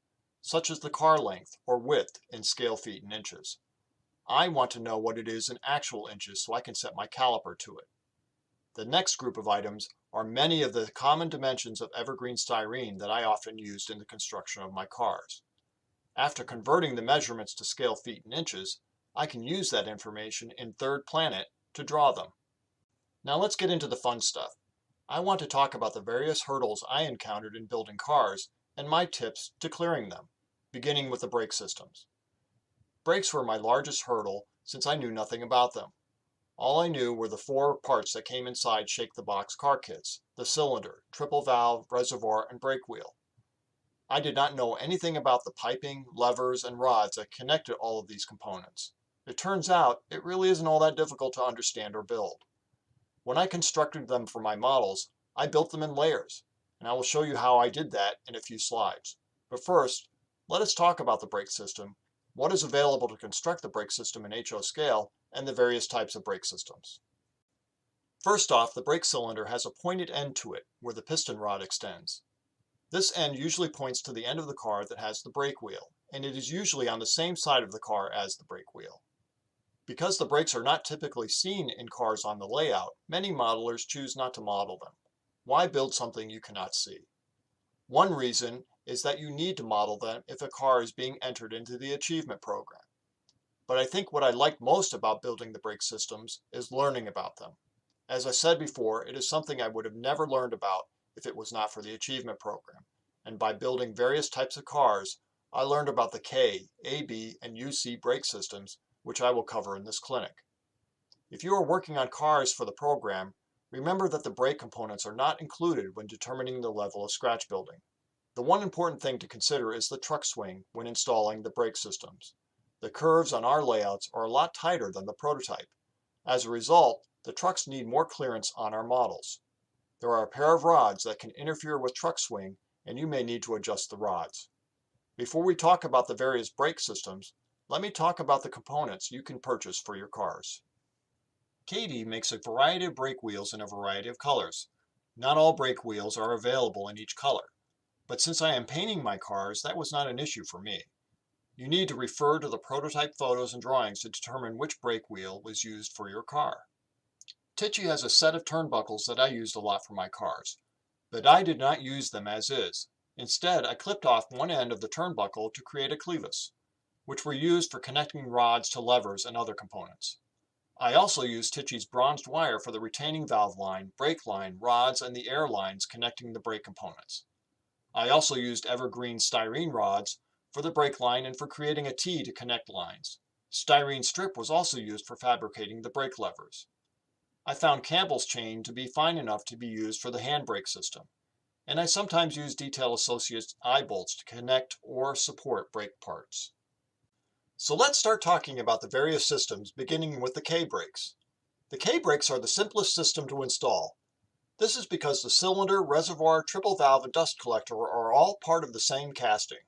such as the car length or width in scale feet and inches. I want to know what it is in actual inches so I can set my caliper to it. The next group of items are many of the common dimensions of evergreen styrene that I often used in the construction of my cars. After converting the measurements to scale feet and inches, I can use that information in Third Planet to draw them. Now let's get into the fun stuff. I want to talk about the various hurdles I encountered in building cars and my tips to clearing them, beginning with the brake systems. Brakes were my largest hurdle since I knew nothing about them. All I knew were the 4 parts that came inside shake-the-box car kits: the cylinder, triple valve, reservoir, and brake wheel. I did not know anything about the piping, levers, and rods that connected all of these components. It turns out it really isn't all that difficult to understand or build. When I constructed them for my models, I built them in layers, and I will show you how I did that in a few slides. But first, let us talk about the brake system, what is available to construct the brake system in HO scale, and the various types of brake systems. First off, the brake cylinder has a pointed end to it where the piston rod extends. This end usually points to the end of the car that has the brake wheel, and it is usually on the same side of the car as the brake wheel. Because the brakes are not typically seen in cars on the layout, many modelers choose not to model them. Why build something you cannot see? One reason is that you need to model them if a car is being entered into the achievement program. But I think what I like most about building the brake systems is learning about them. As I said before, it is something I would have never learned about if it was not for the achievement program. And by building various types of cars, I learned about the K, AB, and UC brake systems, which I will cover in this clinic. If you are working on cars for the program, remember that the brake components are not included when determining the level of scratch building. The one important thing to consider is the truck swing when installing the brake systems. The curves on our layouts are a lot tighter than the prototype. As a result, the trucks need more clearance on our models. There are a pair of rods that can interfere with truck swing, and you may need to adjust the rods. Before we talk about the various brake systems, let me talk about the components you can purchase for your cars. KD makes a variety of brake wheels in a variety of colors. Not all brake wheels are available in each color, but since I am painting my cars, that was not an issue for me. You need to refer to the prototype photos and drawings to determine which brake wheel was used for your car. Tichy has a set of turnbuckles that I used a lot for my cars, but I did not use them as is. Instead, I clipped off one end of the turnbuckle to create a clevis, which were used for connecting rods to levers and other components. I also used Tichy's bronzed wire for the retaining valve line, brake line, rods, and the air lines connecting the brake components. I also used evergreen styrene rods for the brake line and for creating a T to connect lines. Styrene strip was also used for fabricating the brake levers. I found Campbell's chain to be fine enough to be used for the handbrake system, and I sometimes use Detail Associates eye bolts to connect or support brake parts. So let's start talking about the various systems, beginning with the K-brakes. The K-brakes are the simplest system to install. This is because the cylinder, reservoir, triple valve, and dust collector are all part of the same casting.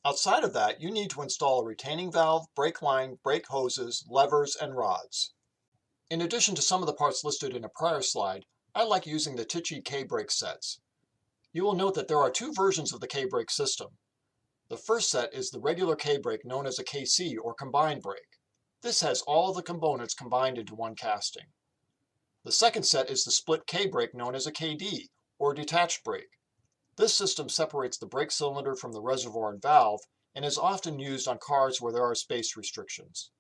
Outside of that, you need to install a retaining valve, brake line, brake hoses, levers, and rods. In addition to some of the parts listed in a prior slide, I like using the Tichy K-brake sets. You will note that there are 2 versions of the K-brake system. The first set is the regular K-brake known as a KC or combined brake. This has all the components combined into one casting. The second set is the split K-brake known as a KD or detached brake. This system separates the brake cylinder from the reservoir and valve and is often used on cars where there are space restrictions.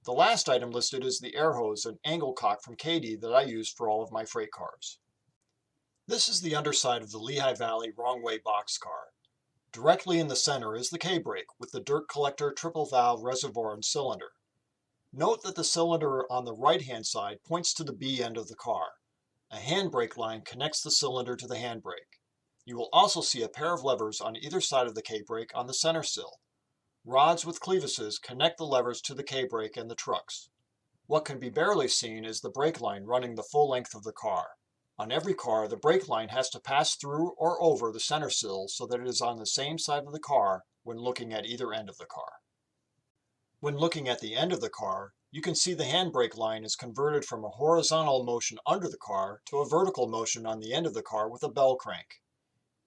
The last item listed is the air hose and angle cock from KD that I use for all of my freight cars. This is the underside of the Lehigh Valley wrong way boxcar. Directly in the center is the K-brake with the dirt collector, triple valve, reservoir, and cylinder. Note that the cylinder on the right-hand side points to the B end of the car. A handbrake line connects the cylinder to the handbrake. You will also see a pair of levers on either side of the K-brake on the center sill. Rods with clevises connect the levers to the K-brake and the trucks. What can be barely seen is the brake line running the full length of the car. On every car, the brake line has to pass through or over the center sill so that it is on the same side of the car when looking at either end of the car. When looking at the end of the car, you can see the handbrake line is converted from a horizontal motion under the car to a vertical motion on the end of the car with a bell crank.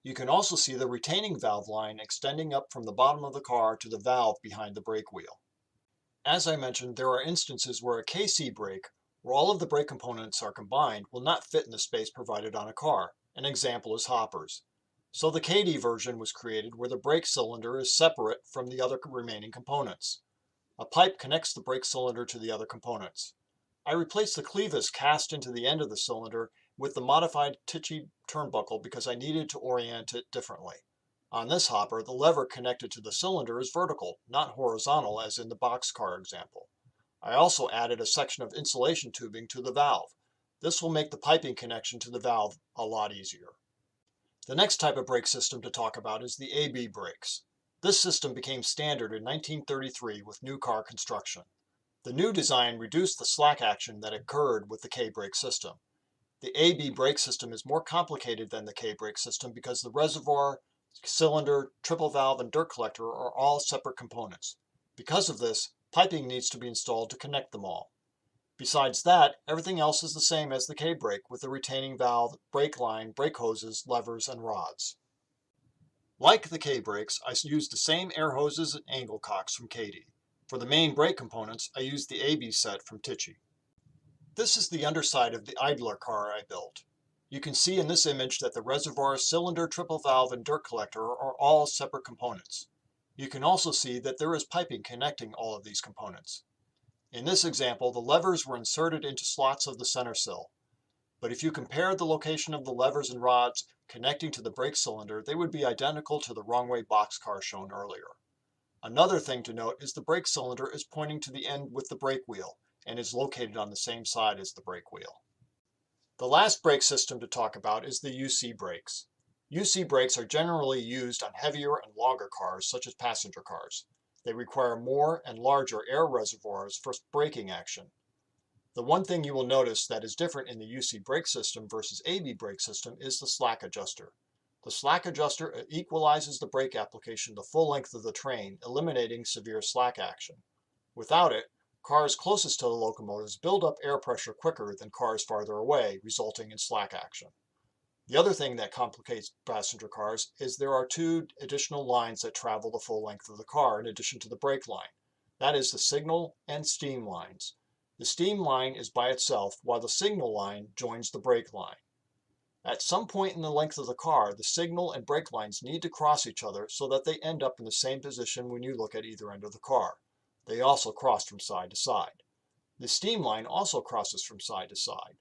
You can also see the retaining valve line extending up from the bottom of the car to the valve behind the brake wheel. As I mentioned, there are instances where a KC brake, where all of the brake components are combined, will not fit in the space provided on a car. An example is hoppers. So the KD version was created where the brake cylinder is separate from the other remaining components. A pipe connects the brake cylinder to the other components. I replaced the clevis cast into the end of the cylinder with the modified Tichy turnbuckle because I needed to orient it differently. On this hopper, the lever connected to the cylinder is vertical, not horizontal as in the boxcar example. I also added a section of insulation tubing to the valve. This will make the piping connection to the valve a lot easier. The next type of brake system to talk about is the AB brakes. This system became standard in 1933 with new car construction. The new design reduced the slack action that occurred with the K-brake system. The AB brake system is more complicated than the K-brake system because the reservoir, cylinder, triple valve, and dirt collector are all separate components. Because of this, piping needs to be installed to connect them all. Besides that, everything else is the same as the K-brake with the retaining valve, brake line, brake hoses, levers, and rods. Like the K-brakes, I used the same air hoses and angle cocks from Kadee. For the main brake components, I used the AB set from Tichy. This is the underside of the idler car I built. You can see in this image that the reservoir, cylinder, triple valve, and dirt collector are all separate components. You can also see that there is piping connecting all of these components. In this example, the levers were inserted into slots of the center sill. But if you compare the location of the levers and rods connecting to the brake cylinder, they would be identical to the wrong-way boxcar shown earlier. Another thing to note is the brake cylinder is pointing to the end with the brake wheel and is located on the same side as the brake wheel. The last brake system to talk about is the UC brakes. UC brakes are generally used on heavier and longer cars such as passenger cars. They require more and larger air reservoirs for braking action. The one thing you will notice that is different in the UC brake system versus AB brake system is the slack adjuster. The slack adjuster equalizes the brake application the full length of the train, eliminating severe slack action. Without it, cars closest to the locomotives build up air pressure quicker than cars farther away, resulting in slack action. The other thing that complicates passenger cars is there are two additional lines that travel the full length of the car in addition to the brake line. That is the signal and steam lines. The steam line is by itself while the signal line joins the brake line. At some point in the length of the car, the signal and brake lines need to cross each other so that they end up in the same position when you look at either end of the car. They also cross from side to side. The steam line also crosses from side to side.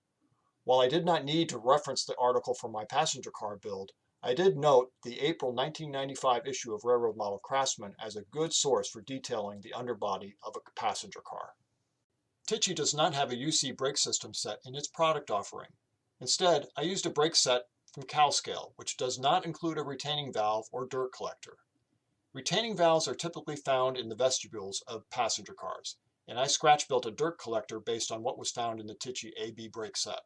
While I did not need to reference the article for my passenger car build, I did note the April 1995 issue of Railroad Model Craftsman as a good source for detailing the underbody of a passenger car. Tichy does not have a UC brake system set in its product offering. Instead, I used a brake set from CalScale, which does not include a retaining valve or dirt collector. Retaining valves are typically found in the vestibules of passenger cars, and I scratch-built a dirt collector based on what was found in the Tichy AB brake set.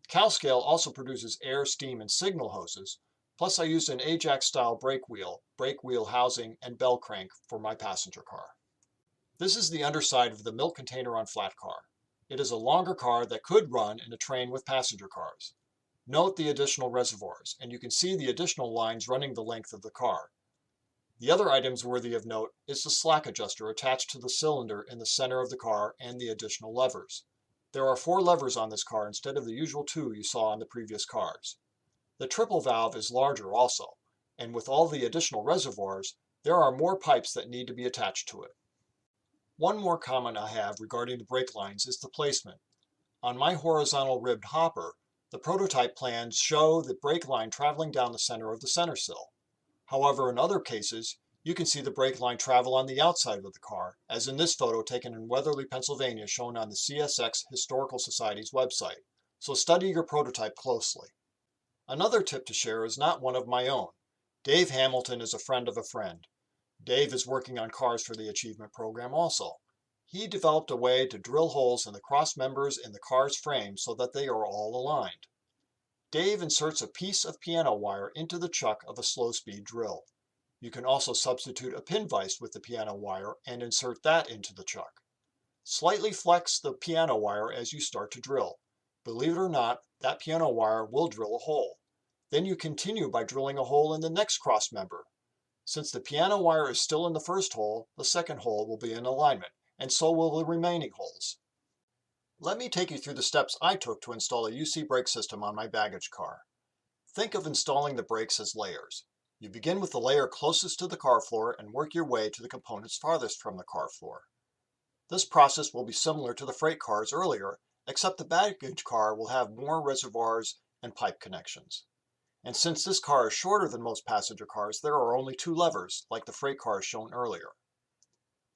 CalScale also produces air, steam, and signal hoses, plus I used an Ajax-style brake wheel housing, and bell crank for my passenger car. This is the underside of the milk container on flat car. It is a longer car that could run in a train with passenger cars. Note the additional reservoirs, and you can see the additional lines running the length of the car. The other items worthy of note is the slack adjuster attached to the cylinder in the center of the car and the additional levers. There are 4 levers on this car instead of the usual 2 you saw on the previous cars. The triple valve is larger also, and with all the additional reservoirs, there are more pipes that need to be attached to it. One more comment I have regarding the brake lines is the placement. On my horizontal ribbed hopper, the prototype plans show the brake line traveling down the center of the center sill. However, in other cases, you can see the brake line travel on the outside of the car, as in this photo taken in Weatherly, Pennsylvania, shown on the CSX Historical Society's website. So study your prototype closely. Another tip to share is not one of my own. Dave Hamilton is a friend of a friend. Dave is working on cars for the Achievement Program also. He developed a way to drill holes in the cross members in the car's frame so that they are all aligned. Dave inserts a piece of piano wire into the chuck of a slow-speed drill. You can also substitute a pin vise with the piano wire and insert that into the chuck. Slightly flex the piano wire as you start to drill. Believe it or not, that piano wire will drill a hole. Then you continue by drilling a hole in the next cross member. Since the piano wire is still in the first hole, the second hole will be in alignment, and so will the remaining holes. Let me take you through the steps I took to install a UC brake system on my baggage car. Think of installing the brakes as layers. You begin with the layer closest to the car floor and work your way to the components farthest from the car floor. This process will be similar to the freight cars earlier, except the baggage car will have more reservoirs and pipe connections. And since this car is shorter than most passenger cars, there are only 2 levers, like the freight cars shown earlier.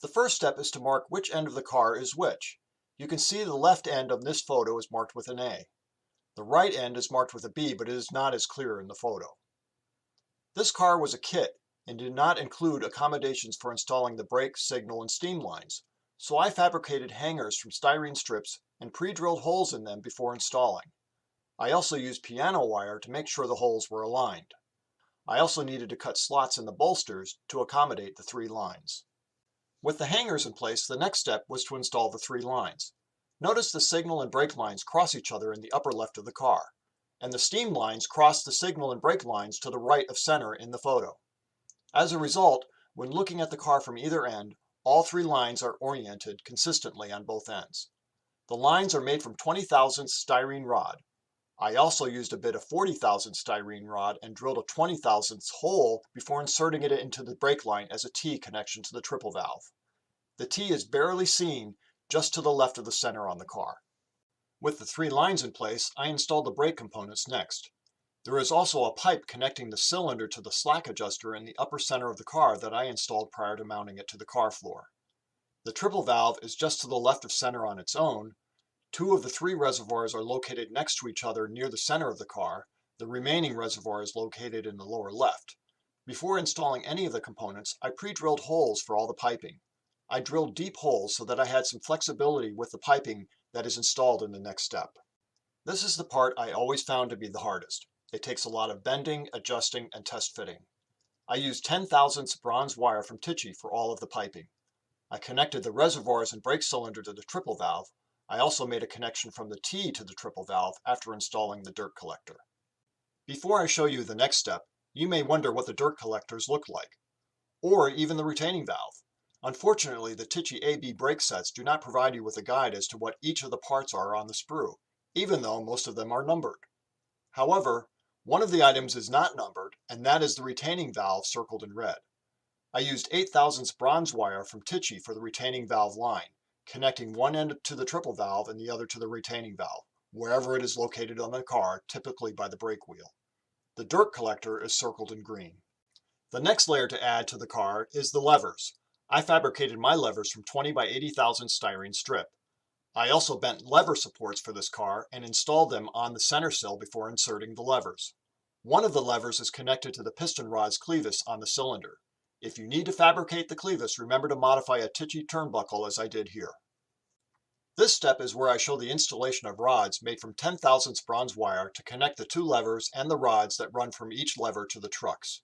The first step is to mark which end of the car is which. You can see the left end of this photo is marked with an A. The right end is marked with a B, but it is not as clear in the photo. This car was a kit and did not include accommodations for installing the brake, signal, and steam lines, so I fabricated hangers from styrene strips and pre-drilled holes in them before installing. I also used piano wire to make sure the holes were aligned. I also needed to cut slots in the bolsters to accommodate the 3 lines. With the hangers in place, the next step was to install the 3 lines. Notice the signal and brake lines cross each other in the upper left of the car, and the steam lines cross the signal and brake lines to the right of center in the photo. As a result, when looking at the car from either end, all 3 lines are oriented consistently on both ends. The lines are made from 20 thousandths styrene rod. I also used a bit of 40 thousandths styrene rod and drilled a 20 thousandths hole before inserting it into the brake line as a T connection to the triple valve. The T is barely seen just to the left of the center on the car. With the 3 lines in place, I installed the brake components next. There is also a pipe connecting the cylinder to the slack adjuster in the upper center of the car that I installed prior to mounting it to the car floor. The triple valve is just to the left of center on its own. 2 of the 3 reservoirs are located next to each other near the center of the car. The remaining reservoir is located in the lower left. Before installing any of the components, I pre-drilled holes for all the piping. I drilled deep holes so that I had some flexibility with the piping that is installed in the next step. This is the part I always found to be the hardest. It takes a lot of bending, adjusting, and test fitting. I used 10 thousandths bronze wire from Tichy for all of the piping. I connected the reservoirs and brake cylinder to the triple valve. I also made a connection from the T to the triple valve after installing the dirt collector. Before I show you the next step, you may wonder what the dirt collectors look like, or even the retaining valve. Unfortunately, the Tichy AB brake sets do not provide you with a guide as to what each of the parts are on the sprue, even though most of them are numbered. However, one of the items is not numbered, and that is the retaining valve circled in red. I used 8 thousandths bronze wire from Tichy for the retaining valve line, connecting one end to the triple valve and the other to the retaining valve, wherever it is located on the car, typically by the brake wheel. The dirt collector is circled in green. The next layer to add to the car is the levers. I fabricated my levers from 20 by 80 thousand styrene strip. I also bent lever supports for this car and installed them on the center sill before inserting the levers. One of the levers is connected to the piston rod's clevis on the cylinder. If you need to fabricate the clevis, remember to modify a Tichy turnbuckle as I did here. This step is where I show the installation of rods made from 10 thousandths bronze wire to connect the 2 levers and the rods that run from each lever to the trucks.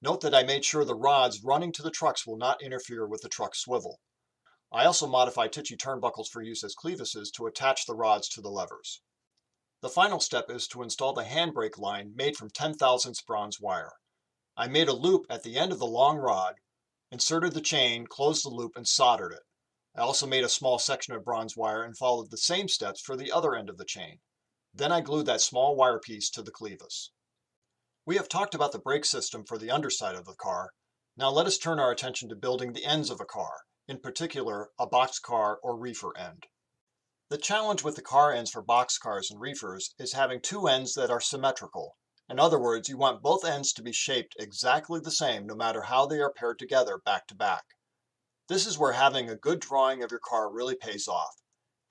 Note that I made sure the rods running to the trucks will not interfere with the truck swivel. I also modified Tichy turnbuckles for use as clevises to attach the rods to the levers. The final step is to install the handbrake line made from 10 thousandths bronze wire. I made a loop at the end of the long rod, inserted the chain, closed the loop, and soldered it. I also made a small section of bronze wire and followed the same steps for the other end of the chain. Then I glued that small wire piece to the clevis. We have talked about the brake system for the underside of the car. Now let us turn our attention to building the ends of a car, in particular a boxcar or reefer end. The challenge with the car ends for boxcars and reefers is having 2 ends that are symmetrical. In other words, you want both ends to be shaped exactly the same no matter how they are paired together back to back. This is where having a good drawing of your car really pays off.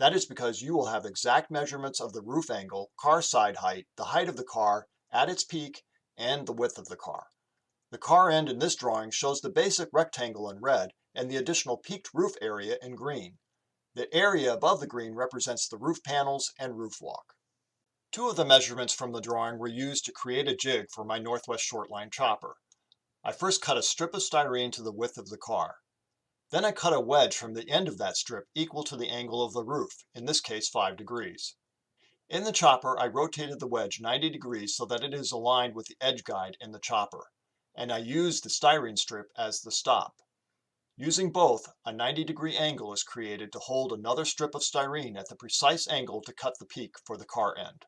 That is because you will have exact measurements of the roof angle, car side height, the height of the car at its peak, and the width of the car. The car end in this drawing shows the basic rectangle in red and the additional peaked roof area in green. The area above the green represents the roof panels and roof walk. Two of the measurements from the drawing were used to create a jig for my Northwest Shortline chopper. I first cut a strip of styrene to the width of the car. Then I cut a wedge from the end of that strip equal to the angle of the roof, in this case 5 degrees. In the chopper, I rotated the wedge 90 degrees so that it is aligned with the edge guide in the chopper, and I used the styrene strip as the stop. Using both, a 90-degree angle is created to hold another strip of styrene at the precise angle to cut the peak for the car end.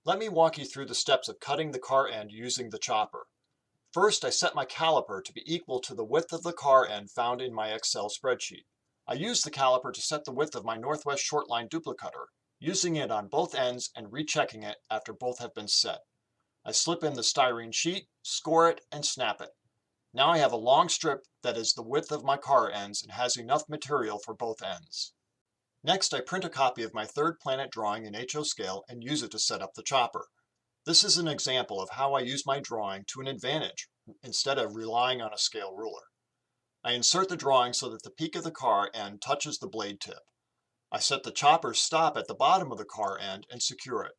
Let me walk you through the steps of cutting the car end using the chopper. First, I set my caliper to be equal to the width of the car end found in my Excel spreadsheet. I used the caliper to set the width of my Northwest Shortline duplicator, using it on both ends and rechecking it after both have been set. I slip in the styrene sheet, score it, and snap it. Now I have a long strip that is the width of my car ends and has enough material for both ends. Next, I print a copy of my third planet drawing in HO scale and use it to set up the chopper. This is an example of how I use my drawing to an advantage instead of relying on a scale ruler. I insert the drawing so that the peak of the car end touches the blade tip. I set the chopper's stop at the bottom of the car end and secure it.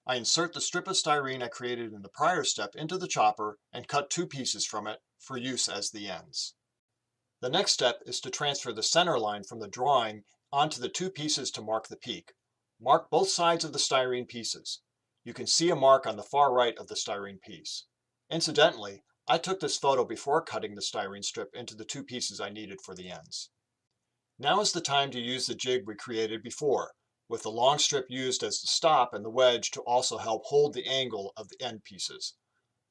I insert the strip of styrene I created in the prior step into the chopper and cut 2 pieces from it for use as the ends. The next step is to transfer the center line from the drawing onto the 2 pieces to mark the peak. Mark both sides of the styrene pieces. You can see a mark on the far right of the styrene piece. Incidentally, I took this photo before cutting the styrene strip into the 2 pieces I needed for the ends. Now is the time to use the jig we created before, with the long strip used as the stop and the wedge to also help hold the angle of the end pieces.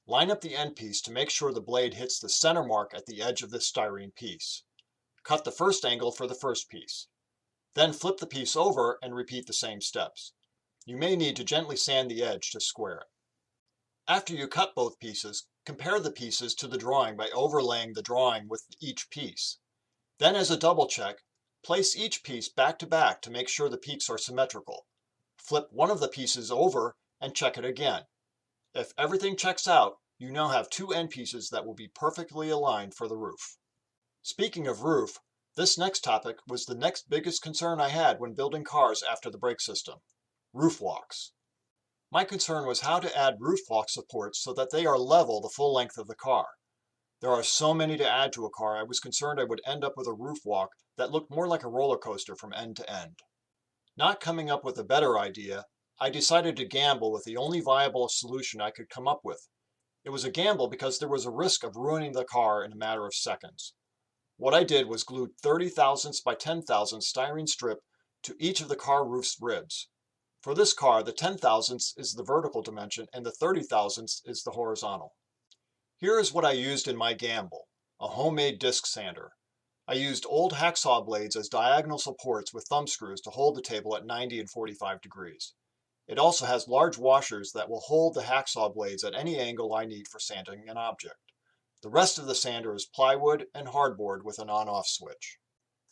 Line up the end piece to make sure the blade hits the center mark at the edge of this styrene piece. Cut the first angle for the first piece. Then flip the piece over and repeat the same steps. You may need to gently sand the edge to square it. After you cut both pieces, compare the pieces to the drawing by overlaying the drawing with each piece. Then, as a double check, place each piece back to back to make sure the peaks are symmetrical. Flip one of the pieces over and check it again. If everything checks out, you now have 2 end pieces that will be perfectly aligned for the roof. Speaking of roof, this next topic was the next biggest concern I had when building cars after the brake system: roof walks. My concern was how to add roof walk supports so that they are level the full length of the car. There are so many to add to a car, I was concerned I would end up with a roof walk that looked more like a roller coaster from end to end. Not coming up with a better idea, I decided to gamble with the only viable solution I could come up with. It was a gamble because there was a risk of ruining the car in a matter of seconds. What I did was glue 30 thousandths by 10 thousandths styrene strip to each of the car roof's ribs. For this car, the 10 thousandths is the vertical dimension and the 30 thousandths is the horizontal. Here is what I used in my gamble: a homemade disc sander. I used old hacksaw blades as diagonal supports with thumb screws to hold the table at 90 and 45 degrees. It also has large washers that will hold the hacksaw blades at any angle I need for sanding an object. The rest of the sander is plywood and hardboard with an on-off switch.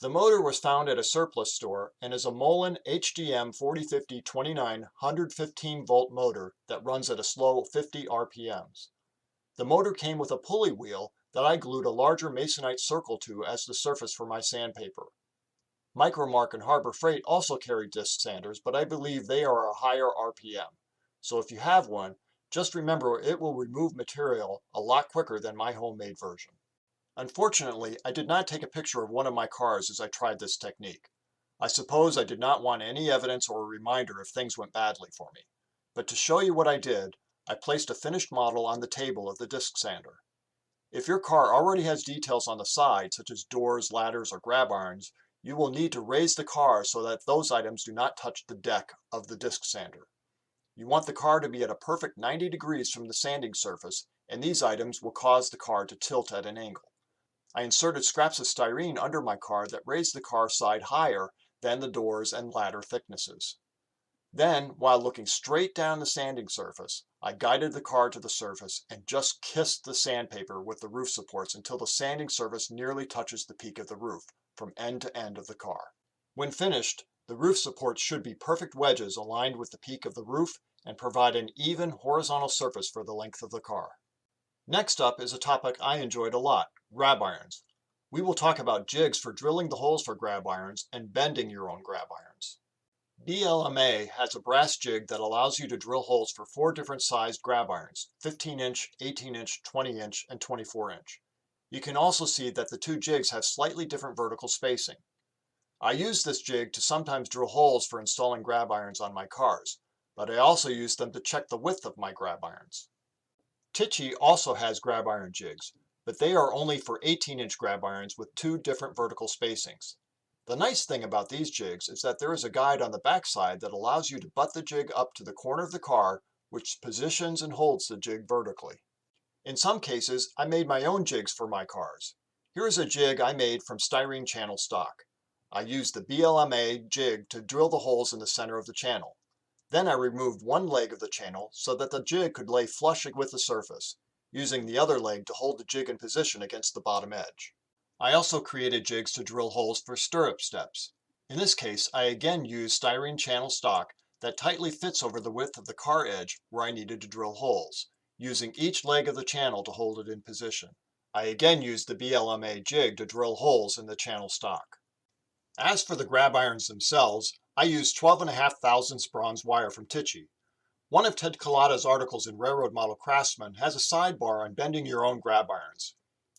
The motor was found at a surplus store and is a Molen HDM 4050-29 115 volt motor that runs at a slow 50 RPMs. The motor came with a pulley wheel that I glued a larger masonite circle to as the surface for my sandpaper. Micromark and Harbor Freight also carry disc sanders, but I believe they are a higher RPM. So if you have one, just remember it will remove material a lot quicker than my homemade version. Unfortunately, I did not take a picture of one of my cars as I tried this technique. I suppose I did not want any evidence or a reminder if things went badly for me. But to show you what I did, I placed a finished model on the table of the disc sander. If your car already has details on the side, such as doors, ladders, or grab irons, you will need to raise the car so that those items do not touch the deck of the disc sander. You want the car to be at a perfect 90 degrees from the sanding surface, and these items will cause the car to tilt at an angle. I inserted scraps of styrene under my car that raised the car side higher than the doors and ladder thicknesses. Then, while looking straight down the sanding surface, I guided the car to the surface and just kissed the sandpaper with the roof supports until the sanding surface nearly touches the peak of the roof, from end to end of the car. When finished, the roof supports should be perfect wedges aligned with the peak of the roof and provide an even horizontal surface for the length of the car. Next up is a topic I enjoyed a lot: grab irons. We will talk about jigs for drilling the holes for grab irons and bending your own grab irons. BLMA has a brass jig that allows you to drill holes for 4 different sized grab irons, 15-inch, 18-inch, 20-inch, and 24-inch. You can also see that the 2 jigs have slightly different vertical spacing. I use this jig to sometimes drill holes for installing grab irons on my cars, but I also use them to check the width of my grab irons. Tichy also has grab iron jigs, but they are only for 18-inch grab irons with 2 different vertical spacings. The nice thing about these jigs is that there is a guide on the backside that allows you to butt the jig up to the corner of the car, which positions and holds the jig vertically. In some cases, I made my own jigs for my cars. Here is a jig I made from styrene channel stock. I used the BLMA jig to drill the holes in the center of the channel. Then I removed one leg of the channel so that the jig could lay flush with the surface, using the other leg to hold the jig in position against the bottom edge. I also created jigs to drill holes for stirrup steps. In this case, I again used styrene channel stock that tightly fits over the width of the car edge where I needed to drill holes, using each leg of the channel to hold it in position. I again used the BLMA jig to drill holes in the channel stock. As for the grab irons themselves, I used 12.5 thousandths bronze wire from Tichy. One of Ted Collada's articles in Railroad Model Craftsman has a sidebar on bending your own grab irons.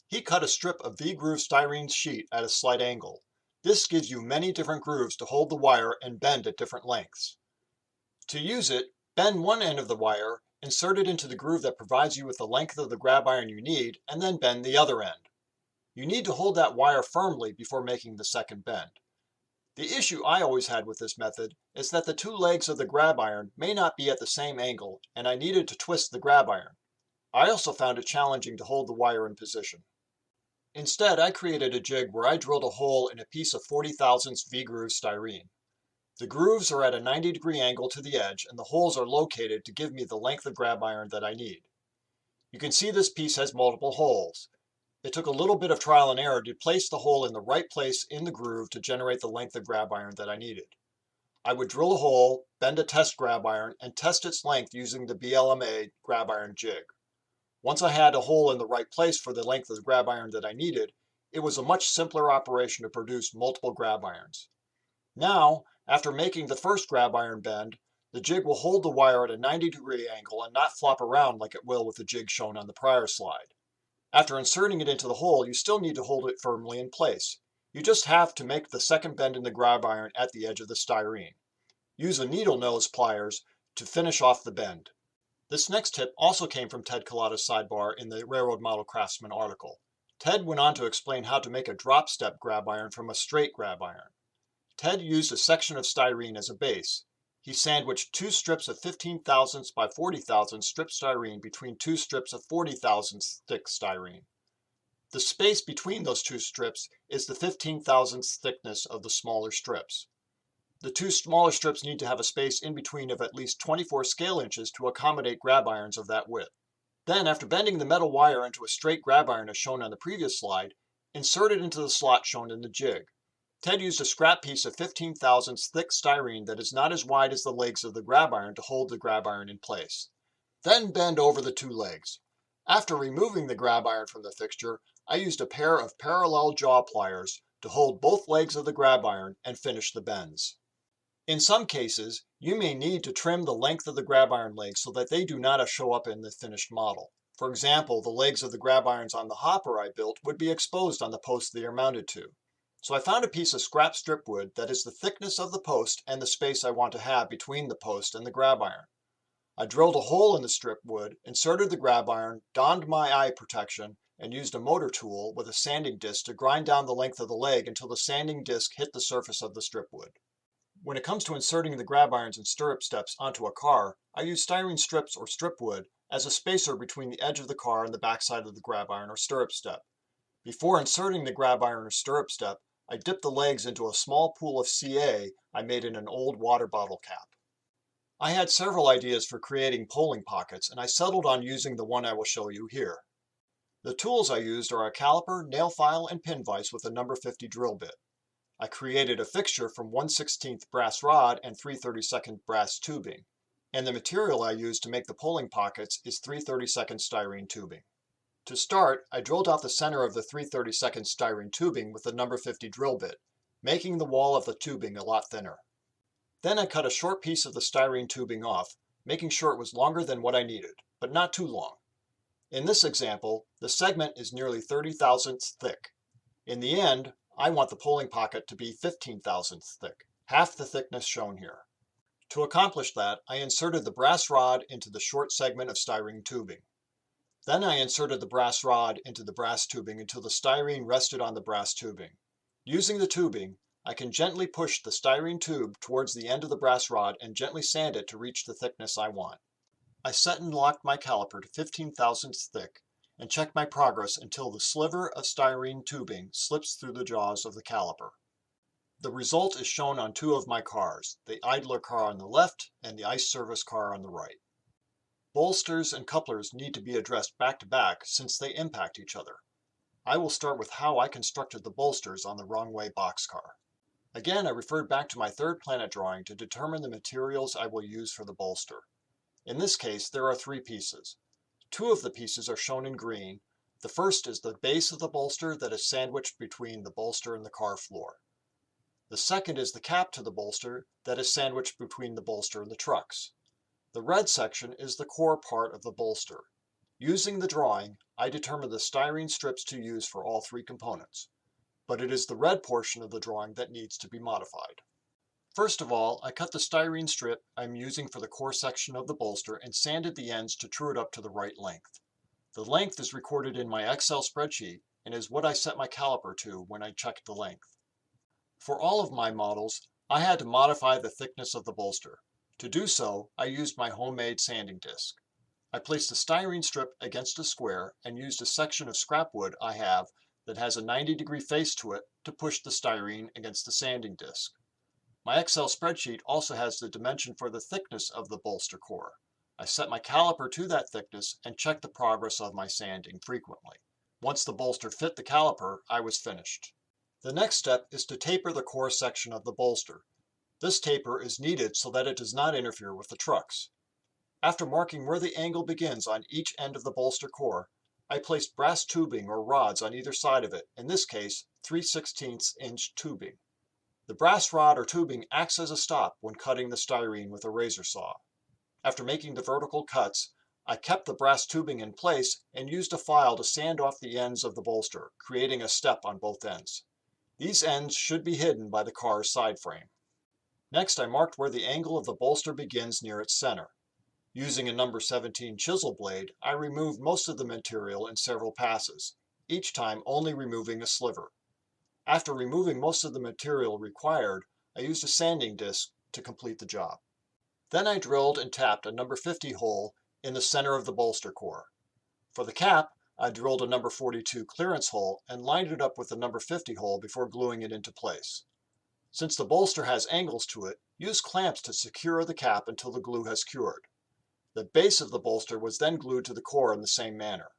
He cut a strip of V-groove styrene sheet at a slight angle. This gives you many different grooves to hold the wire and bend at different lengths. To use it, bend one end of the wire, insert it into the groove that provides you with the length of the grab iron you need, and then bend the other end. You need to hold that wire firmly before making the second bend. The issue I always had with this method is that the 2 legs of the grab iron may not be at the same angle, and I needed to twist the grab iron. I also found it challenging to hold the wire in position. Instead, I created a jig where I drilled a hole in a piece of 40 thousandths V-groove styrene. The grooves are at a 90-degree angle to the edge, and the holes are located to give me the length of grab iron that I need. You can see this piece has multiple holes. It took a little bit of trial and error to place the hole in the right place in the groove to generate the length of grab iron that I needed. I would drill a hole, bend a test grab iron, and test its length using the BLMA grab iron jig. Once I had a hole in the right place for the length of the grab iron that I needed, it was a much simpler operation to produce multiple grab irons. Now, after making the first grab iron bend, the jig will hold the wire at a 90-degree angle and not flop around like it will with the jig shown on the prior slide. After inserting it into the hole, you still need to hold it firmly in place. You just have to make the second bend in the grab iron at the edge of the styrene. Use a needle nose pliers to finish off the bend. This next tip also came from Ted Collada's sidebar in the Railroad Model Craftsman article. Ted went on to explain how to make a drop step grab iron from a straight grab iron. Ted used a section of styrene as a base. He sandwiched 2 strips of 15 thousandths by 40 thousandths strip styrene between 2 strips of 40 thousandths thick styrene. The space between those 2 strips is the 15 thousandths thickness of the smaller strips. The 2 smaller strips need to have a space in between of at least 24 scale inches to accommodate grab irons of that width. Then, after bending the metal wire into a straight grab iron as shown on the previous slide, insert it into the slot shown in the jig. Ted used a scrap piece of 15 thousandths thick styrene that is not as wide as the legs of the grab iron to hold the grab iron in place. Then bend over the 2 legs. After removing the grab iron from the fixture, I used a pair of parallel jaw pliers to hold both legs of the grab iron and finish the bends. In some cases, you may need to trim the length of the grab iron legs so that they do not show up in the finished model. For example, the legs of the grab irons on the hopper I built would be exposed on the post they are mounted to. So I found a piece of scrap strip wood that is the thickness of the post and the space I want to have between the post and the grab iron. I drilled a hole in the strip wood, inserted the grab iron, donned my eye protection, and used a motor tool with a sanding disc to grind down the length of the leg until the sanding disc hit the surface of the strip wood. When it comes to inserting the grab irons and stirrup steps onto a car, I use styrene strips or strip wood as a spacer between the edge of the car and the backside of the grab iron or stirrup step. Before inserting the grab iron or stirrup step, I dip the legs into a small pool of CA I made in an old water bottle cap. I had several ideas for creating polling pockets, and I settled on using the one I will show you here. The tools I used are a caliper, nail file, and pin vise with a number 50 drill bit. I created a fixture from 1/16 brass rod and 3/32 brass tubing, and the material I used to make the polling pockets is 3/32 styrene tubing. To start, I drilled out the center of the 3/32 styrene tubing with the number 50 drill bit, making the wall of the tubing a lot thinner. Then I cut a short piece of the styrene tubing off, making sure it was longer than what I needed, but not too long. In this example, the segment is nearly 30 thousandths thick. In the end, I want the pulling pocket to be 15 thousandths thick, half the thickness shown here. To accomplish that, I inserted the brass rod into the short segment of styrene tubing. Then I inserted the brass rod into the brass tubing until the styrene rested on the brass tubing. Using the tubing, I can gently push the styrene tube towards the end of the brass rod and gently sand it to reach the thickness I want. I set and locked my caliper to 15 thousandths thick and check my progress until the sliver of styrene tubing slips through the jaws of the caliper. The result is shown on two of my cars, the idler car on the left and the ice service car on the right. Bolsters and couplers need to be addressed back to back since they impact each other. I will start with how I constructed the bolsters on the wrong way boxcar. Again, I referred back to my third planet drawing to determine the materials I will use for the bolster. In this case, there are three pieces. Two of the pieces are shown in green. The first is the base of the bolster that is sandwiched between the bolster and the car floor. The second is the cap to the bolster that is sandwiched between the bolster and the trucks. The red section is the core part of the bolster. Using the drawing, I determined the styrene strips to use for all three components. But it is the red portion of the drawing that needs to be modified. First of all, I cut the styrene strip I'm using for the core section of the bolster and sanded the ends to true it up to the right length. The length is recorded in my Excel spreadsheet and is what I set my caliper to when I checked the length. For all of my models, I had to modify the thickness of the bolster. To do so, I used my homemade sanding disc. I placed a styrene strip against a square and used a section of scrap wood I have that has a 90-degree face to it to push the styrene against the sanding disc. My Excel spreadsheet also has the dimension for the thickness of the bolster core. I set my caliper to that thickness and checked the progress of my sanding frequently. Once the bolster fit the caliper, I was finished. The next step is to taper the core section of the bolster. This taper is needed so that it does not interfere with the trucks. After marking where the angle begins on each end of the bolster core, I placed brass tubing or rods on either side of it, in this case 3/16 inch tubing. The brass rod or tubing acts as a stop when cutting the styrene with a razor saw. After making the vertical cuts, I kept the brass tubing in place and used a file to sand off the ends of the bolster, creating a step on both ends. These ends should be hidden by the car's side frame. Next, I marked where the angle of the bolster begins near its center. Using a number 17 chisel blade, I removed most of the material in several passes, each time only removing a sliver. After removing most of the material required, I used a sanding disc to complete the job. Then I drilled and tapped a number 50 hole in the center of the bolster core. For the cap, I drilled a number 42 clearance hole and lined it up with the number 50 hole before gluing it into place. Since the bolster has angles to it, use clamps to secure the cap until the glue has cured. The base of the bolster was then glued to the core in the same manner.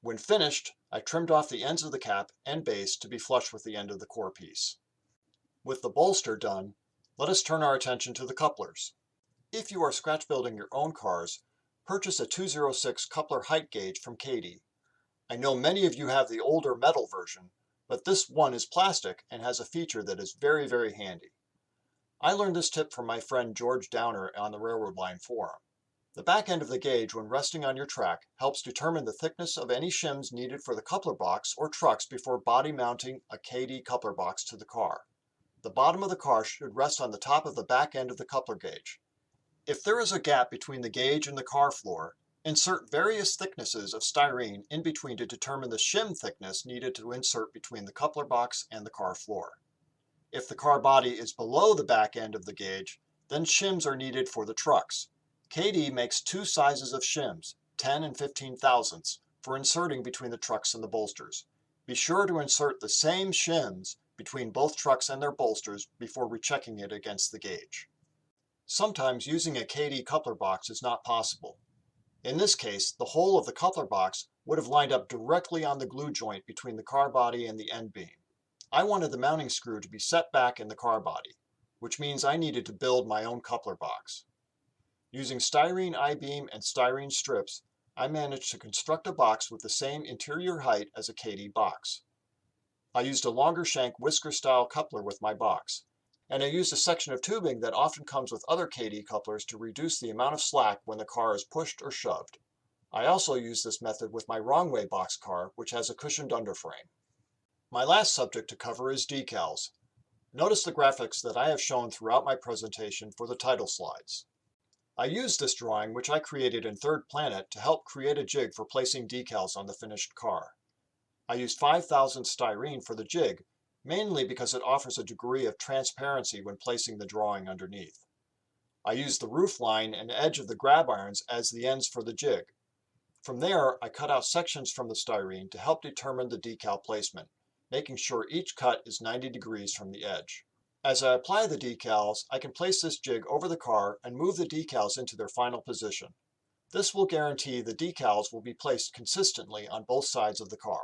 When finished, I trimmed off the ends of the cap and base to be flush with the end of the core piece. With the bolster done, let us turn our attention to the couplers. If you are scratch building your own cars, purchase a 206 coupler height gauge from Kadee. I know many of you have the older metal version, but this one is plastic and has a feature that is very, very handy. I learned this tip from my friend George Downer on the Railroad Line forum. The back end of the gauge, when resting on your track, helps determine the thickness of any shims needed for the coupler box or trucks before body mounting a Kadee coupler box to the car. The bottom of the car should rest on the top of the back end of the coupler gauge. If there is a gap between the gauge and the car floor, insert various thicknesses of styrene in between to determine the shim thickness needed to insert between the coupler box and the car floor. If the car body is below the back end of the gauge, then shims are needed for the trucks. Kadee makes two sizes of shims, 10 and 15 thousandths, for inserting between the trucks and the bolsters. Be sure to insert the same shims between both trucks and their bolsters before rechecking it against the gauge. Sometimes using a Kadee coupler box is not possible. In this case, the hole of the coupler box would have lined up directly on the glue joint between the car body and the end beam. I wanted the mounting screw to be set back in the car body, which means I needed to build my own coupler box. Using styrene I-beam and styrene strips, I managed to construct a box with the same interior height as a Kadee box. I used a longer shank whisker-style coupler with my box. and I used a section of tubing that often comes with other KD couplers to reduce the amount of slack when the car is pushed or shoved. I also use this method with my wrong way boxcar, which has a cushioned underframe. My last subject to cover is decals. Notice the graphics that I have shown throughout my presentation for the title slides. I used this drawing, which I created in Third Planet, to help create a jig for placing decals on the finished car. I used 5,000 styrene for the jig, mainly because it offers a degree of transparency when placing the drawing underneath. I used the roof line and edge of the grab irons as the ends for the jig. From there, I cut out sections from the styrene to help determine the decal placement, making sure each cut is 90 degrees from the edge. As I apply the decals, I can place this jig over the car and move the decals into their final position. This will guarantee the decals will be placed consistently on both sides of the car.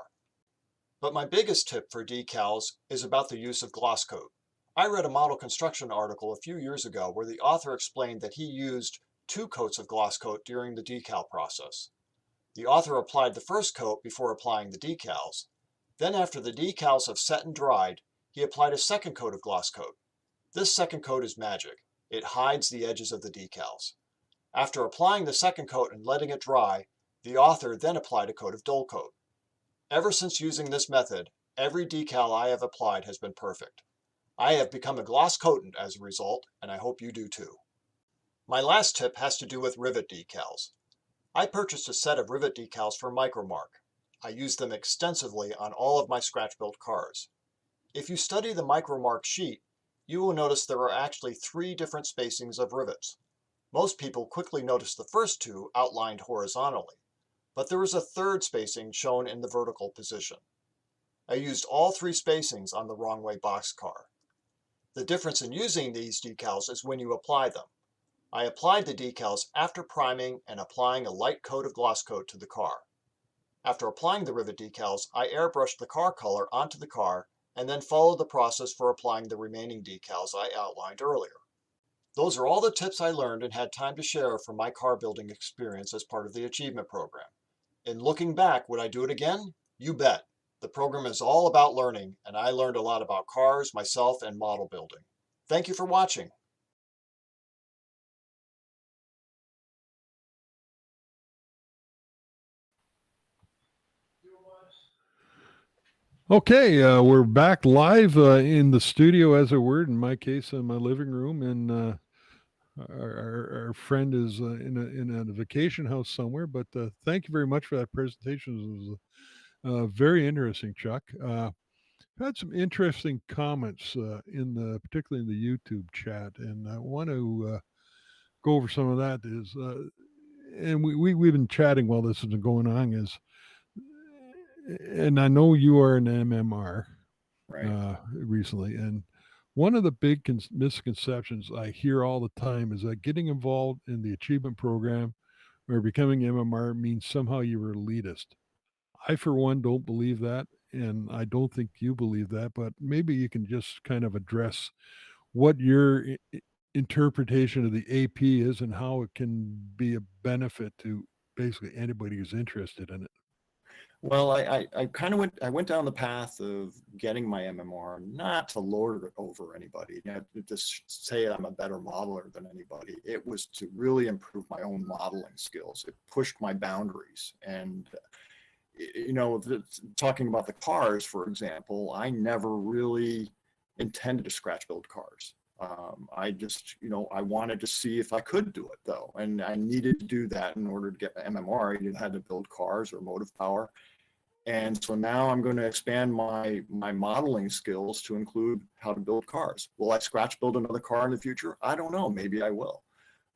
But my biggest tip for decals is about the use of gloss coat. I read a model construction article a few years ago where the author explained that he used 2 coats of gloss coat during the decal process. The author applied the first coat before applying the decals. Then after the decals have set and dried, he applied a second coat of gloss coat. This second coat is magic. It hides the edges of the decals. After applying the second coat and letting it dry, the author then applied a coat of dull coat. Ever since using this method, every decal I have applied has been perfect. I have become a gloss coatant as a result, and I hope you do too. My last tip has to do with rivet decals. I purchased a set of rivet decals from Micromark. I use them extensively on all of my scratch-built cars. If you study the Micromark sheet, you will notice there are actually 3 different spacings of rivets. Most people quickly notice the first 2 outlined horizontally, but there is a third spacing shown in the vertical position. I used all 3 spacings on the wrong way boxcar. The difference in using these decals is when you apply them. I applied the decals after priming and applying a light coat of gloss coat to the car. After applying the rivet decals, I airbrushed the car color onto the car and then followed the process for applying the remaining decals I outlined earlier. Those are all the tips I learned and had time to share from my car building experience as part of the Achievement Program. In looking back, would I do it again? You bet. The program is all about learning, and I learned a lot about cars, myself, and model building. Thank you for watching. Okay, we're back live in the studio, as it were. In my case, in my living room, and our friend is in a vacation house somewhere. But thank you very much for that presentation. It was very interesting, Chuck. Had some interesting comments particularly in the YouTube chat, and I want to go over some of that. And we've been chatting while this has been going on. And I know you are an MMR Right. recently, and one of the big misconceptions I hear all the time is that getting involved in the achievement program or becoming MMR means somehow you're elitist. I, for one, don't believe that, and I don't think you believe that, but maybe you can just kind of address what your interpretation of the AP is and how it can be a benefit to basically anybody who's interested in it. Well, I kind of went down the path of getting my MMR, not to lord it over anybody, not to just say I'm a better modeler than anybody. It was to really improve my own modeling skills. It pushed my boundaries. And, you know, talking about the cars, for example, I never really intended to scratch build cars. I just, you know, I wanted to see if I could do it though. And I needed to do that in order to get my MMR. I either had to build cars or motive power. And so now I'm going to expand my modeling skills to include how to build cars. Will I scratch build another car in the future? I don't know. Maybe I will.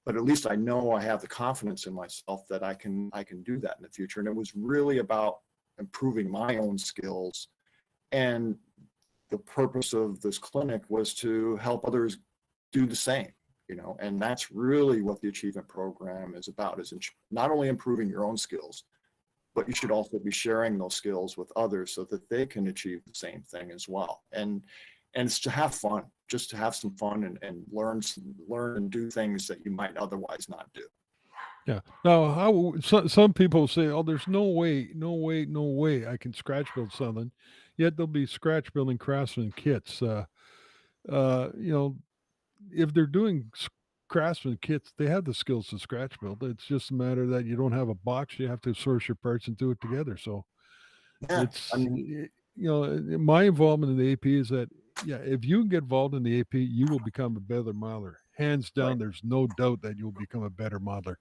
But at least I know I have the confidence in myself that I can do that in the future. And it was really about improving my own skills. And the purpose of this clinic was to help others do the same, you know, and that's really what the achievement program is about, is not only improving your own skills, but you should also be sharing those skills with others so that they can achieve the same thing as well. And it's to have fun, just to have some fun and learn and do things that you might otherwise not do. Yeah. Now, some people say, "Oh, there's no way I can scratch build something," yet they'll be scratch building Craftsman kits. you know, if they're doing craftsman kits, they have the skills to scratch build. It's just a matter that you don't have a box. You have to source your parts and do it together. So Yeah, I it's, mean, my involvement in the AP is that, yeah, if you can get involved in the AP, you will become a better modeler. Hands right. down, there's no doubt that you'll become a better modeler.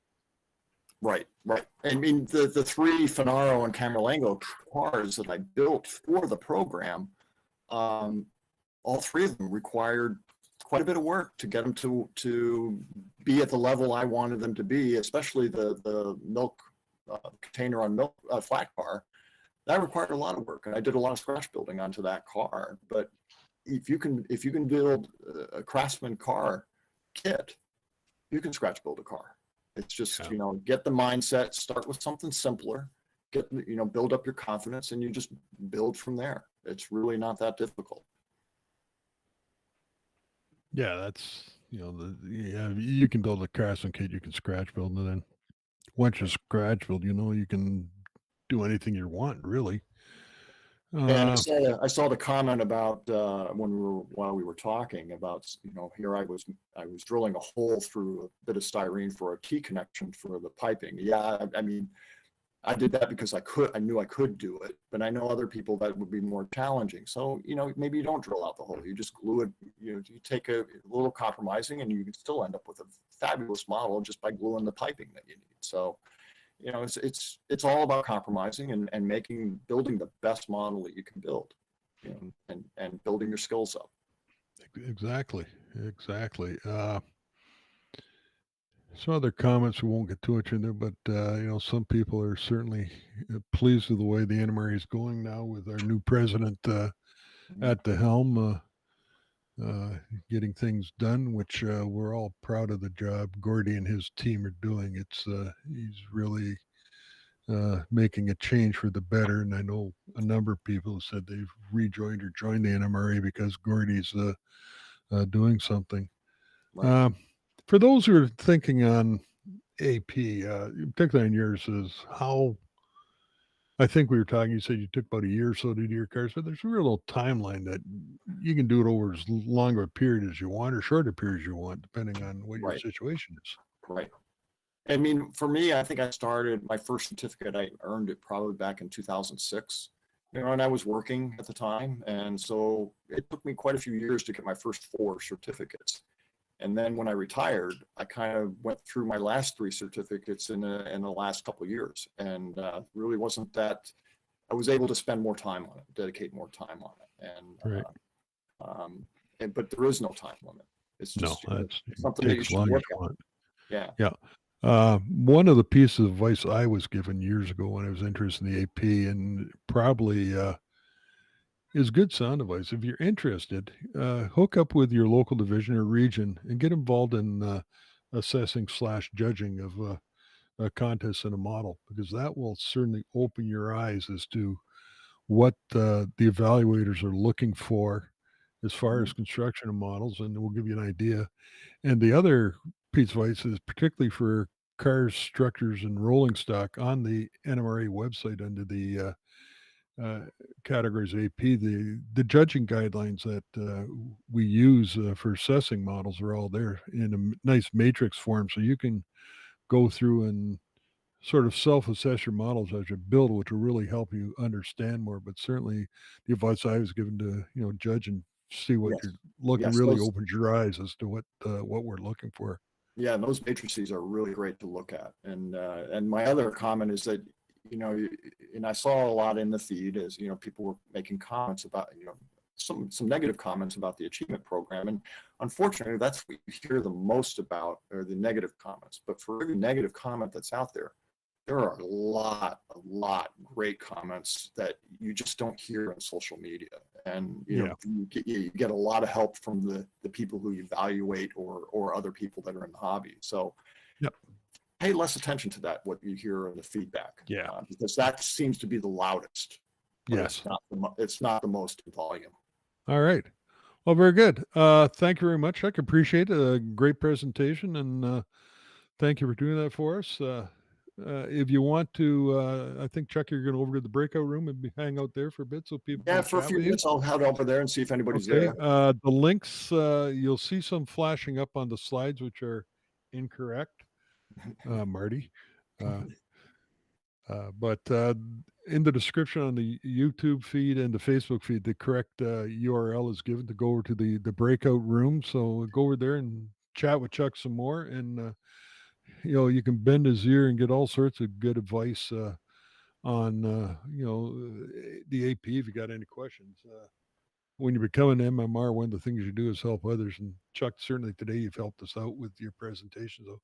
Right, right. I mean, the three Finaro and Camerlengo cars that I built for the program, all three of them required quite a bit of work to get them to be at the level I wanted them to be, especially the milk container on milk flat car. That required a lot of work, and I did a lot of scratch building onto that car. But if you can build a Craftsman car kit, you can scratch build a car. It's just, Yeah. Get the mindset, start with something simpler, build up your confidence, and you just build from there. It's really not that difficult. Yeah, that's, you can build a craftsman kit, you can scratch build, and then once you scratch build, you can do anything you want, really. And Uh, I saw the comment about while we were talking about, here I was drilling a hole through a bit of styrene for a T connection for the piping. Yeah, I mean, I did that because I knew I could do it, but I know other people that would be more challenging. So, maybe you don't drill out the hole. You just glue it, you take a little compromising and you can still end up with a fabulous model just by gluing the piping that you need. So, it's all about compromising and building the best model that you can build, and building your skills up. exactly. Some other comments, we won't get too much in there, but some people are certainly pleased with the way the NMRA is going now with our new president at the helm, getting things done, which we're all proud of the job Gordy and his team are doing. He's really making a change for the better, and I know a number of people have said they've rejoined or joined the NMRA because Gordy's doing something. Right. For those who are thinking on AP, particularly on yours, is how I think we were talking. You said you took about a year or so to do your cars, but there's a real little timeline that you can do it over as long of a period as you want or shorter period as you want, depending on what your Right. situation is. Right. I mean, for me, I think I started my first certificate. I earned it probably back in 2006, and I was working at the time. And so it took me quite a few years to get my first 4 certificates. And then when I retired, I kind of went through my last 3 certificates in the last couple of years, and really wasn't that. I was able to spend more time on it, dedicate more time on it, Right. but there is no time limit. It's No, just that's something that you takes as should long as work you at. want. Yeah. Yeah. One of the pieces of advice I was given years ago when I was interested in the AP, and probably is good sound advice. If you're interested, hook up with your local division or region and get involved in assessing / judging of a contest and a model, because that will certainly open your eyes as to what the evaluators are looking for as far as Mhm. construction of models, and it will give you an idea. And the other piece of advice is particularly for cars, structures, and rolling stock on the NMRA website under the categories AP. The judging guidelines that we use for assessing models are all there in a nice matrix form, so you can go through and sort of self-assess your models as you build, which will really help you understand more. But certainly, the advice I was given to judge and see what Yes. you're looking Yes. really opens your eyes as to what we're looking for. Yeah, and those matrices are really great to look at. And my other comment is that, and I saw a lot in the feed as, people were making comments about, some negative comments about the achievement program. And unfortunately, that's what you hear the most about, or the negative comments. But for every negative comment that's out there are a lot great comments that you just don't hear on social media. And Yeah. you get a lot of help from the people who evaluate or other people that are in the hobby. So Yep. pay less attention to that, what you hear in the feedback, Yeah. because that seems to be the loudest. But Yes. it's not the most in volume. All right. Well, very good. Thank you very much, Chuck. Appreciate it. A great presentation, and thank you for doing that for us. if you want to, I think, Chuck, you're going over to the breakout room and hang out there for a bit so people Yeah, can for a chat few with you. minutes, I'll head over there and see if anybody's Okay. there. The links, you'll see some flashing up on the slides, which are incorrect, Marty. But in the description on the YouTube feed and the Facebook feed, the correct URL is given to go over to the breakout room. So go over there and chat with Chuck some more, and you can bend his ear and get all sorts of good advice on the AP if you got any questions. When you become an MMR, one of the things you do is help others. And Chuck, certainly today you've helped us out with your presentation. So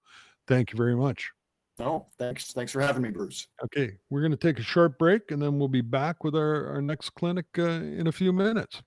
thank you very much. No, thanks for having me, Bruce. Okay, we're going to take a short break and then we'll be back with our next clinic in a few minutes.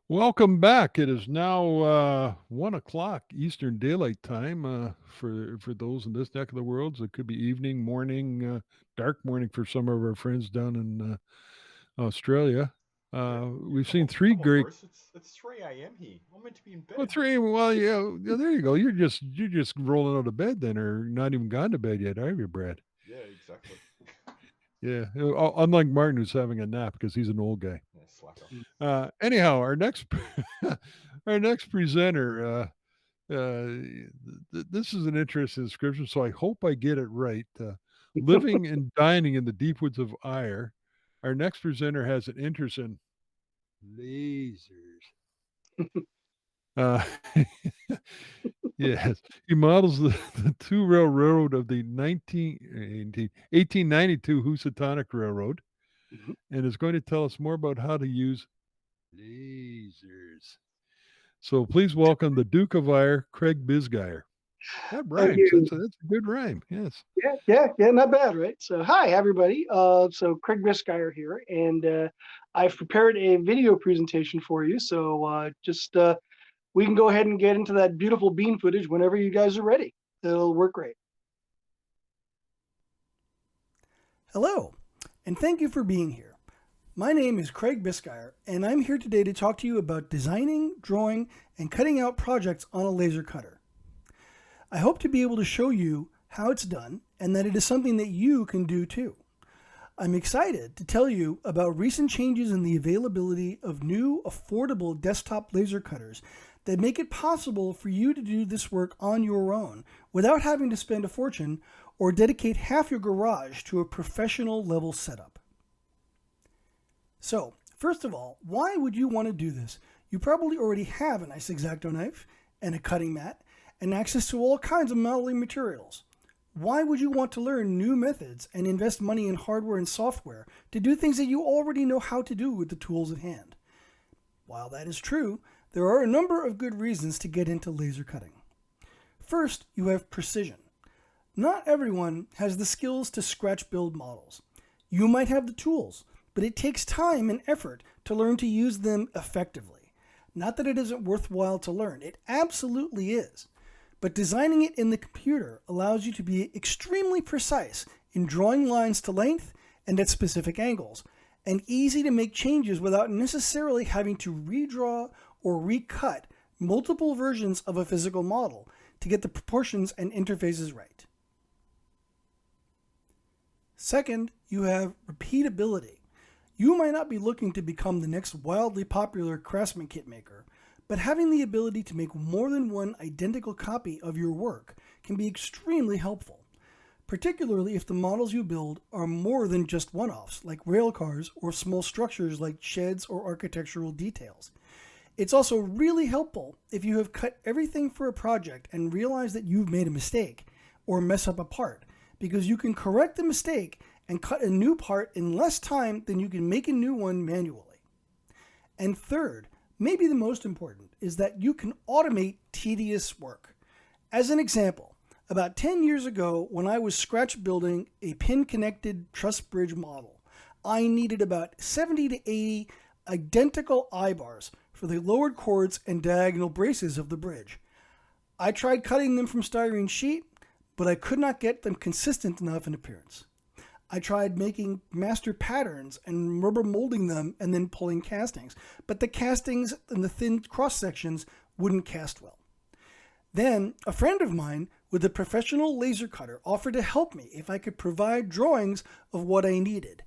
Welcome back. It is now 1 o'clock Eastern Daylight Time for those in this neck of the world. So it could be evening, morning, dark morning for some of our friends down in Australia. We've seen Come 3 on, great. Bruce. It's 3 a.m. here. I'm meant to be in bed. Well, 3. Well, yeah, there you go. You're just rolling out of bed then, or not even gone to bed yet, are you, Brad? Yeah, exactly. Yeah. Unlike Martin, who's having a nap because he's an old guy. Yeah, slacker. Anyhow, our next our next presenter. This is an interesting description, so I hope I get it right. Living and dining in the deep woods of Ayr, our next presenter has an interest in lasers. Uh, yes, he models the two-rail railroad of the 1892 Housatonic Railroad and is going to tell us more about how to use lasers. So please welcome the Duke of Ayr, Craig Bisgeier. That Thank rhymes. you. That's a good rhyme. Yes. Yeah, not bad, right? So, hi, everybody. So Craig Bisgeier here, and I've prepared a video presentation for you. So we can go ahead and get into that beautiful bean footage whenever you guys are ready. It'll work great. Hello, and thank you for being here. My name is Craig Bisgeier, and I'm here today to talk to you about designing, drawing, and cutting out projects on a laser cutter. I hope to be able to show you how it's done and that it is something that you can do too. I'm excited to tell you about recent changes in the availability of new affordable desktop laser cutters that make it possible for you to do this work on your own without having to spend a fortune or dedicate half your garage to a professional level setup. So, first of all, why would you want to do this? You probably already have a nice X-Acto knife and a cutting mat and access to all kinds of modeling materials. Why would you want to learn new methods and invest money in hardware and software to do things that you already know how to do with the tools at hand? While that is true, there are a number of good reasons to get into laser cutting. First, you have precision. Not everyone has the skills to scratch build models. You might have the tools, but it takes time and effort to learn to use them effectively. Not that it isn't worthwhile to learn, it absolutely is. But designing it in the computer allows you to be extremely precise in drawing lines to length and at specific angles, and easy to make changes without necessarily having to redraw or recut multiple versions of a physical model to get the proportions and interfaces right. Second, you have repeatability. You might not be looking to become the next wildly popular Craftsman kit maker, but having the ability to make more than one identical copy of your work can be extremely helpful, particularly if the models you build are more than just one-offs, like rail cars or small structures like sheds or architectural details. It's also really helpful if you have cut everything for a project and realize that you've made a mistake or mess up a part, because you can correct the mistake and cut a new part in less time than you can make a new one manually. And third, maybe the most important, is that you can automate tedious work. As an example, about 10 years ago, when I was scratch building a pin-connected truss bridge model, I needed about 70 to 80 identical eye-bars for the lowered chords and diagonal braces of the bridge. I tried cutting them from styrene sheet, but I could not get them consistent enough in appearance. I tried making master patterns and rubber molding them and then pulling castings, but the castings and the thin cross sections wouldn't cast well. Then a friend of mine with a professional laser cutter offered to help me if I could provide drawings of what I needed.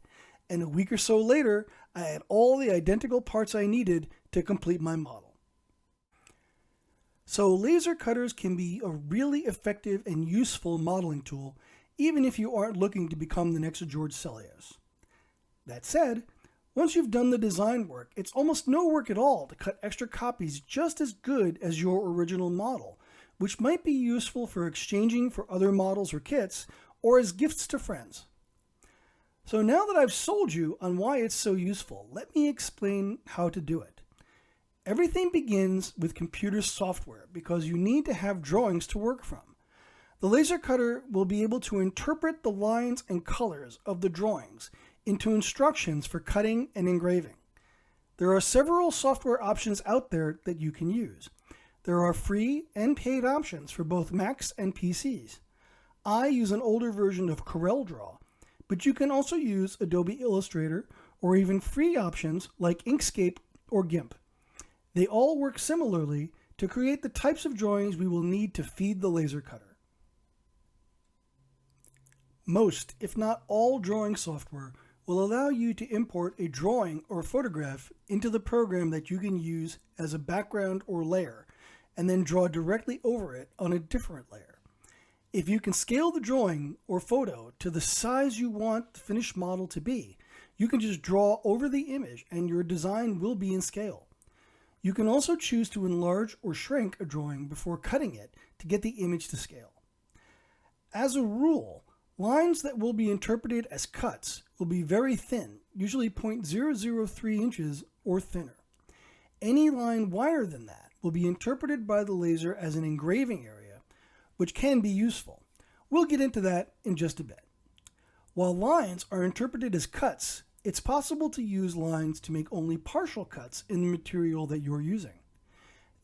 And a week or so later, I had all the identical parts I needed to complete my model. So laser cutters can be a really effective and useful modeling tool, even if you aren't looking to become the next George Sellios. That said, once you've done the design work, it's almost no work at all to cut extra copies just as good as your original model, which might be useful for exchanging for other models or kits, or as gifts to friends. So now that I've sold you on why it's so useful, let me explain how to do it. Everything begins with computer software because you need to have drawings to work from. The laser cutter will be able to interpret the lines and colors of the drawings into instructions for cutting and engraving. There are several software options out there that you can use. There are free and paid options for both Macs and PCs. I use an older version of CorelDRAW, but you can also use Adobe Illustrator or even free options like Inkscape or GIMP. They all work similarly to create the types of drawings we will need to feed the laser cutter. Most, if not all, drawing software will allow you to import a drawing or photograph into the program that you can use as a background or layer, and then draw directly over it on a different layer. If you can scale the drawing or photo to the size you want the finished model to be, you can just draw over the image and your design will be in scale. You can also choose to enlarge or shrink a drawing before cutting it to get the image to scale. As a rule, lines that will be interpreted as cuts will be very thin, usually 0.003 inches or thinner. Any line wider than that will be interpreted by the laser as an engraving area, which can be useful. We'll get into that in just a bit. While lines are interpreted as cuts, it's possible to use lines to make only partial cuts in the material that you're using.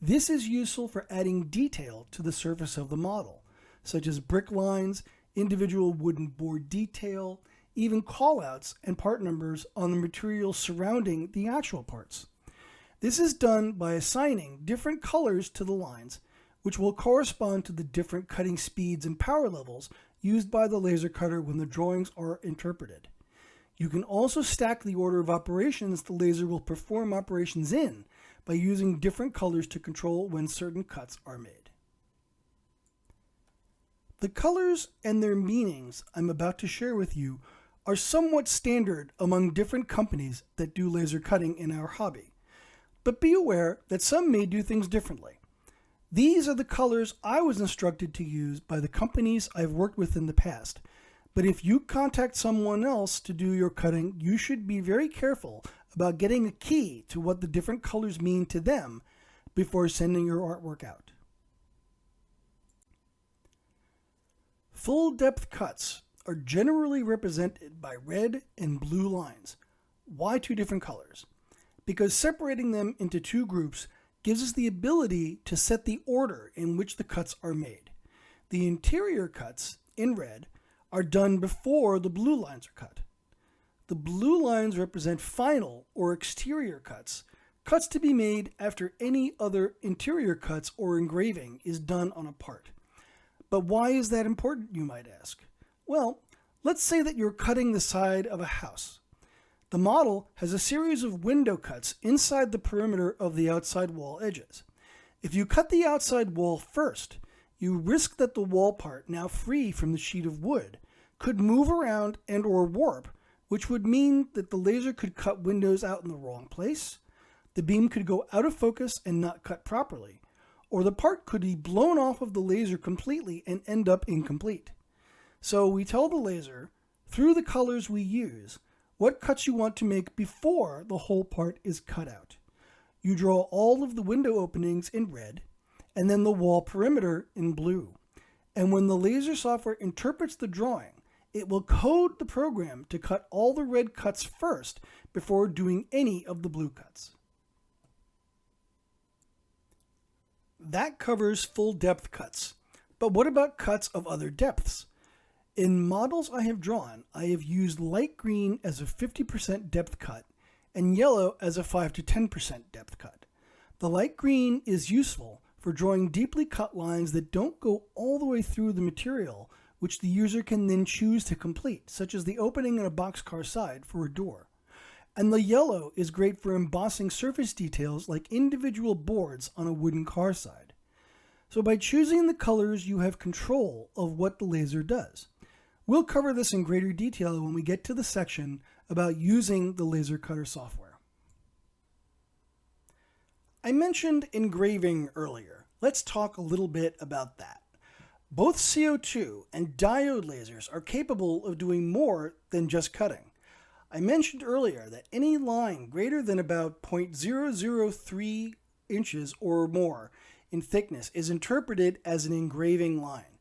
This is useful for adding detail to the surface of the model, such as brick lines, individual wooden board detail, even callouts and part numbers on the material surrounding the actual parts. This is done by assigning different colors to the lines, which will correspond to the different cutting speeds and power levels used by the laser cutter when the drawings are interpreted. You can also stack the order of operations the laser will perform operations in by using different colors to control when certain cuts are made. The colors and their meanings I'm about to share with you are somewhat standard among different companies that do laser cutting in our hobby. But be aware that some may do things differently. These are the colors I was instructed to use by the companies I've worked with in the past. But if you contact someone else to do your cutting, you should be very careful about getting a key to what the different colors mean to them before sending your artwork out. Full depth cuts are generally represented by red and blue lines. Why two different colors? Because separating them into two groups gives us the ability to set the order in which the cuts are made. The interior cuts, in red, are done before the blue lines are cut. The blue lines represent final or exterior cuts, cuts to be made after any other interior cuts or engraving is done on a part. But why is that important, you might ask? Well, let's say that you're cutting the side of a house. The model has a series of window cuts inside the perimeter of the outside wall edges. If you cut the outside wall first, you risk that the wall part, now free from the sheet of wood, could move around and or warp, which would mean that the laser could cut windows out in the wrong place, the beam could go out of focus and not cut properly, or the part could be blown off of the laser completely and end up incomplete. So we tell the laser, through the colors we use, what cuts you want to make before the whole part is cut out. You draw all of the window openings in red, and then the wall perimeter in blue. And when the laser software interprets the drawing, it will code the program to cut all the red cuts first before doing any of the blue cuts. That covers full depth cuts. But what about cuts of other depths? In models I have drawn, I have used light green as a 50% depth cut and yellow as a 5 to 10% depth cut. The light green is useful for drawing deeply cut lines that don't go all the way through the material, which the user can then choose to complete, such as the opening in a boxcar side for a door. And the yellow is great for embossing surface details like individual boards on a wooden car side. So by choosing the colors, you have control of what the laser does. We'll cover this in greater detail when we get to the section about using the laser cutter software. I mentioned engraving earlier. Let's talk a little bit about that. Both CO2 and diode lasers are capable of doing more than just cutting. I mentioned earlier that any line greater than about 0.003 inches or more in thickness is interpreted as an engraving line.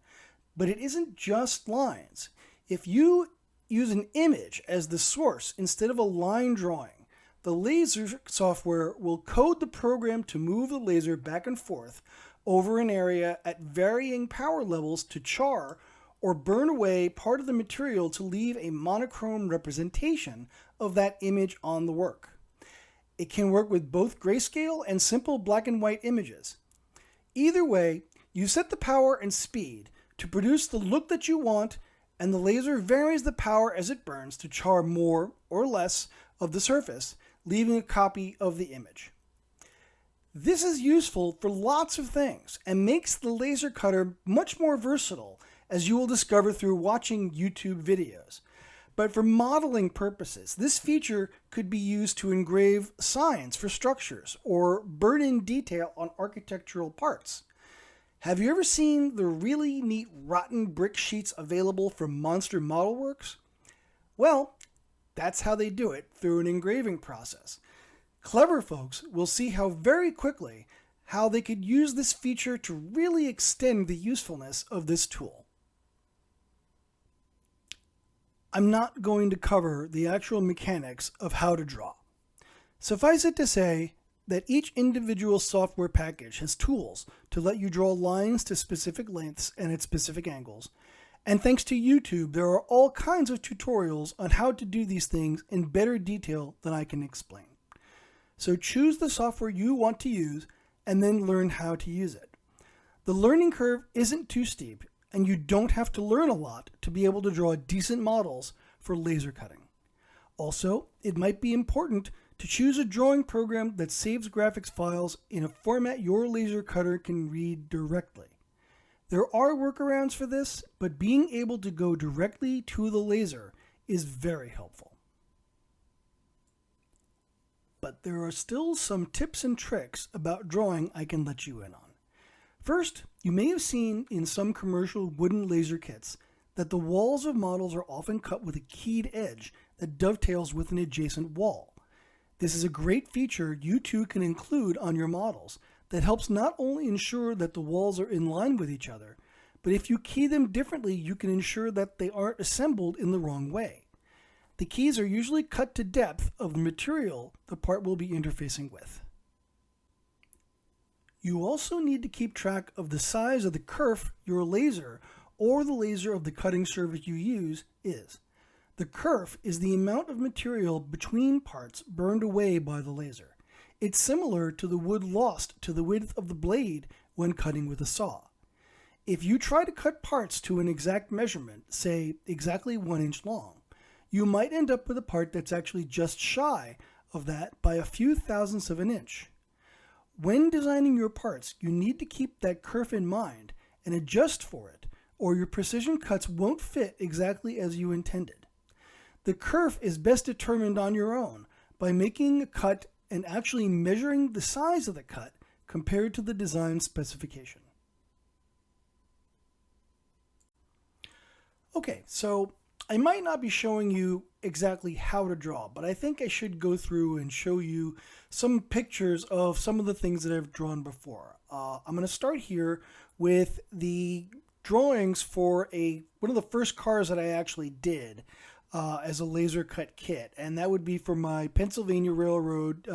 But it isn't just lines. If you use an image as the source instead of a line drawing, the laser software will code the program to move the laser back and forth over an area at varying power levels to char or burn away part of the material to leave a monochrome representation of that image on the work. It can work with both grayscale and simple black and white images. Either way, you set the power and speed to produce the look that you want, and the laser varies the power as it burns to char more or less of the surface, leaving a copy of the image. This is useful for lots of things and makes the laser cutter much more versatile, as you will discover through watching YouTube videos. But for modeling purposes, this feature could be used to engrave signs for structures or burn in detail on architectural parts. Have you ever seen the really neat rotten brick sheets available from Monster Model Works? Well, that's how they do it, through an engraving process. Clever folks will see how very quickly how they could use this feature to really extend the usefulness of this tool. I'm not going to cover the actual mechanics of how to draw. Suffice it to say that each individual software package has tools to let you draw lines to specific lengths and at specific angles. And thanks to YouTube, there are all kinds of tutorials on how to do these things in better detail than I can explain. So choose the software you want to use and then learn how to use it. The learning curve isn't too steep, and you don't have to learn a lot to be able to draw decent models for laser cutting. Also, it might be important to choose a drawing program that saves graphics files in a format your laser cutter can read directly. There are workarounds for this, but being able to go directly to the laser is very helpful. But there are still some tips and tricks about drawing I can let you in on. First, you may have seen in some commercial wooden laser kits that the walls of models are often cut with a keyed edge that dovetails with an adjacent wall. This is a great feature you too can include on your models that helps not only ensure that the walls are in line with each other, but if you key them differently, you can ensure that they aren't assembled in the wrong way. The keys are usually cut to depth of the material the part will be interfacing with. You also need to keep track of the size of the kerf your laser or the laser of the cutting surface you use is. The kerf is the amount of material between parts burned away by the laser. It's similar to the wood lost to the width of the blade when cutting with a saw. If you try to cut parts to an exact measurement, say exactly 1 inch long, you might end up with a part that's actually just shy of that by a few thousandths of an inch. When designing your parts, you need to keep that kerf in mind and adjust for it, or your precision cuts won't fit exactly as you intended. The kerf is best determined on your own by making a cut and actually measuring the size of the cut compared to the design specification. Okay, so I might not be showing you exactly how to draw, but I think I should go through and show you some pictures of some of the things that I've drawn before. I'm going to start here with the drawings for one of the first cars that I actually did as a laser cut kit, and that would be for my Pennsylvania Railroad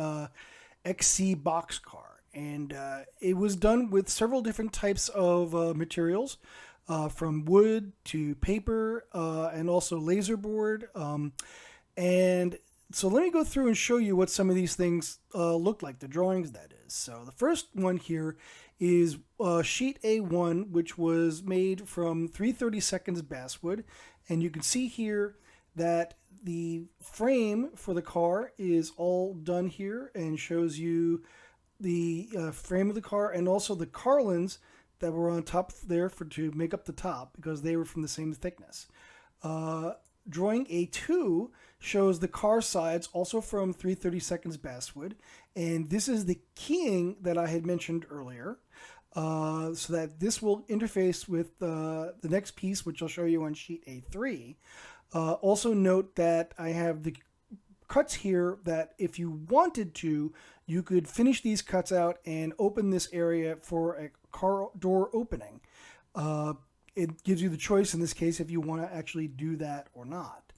XC boxcar. And it was done with several different types of materials, from wood to paper and also laser board. And so let me go through and show you what some of these things look like, the drawings that is. So the first one here is sheet A1, which was made from 3/32 basswood. And you can see here that the frame for the car is all done here and shows you the frame of the car and also the carlins that were on top there to make up the top because they were from the same thickness. Drawing A2 shows the car sides also from 3/32 basswood, and this is the keying that I had mentioned earlier, so that this will interface with the next piece, which I'll show you on sheet A3. Also note that I have the cuts here that if you wanted to, you could finish these cuts out and open this area for a car door opening. It gives you the choice in this case if you want to actually do that or not.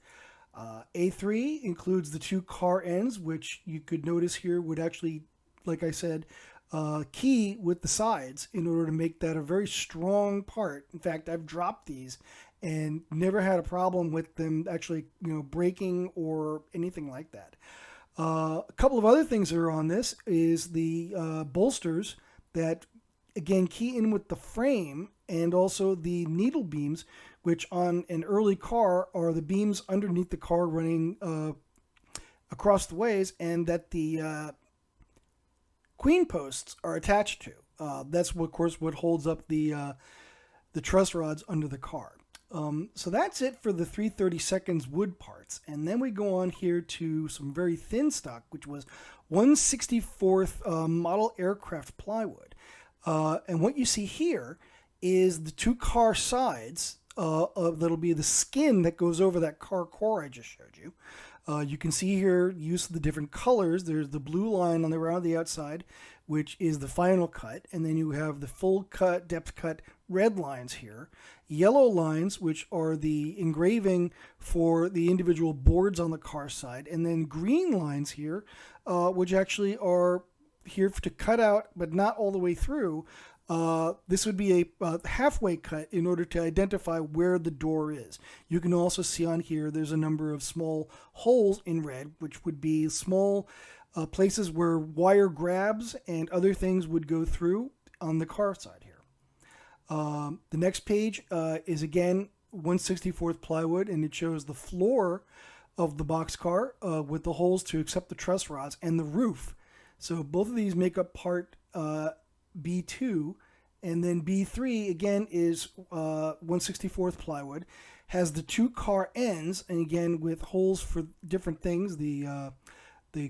A3 includes the two car ends, which you could notice here would actually, like I said, key with the sides in order to make that a very strong part. In fact, I've dropped these and never had a problem with them actually, breaking or anything like that. A couple of other things that are on this is the bolsters that, again, key in with the frame, and also the needle beams, which on an early car are the beams underneath the car running across the ways, and that the queen posts are attached to. That's, of course, what holds up the truss rods under the car. So that's it for the 3/32 wood parts. And then we go on here to some very thin stock, which was 1/64 model aircraft plywood. And what you see here is the two car sides that'll be the skin that goes over that car core I just showed you. You can see here use of the different colors. There's the blue line on the around the outside, which is the final cut, and then you have the full cut, depth cut red lines here. Yellow lines, which are the engraving for the individual boards on the car side, and then green lines here, which actually are here to cut out, but not all the way through. This would be a halfway cut in order to identify where the door is. You can also see on here there's a number of small holes in red, which would be small places where wire grabs and other things would go through on the car side here. The next page is again 1/64 plywood, and it shows the floor of the boxcar with the holes to accept the truss rods and the roof. So both of these make up part B2, and then B3 again is 1/64 plywood, has the two car ends, and again with holes for different things, the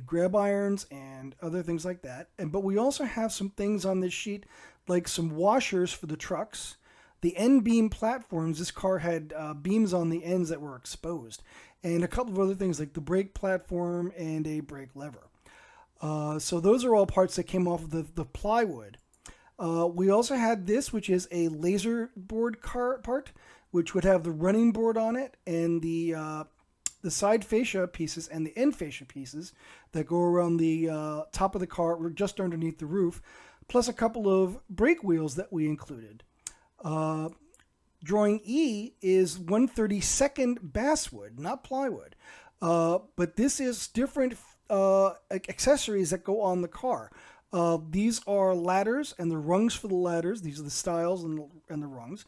grab irons and other things like that. But we also have some things on this sheet like some washers for the trucks, the end beam platforms. This car had beams on the ends that were exposed, and a couple of other things like the brake platform and a brake lever. So those are all parts that came off of the plywood. We also had this, which is a laser board car part, which would have the running board on it, and the side fascia pieces and the end fascia pieces that go around the top of the car or just underneath the roof, plus a couple of brake wheels that we included. Drawing E is 1/32 basswood, not plywood, but this is different accessories that go on the car. These are ladders and the rungs for the ladders. These are the stiles and the rungs.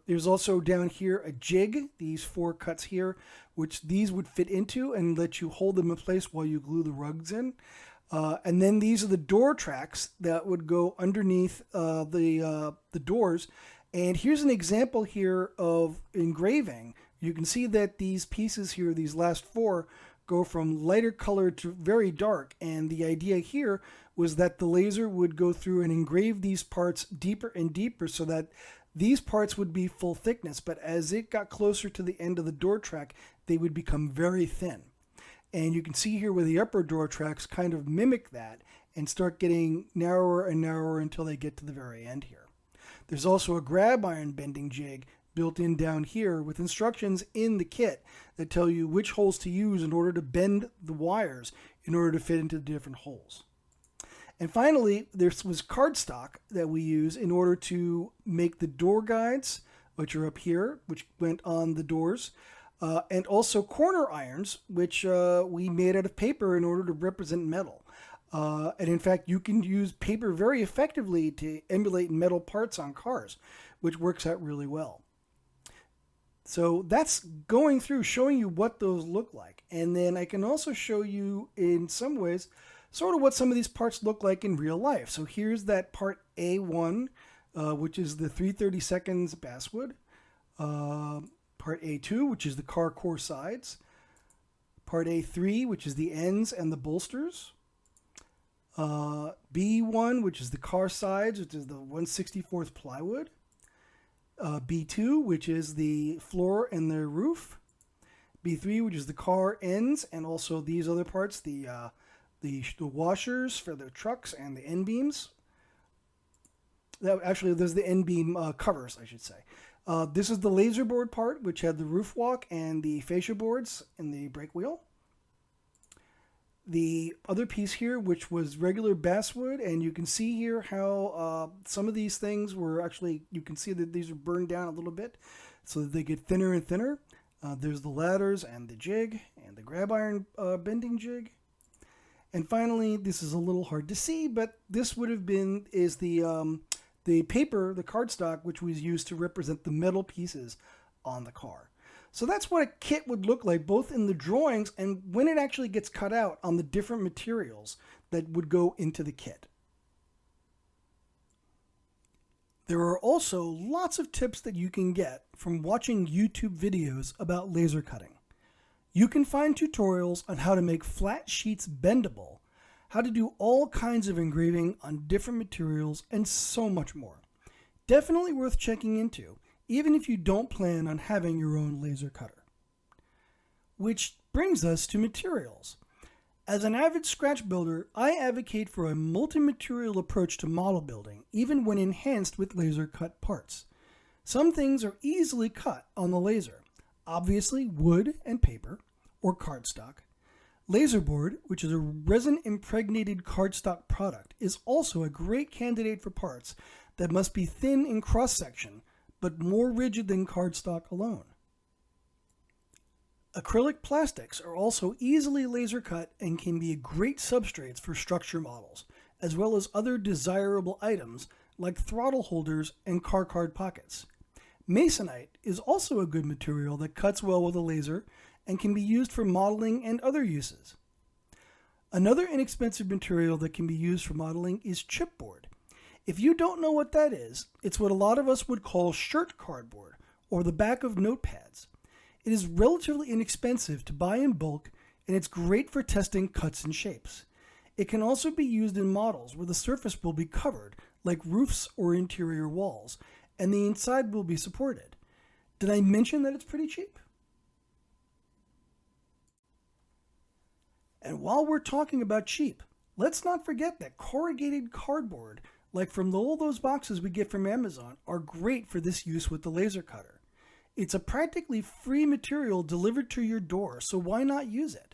There's also down here a jig, these 4 cuts here, which these would fit into and let you hold them in place while you glue the rugs in. And then these are the door tracks that would go underneath the doors. And here's an example here of engraving. You can see that these pieces here, these last 4, go from lighter color to very dark. And the idea here was that the laser would go through and engrave these parts deeper and deeper so that these parts would be full thickness. But as it got closer to the end of the door track, they would become very thin. And you can see here where the upper door tracks kind of mimic that and start getting narrower and narrower until they get to the very end here. There's also a grab iron bending jig built in down here with instructions in the kit that tell you which holes to use in order to bend the wires in order to fit into the different holes. And finally, there was cardstock that we use in order to make the door guides, which are up here, which went on the doors, and also corner irons, which we made out of paper in order to represent metal. And in fact, you can use paper very effectively to emulate metal parts on cars, which works out really well. So that's going through, showing you what those look like. And then I can also show you in some ways sort of what some of these parts look like in real life. So here's that part A1, which is the 3/32 basswood. Part A2, which is the car core sides. Part A3, which is the ends and the bolsters. B1, which is the car sides, which is the 1/64 plywood. B2, which is the floor and the roof. B3, which is the car ends and also these other parts, the washers for the trucks and the end beams. Actually, there's the end beam covers, I should say. This is the laser board part, which had the roof walk and the fascia boards and the brake wheel. The other piece here, which was regular basswood, and you can see here how some of these things were actually, you can see that these are burned down a little bit. so that they get thinner and thinner. There's the ladders and the jig and the grab iron bending jig. And finally, this is a little hard to see, but this would have been the paper, the cardstock, which was used to represent the metal pieces on the car. So that's what a kit would look like, both in the drawings and when it actually gets cut out on the different materials that would go into the kit. There are also lots of tips that you can get from watching YouTube videos about laser cutting. You can find tutorials on how to make flat sheets bendable, how to do all kinds of engraving on different materials, and so much more. Definitely worth checking into, even if you don't plan on having your own laser cutter. Which brings us to materials. As an avid scratch builder, I advocate for a multi-material approach to model building, even when enhanced with laser cut parts. Some things are easily cut on the laser, obviously wood and paper, or cardstock. Laserboard, which is a resin-impregnated cardstock product, is also a great candidate for parts that must be thin in cross-section, but more rigid than cardstock alone. Acrylic plastics are also easily laser cut and can be great substrates for structure models, as well as other desirable items like throttle holders and car card pockets. Masonite is also a good material that cuts well with a laser and can be used for modeling and other uses. Another inexpensive material that can be used for modeling is chipboard. If you don't know what that is, it's what a lot of us would call shirt cardboard or the back of notepads. It is relatively inexpensive to buy in bulk, and it's great for testing cuts and shapes. It can also be used in models where the surface will be covered, like roofs or interior walls, and the inside will be supported. Did I mention that it's pretty cheap? And while we're talking about cheap, let's not forget that corrugated cardboard, like from all those boxes we get from Amazon, are great for this use with the laser cutter. It's a practically free material delivered to your door, so why not use it?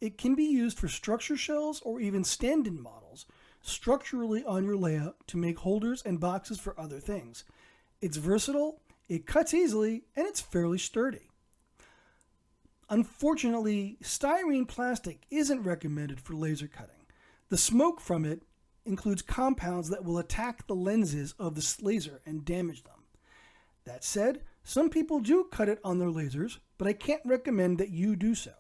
It can be used for structure shells or even stand-in models, structurally on your layout to make holders and boxes for other things. It's versatile, it cuts easily, and it's fairly sturdy. Unfortunately, styrene plastic isn't recommended for laser cutting. The smoke from it includes compounds that will attack the lenses of the laser and damage them. That said, some people do cut it on their lasers, but I can't recommend that you do so.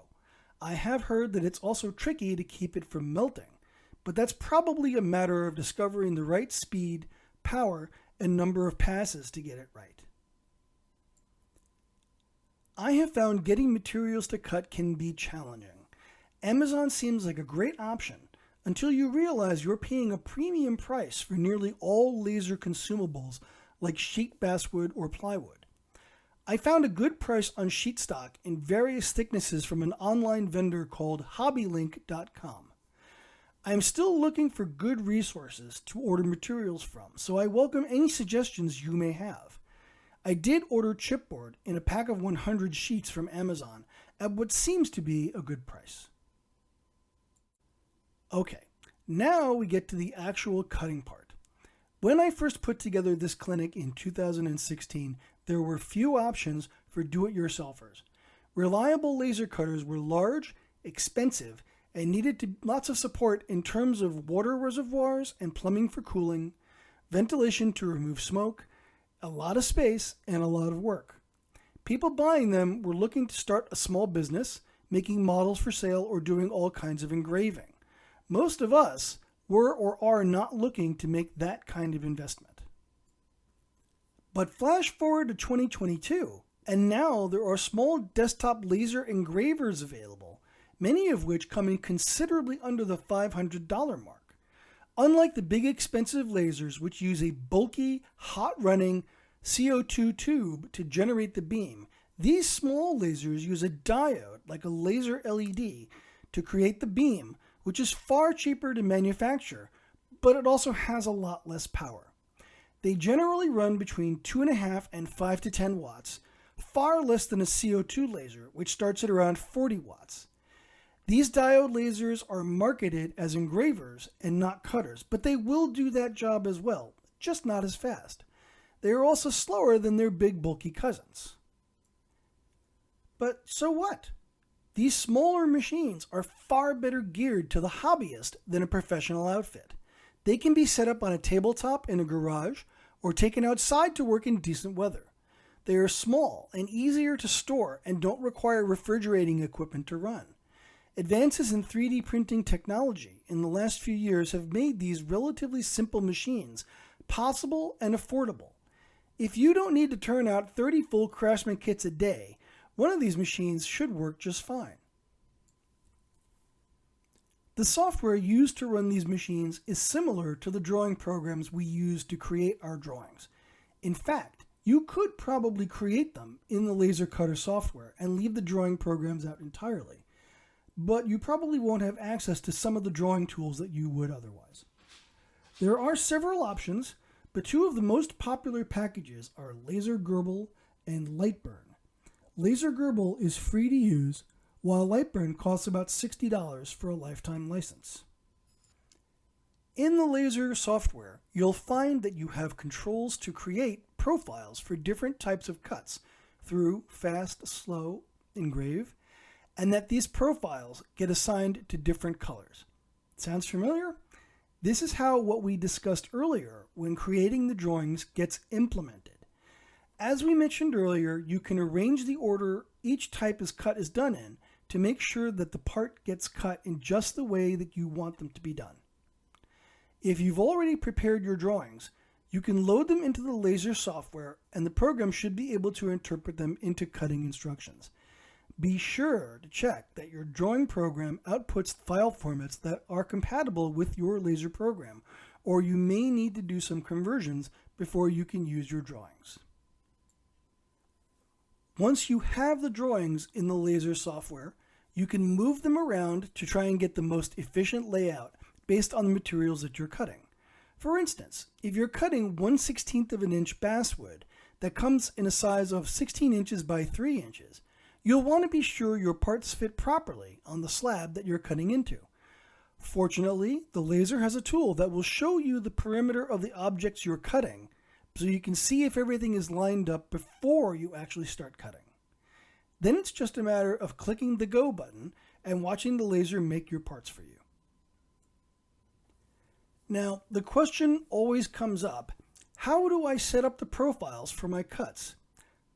I have heard that it's also tricky to keep it from melting, but that's probably a matter of discovering the right speed, power, and number of passes to get it right. I have found getting materials to cut can be challenging. Amazon seems like a great option until you realize you're paying a premium price for nearly all laser consumables like sheet basswood or plywood. I found a good price on sheet stock in various thicknesses from an online vendor called hobbylink.com. I am still looking for good resources to order materials from, so I welcome any suggestions you may have. I did order chipboard in a pack of 100 sheets from Amazon at what seems to be a good price. Okay, now we get to the actual cutting part. When I first put together this clinic in 2016, there were few options for do-it-yourselfers. Reliable laser cutters were large, expensive, and needed lots of support in terms of water reservoirs and plumbing for cooling, ventilation to remove smoke, a lot of space, and a lot of work. People buying them were looking to start a small business, making models for sale, or doing all kinds of engraving. Most of us were or are not looking to make that kind of investment. But flash forward to 2022, and now there are small desktop laser engravers available, many of which come in considerably under the $500 mark. Unlike the big expensive lasers which use a bulky, hot-running CO2 tube to generate the beam, these small lasers use a diode like a laser LED to create the beam, which is far cheaper to manufacture, but it also has a lot less power. They generally run between 2.5 and 5 to 10 watts, far less than a CO2 laser, which starts at around 40 watts. These diode lasers are marketed as engravers and not cutters, but they will do that job as well, just not as fast. They are also slower than their big bulky cousins. But so what? These smaller machines are far better geared to the hobbyist than a professional outfit. They can be set up on a tabletop in a garage or taken outside to work in decent weather. They are small and easier to store and don't require refrigerating equipment to run. Advances in 3D printing technology in the last few years have made these relatively simple machines possible and affordable. If you don't need to turn out 30 full Craftsman kits a day, one of these machines should work just fine. The software used to run these machines is similar to the drawing programs we use to create our drawings. In fact, you could probably create them in the laser cutter software and leave the drawing programs out entirely, but you probably won't have access to some of the drawing tools that you would otherwise. There are several options, but two of the most popular packages are Laser Gerbil and Lightburn. Laser Gerbil is free to use, while Lightburn costs about $60 for a lifetime license. In the laser software, you'll find that you have controls to create profiles for different types of cuts through fast, slow, engrave, and that these profiles get assigned to different colors. Sounds familiar? This is how what we discussed earlier when creating the drawings gets implemented. As we mentioned earlier, you can arrange the order each type is cut is done in to make sure that the part gets cut in just the way that you want them to be done. If you've already prepared your drawings, you can load them into the laser software and the program should be able to interpret them into cutting instructions. Be sure to check that your drawing program outputs file formats that are compatible with your laser program, or you may need to do some conversions before you can use your drawings. Once you have the drawings in the laser software, you can move them around to try and get the most efficient layout based on the materials that you're cutting. For instance, if you're cutting 1/16 of an inch basswood that comes in a size of 16 inches by 3 inches, you'll want to be sure your parts fit properly on the slab that you're cutting into. Fortunately, the laser has a tool that will show you the perimeter of the objects you're cutting, so you can see if everything is lined up before you actually start cutting. Then it's just a matter of clicking the Go button and watching the laser make your parts for you. Now, the question always comes up, how do I set up the profiles for my cuts?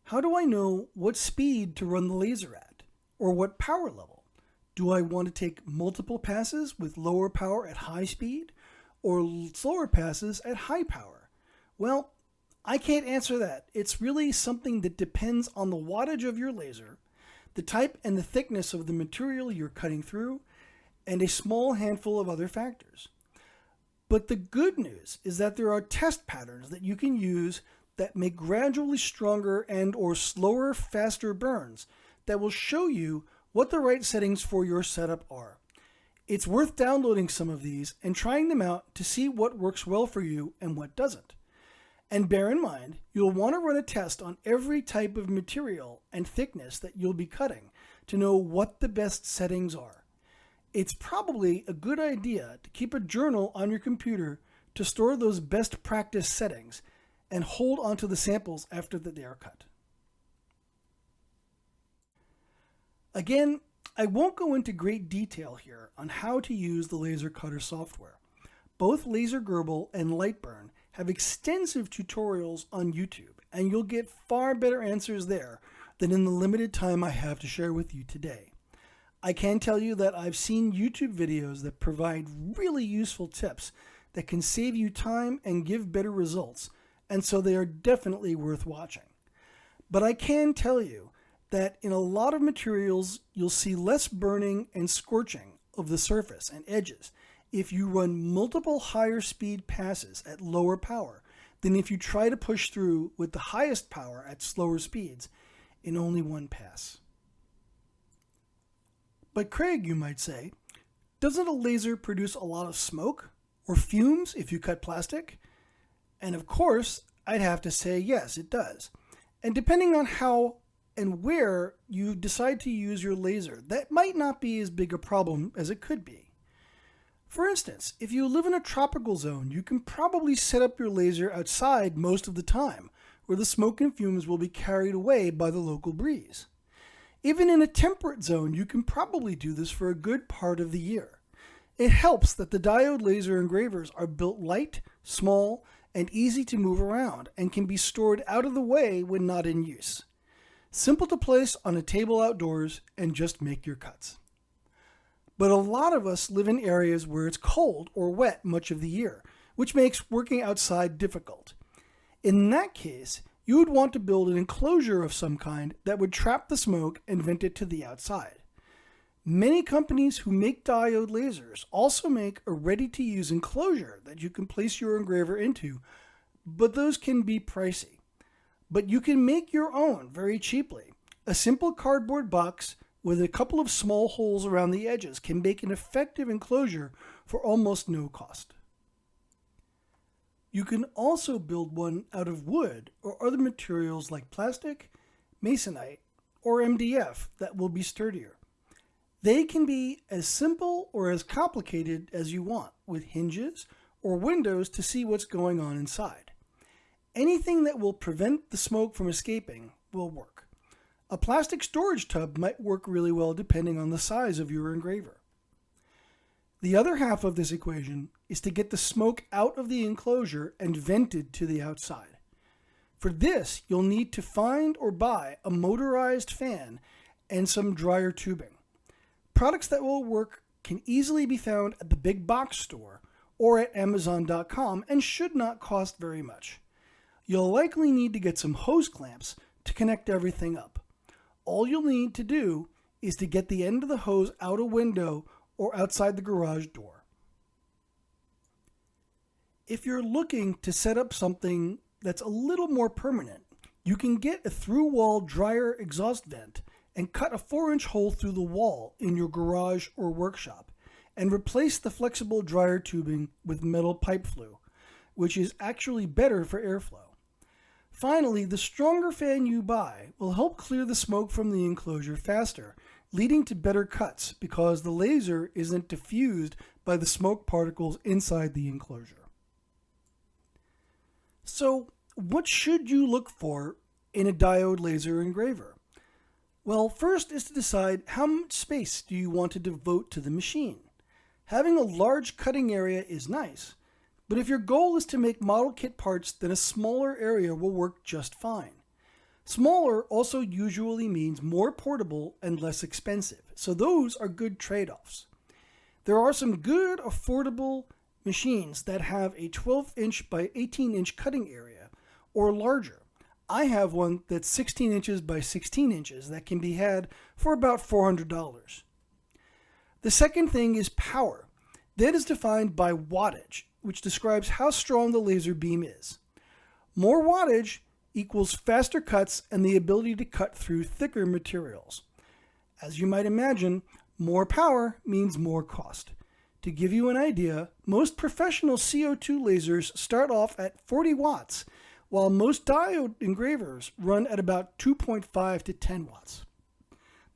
How do I know what speed to run the laser at, or what power level? Do I want to take multiple passes with lower power at high speed, or slower passes at high power? Well, I can't answer that. It's really something that depends on the wattage of your laser, the type and the thickness of the material you're cutting through, and a small handful of other factors. But the good news is that there are test patterns that you can use that make gradually stronger and or slower, faster burns that will show you what the right settings for your setup are. It's worth downloading some of these and trying them out to see what works well for you and what doesn't. And bear in mind, you'll want to run a test on every type of material and thickness that you'll be cutting to know what the best settings are. It's probably a good idea to keep a journal on your computer to store those best practice settings and hold onto the samples after they are cut. Again, I won't go into great detail here on how to use the laser cutter software. Both Laser Gerbil and Lightburn have extensive tutorials on YouTube, and you'll get far better answers there than in the limited time I have to share with you today. I can tell you that I've seen YouTube videos that provide really useful tips that can save you time and give better results, and so they are definitely worth watching. But I can tell you that in a lot of materials, you'll see less burning and scorching of the surface and edges if you run multiple higher speed passes at lower power than if you try to push through with the highest power at slower speeds in only one pass. But Craig, you might say, doesn't a laser produce a lot of smoke or fumes if you cut plastic? And of course, I'd have to say yes, it does. And depending on how and where you decide to use your laser, that might not be as big a problem as it could be. For instance, if you live in a tropical zone, you can probably set up your laser outside most of the time, where the smoke and fumes will be carried away by the local breeze. Even in a temperate zone, you can probably do this for a good part of the year. It helps that the diode laser engravers are built light, small, and easy to move around and can be stored out of the way when not in use. Simple to place on a table outdoors and just make your cuts. But a lot of us live in areas where it's cold or wet much of the year, which makes working outside difficult. In that case, you would want to build an enclosure of some kind that would trap the smoke and vent it to the outside. Many companies who make diode lasers also make a ready-to-use enclosure that you can place your engraver into, but those can be pricey. But you can make your own very cheaply. A simple cardboard box with a couple of small holes around the edges can make an effective enclosure for almost no cost. You can also build one out of wood or other materials like plastic, masonite, or MDF that will be sturdier. They can be as simple or as complicated as you want, with hinges or windows to see what's going on inside. Anything that will prevent the smoke from escaping will work. A plastic storage tub might work really well depending on the size of your engraver. The other half of this equation is to get the smoke out of the enclosure and vented to the outside. For this, you'll need to find or buy a motorized fan and some dryer tubing. Products that will work can easily be found at the big box store or at Amazon.com and should not cost very much. You'll likely need to get some hose clamps to connect everything up. All you'll need to do is to get the end of the hose out a window or outside the garage door. If you're looking to set up something that's a little more permanent, you can get a through-wall dryer exhaust vent and cut a 4-inch hole through the wall in your garage or workshop and replace the flexible dryer tubing with metal pipe flue, which is actually better for airflow. Finally, the stronger fan you buy will help clear the smoke from the enclosure faster, leading to better cuts because the laser isn't diffused by the smoke particles inside the enclosure. So, what should you look for in a diode laser engraver? Well, first is to decide how much space do you want to devote to the machine. Having a large cutting area is nice, but if your goal is to make model kit parts, then a smaller area will work just fine. Smaller also usually means more portable and less expensive, so those are good trade-offs. There are some good, affordable machines that have a 12-inch by 18-inch cutting area or larger. I have one that's 16 inches by 16 inches that can be had for about $400. The second thing is power. That is defined by wattage, which describes how strong the laser beam is. More wattage equals faster cuts and the ability to cut through thicker materials. As you might imagine, more power means more cost. To give you an idea, most professional CO2 lasers start off at 40 watts, while most diode engravers run at about 2.5 to 10 watts.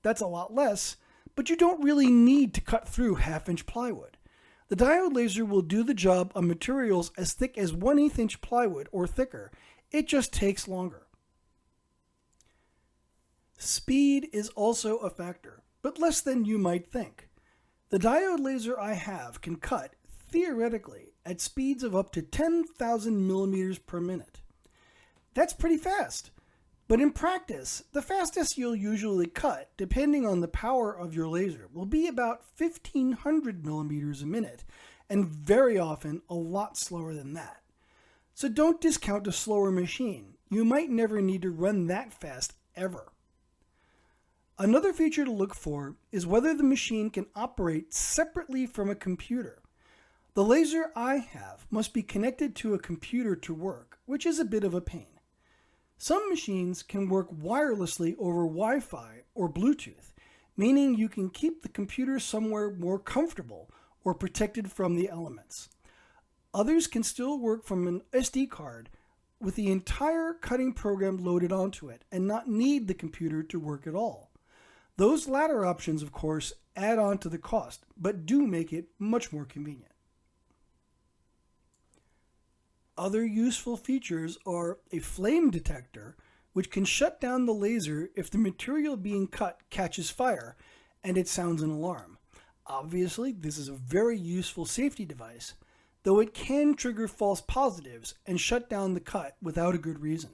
That's a lot less, but you don't really need to cut through half-inch plywood. The diode laser will do the job on materials as thick as 1/8 inch plywood or thicker. It just takes longer. Speed is also a factor, but less than you might think. The diode laser I have can cut, theoretically, at speeds of up to 10,000 millimeters per minute. That's pretty fast, but in practice, the fastest you'll usually cut, depending on the power of your laser, will be about 1,500 millimeters a minute, and very often a lot slower than that. So don't discount a slower machine. You might never need to run that fast ever. Another feature to look for is whether the machine can operate separately from a computer. The laser I have must be connected to a computer to work, which is a bit of a pain. Some machines can work wirelessly over Wi-Fi or Bluetooth, meaning you can keep the computer somewhere more comfortable or protected from the elements. Others can still work from an SD card with the entire cutting program loaded onto it and not need the computer to work at all. Those latter options, of course, add on to the cost, but do make it much more convenient. Other useful features are a flame detector, which can shut down the laser if the material being cut catches fire and it sounds an alarm. Obviously, this is a very useful safety device, though it can trigger false positives and shut down the cut without a good reason.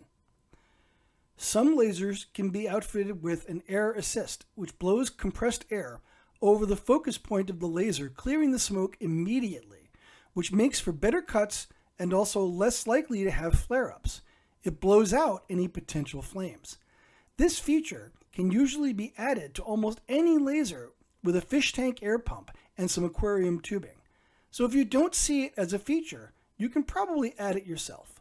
Some lasers can be outfitted with an air assist, which blows compressed air over the focus point of the laser, clearing the smoke immediately, which makes for better cuts and also less likely to have flare-ups. It blows out any potential flames. This feature can usually be added to almost any laser with a fish tank air pump and some aquarium tubing. So if you don't see it as a feature, you can probably add it yourself.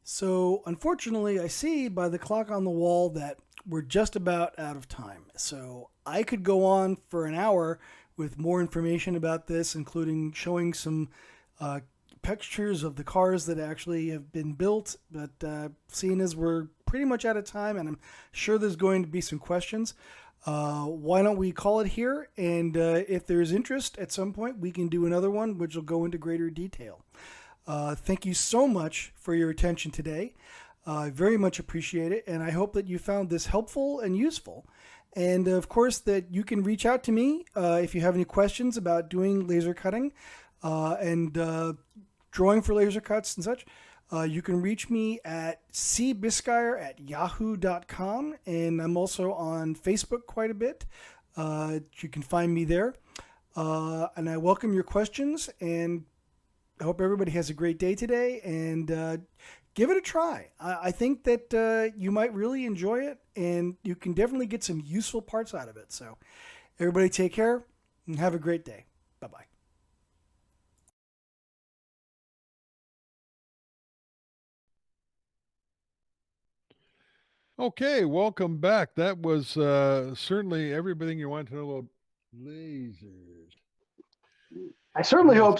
So unfortunately, I see by the clock on the wall that we're just about out of time. So I could go on for an hour with more information about this, including showing some pictures of the cars that actually have been built. But seeing as we're pretty much out of time, and I'm sure there's going to be some questions, why don't we call it here? And if there's interest at some point, we can do another one, which will go into greater detail. Thank you so much for your attention today. I very much appreciate it, and I hope that you found this helpful and useful. And of course, that you can reach out to me if you have any questions about doing laser cutting and drawing for laser cuts and such. You can reach me at cbiskyer@yahoo.com, and I'm also on Facebook quite a bit. You can find me there. And I welcome your questions, and I hope everybody has a great day today, and give it a try. I think that you might really enjoy it, and you can definitely get some useful parts out of it. So everybody take care and have a great day. Bye-bye. Okay, welcome back. That was certainly everything you want to know about lasers. I certainly Yes, hope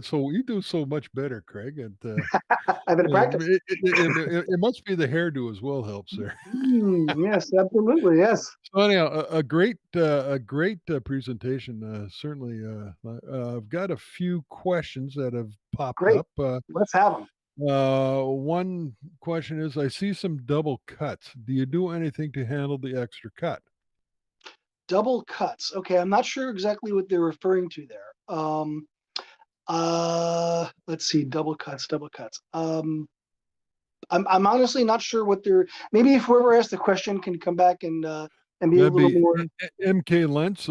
so. you do so much better, Craig. And I've been practicing. it must be the hairdo as well helps there. Yes, absolutely. Yes. So anyhow, a great presentation. Certainly, I've got a few questions that have popped Great. up. Let's have them. One question is, I see some double cuts. Do you do anything to handle the extra cut? Double cuts. Okay, I'm not sure exactly what they're referring to there. Let's see. Double cuts. I'm honestly not sure what they're. Maybe if whoever asked the question can come back and be That'd a little be more. MK Lentz.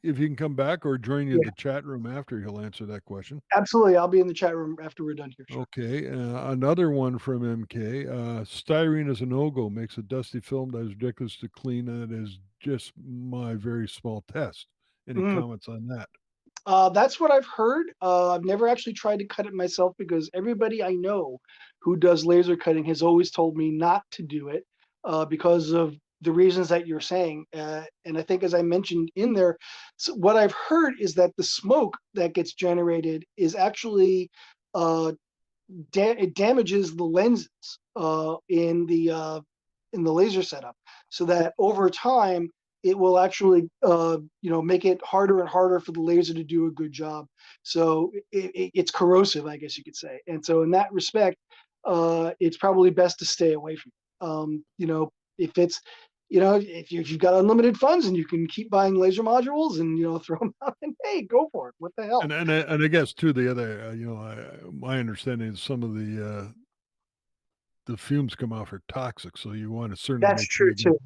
If you can come back or join you in Yeah. the chat room after, he'll answer that question. Absolutely, I'll be in the chat room after we're done here. Sure. Okay, another one from MK. Styrene as a no-go, makes a dusty film that is ridiculous to clean, and it is just my very small test. Any comments on that? That's what I've heard. I've never actually tried to cut it myself because everybody I know who does laser cutting has always told me not to do it because of the reasons that you're saying. And I think, as I mentioned in there, so what I've heard is that the smoke that gets generated is actually it damages the lenses in the laser setup, so that over time it will actually make it harder and harder for the laser to do a good job. So it's corrosive, I guess you could say. And so in that respect, it's probably best to stay away from it. If it's if you've got unlimited funds and you can keep buying laser modules and throw them out, and hey, go for it. What the hell? And I guess too, the other my understanding is some of the fumes come off are toxic, so you want to certainly That's make sure true you get too.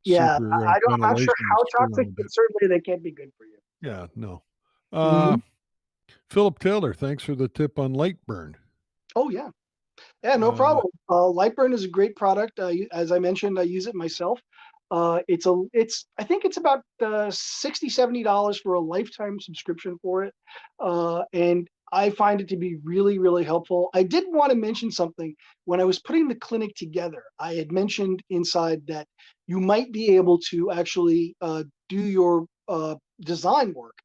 Yeah, super I'm not sure ventilation how is through toxic, all but that. certainly they can't be good for you. Yeah, no. Mhm. Philip Taylor, thanks for the tip on light burn. Oh yeah. Yeah, no problem. Lightburn is a great product. As I mentioned, I use it myself. I think it's about $60-$70 for a lifetime subscription for it. And I find it to be really, really helpful. I did want to mention something. When I was putting the clinic together, I had mentioned inside that you might be able to actually do your design work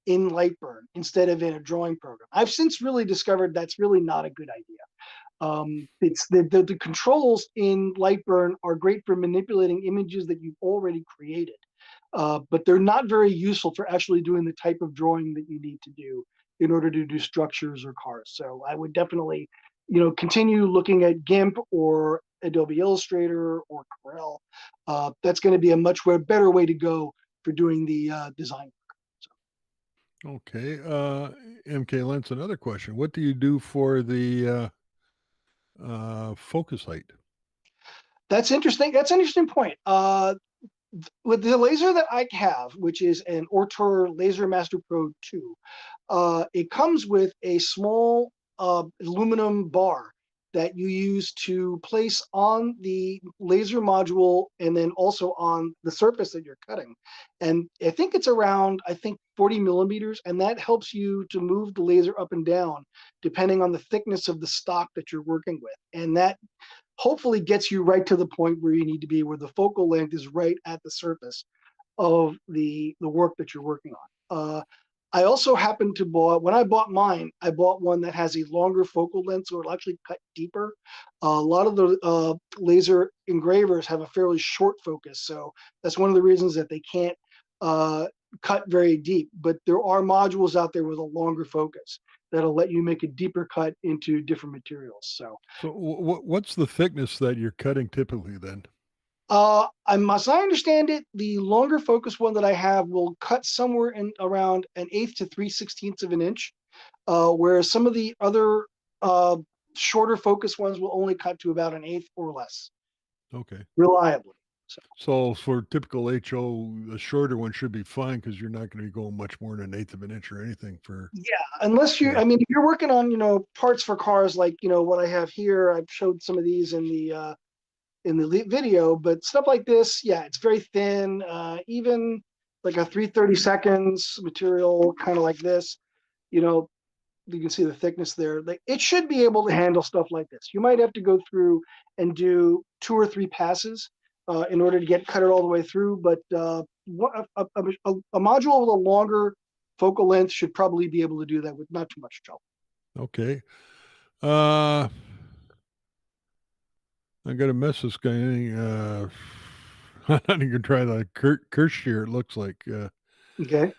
in Lightburn instead of in a drawing program. I've since really discovered that's really not a good idea. It's the controls in Lightburn are great for manipulating images that you've already created, but they're not very useful for actually doing the type of drawing that you need to do in order to do structures or cars. So I would definitely continue looking at GIMP or Adobe Illustrator or Corel. That's going to be a much better way to go for doing the design. Okay. MK Lentz, another question. What do you do for the focus height? That's interesting. That's an interesting point. With the laser that I have, which is an Ortur Laser Master Pro 2, it comes with a small aluminum bar that you use to place on the laser module and then also on the surface that you're cutting. And I think it's around, 40 millimeters, and that helps you to move the laser up and down depending on the thickness of the stock that you're working with. And that hopefully gets you right to the point where you need to be, where the focal length is right at the surface of the work that you're working on. I also happened to when I bought mine, I bought one that has a longer focal length, so it'll actually cut deeper. A lot of the laser engravers have a fairly short focus, so that's one of the reasons that they can't cut very deep. But there are modules out there with a longer focus that'll let you make a deeper cut into different materials. So what's the thickness that you're cutting typically then? As I understand it, the longer focus one that I have will cut somewhere in around 1/8 to 3/16 of an inch, whereas some of the other shorter focus ones will only cut to about 1/8 or less. Okay. Reliably. So for typical HO, the shorter one should be fine because you're not going to be going much more than 1/8 of an inch or anything for. Yeah, unless you, if you're working on, parts for cars like, what I have here, I've showed some of these in the video, but stuff like this, yeah, it's very thin. Even like a 3/32 material, kind of like this, you can see the thickness there. Like, it should be able to handle stuff like this. You might have to go through and do 2 or 3 passes in order to cut it all the way through. But a module with a longer focal length should probably be able to do that with not too much trouble. Okay. I'm gonna mess this guy. I'm not even gonna try the Kirschsteer. It looks like. Okay.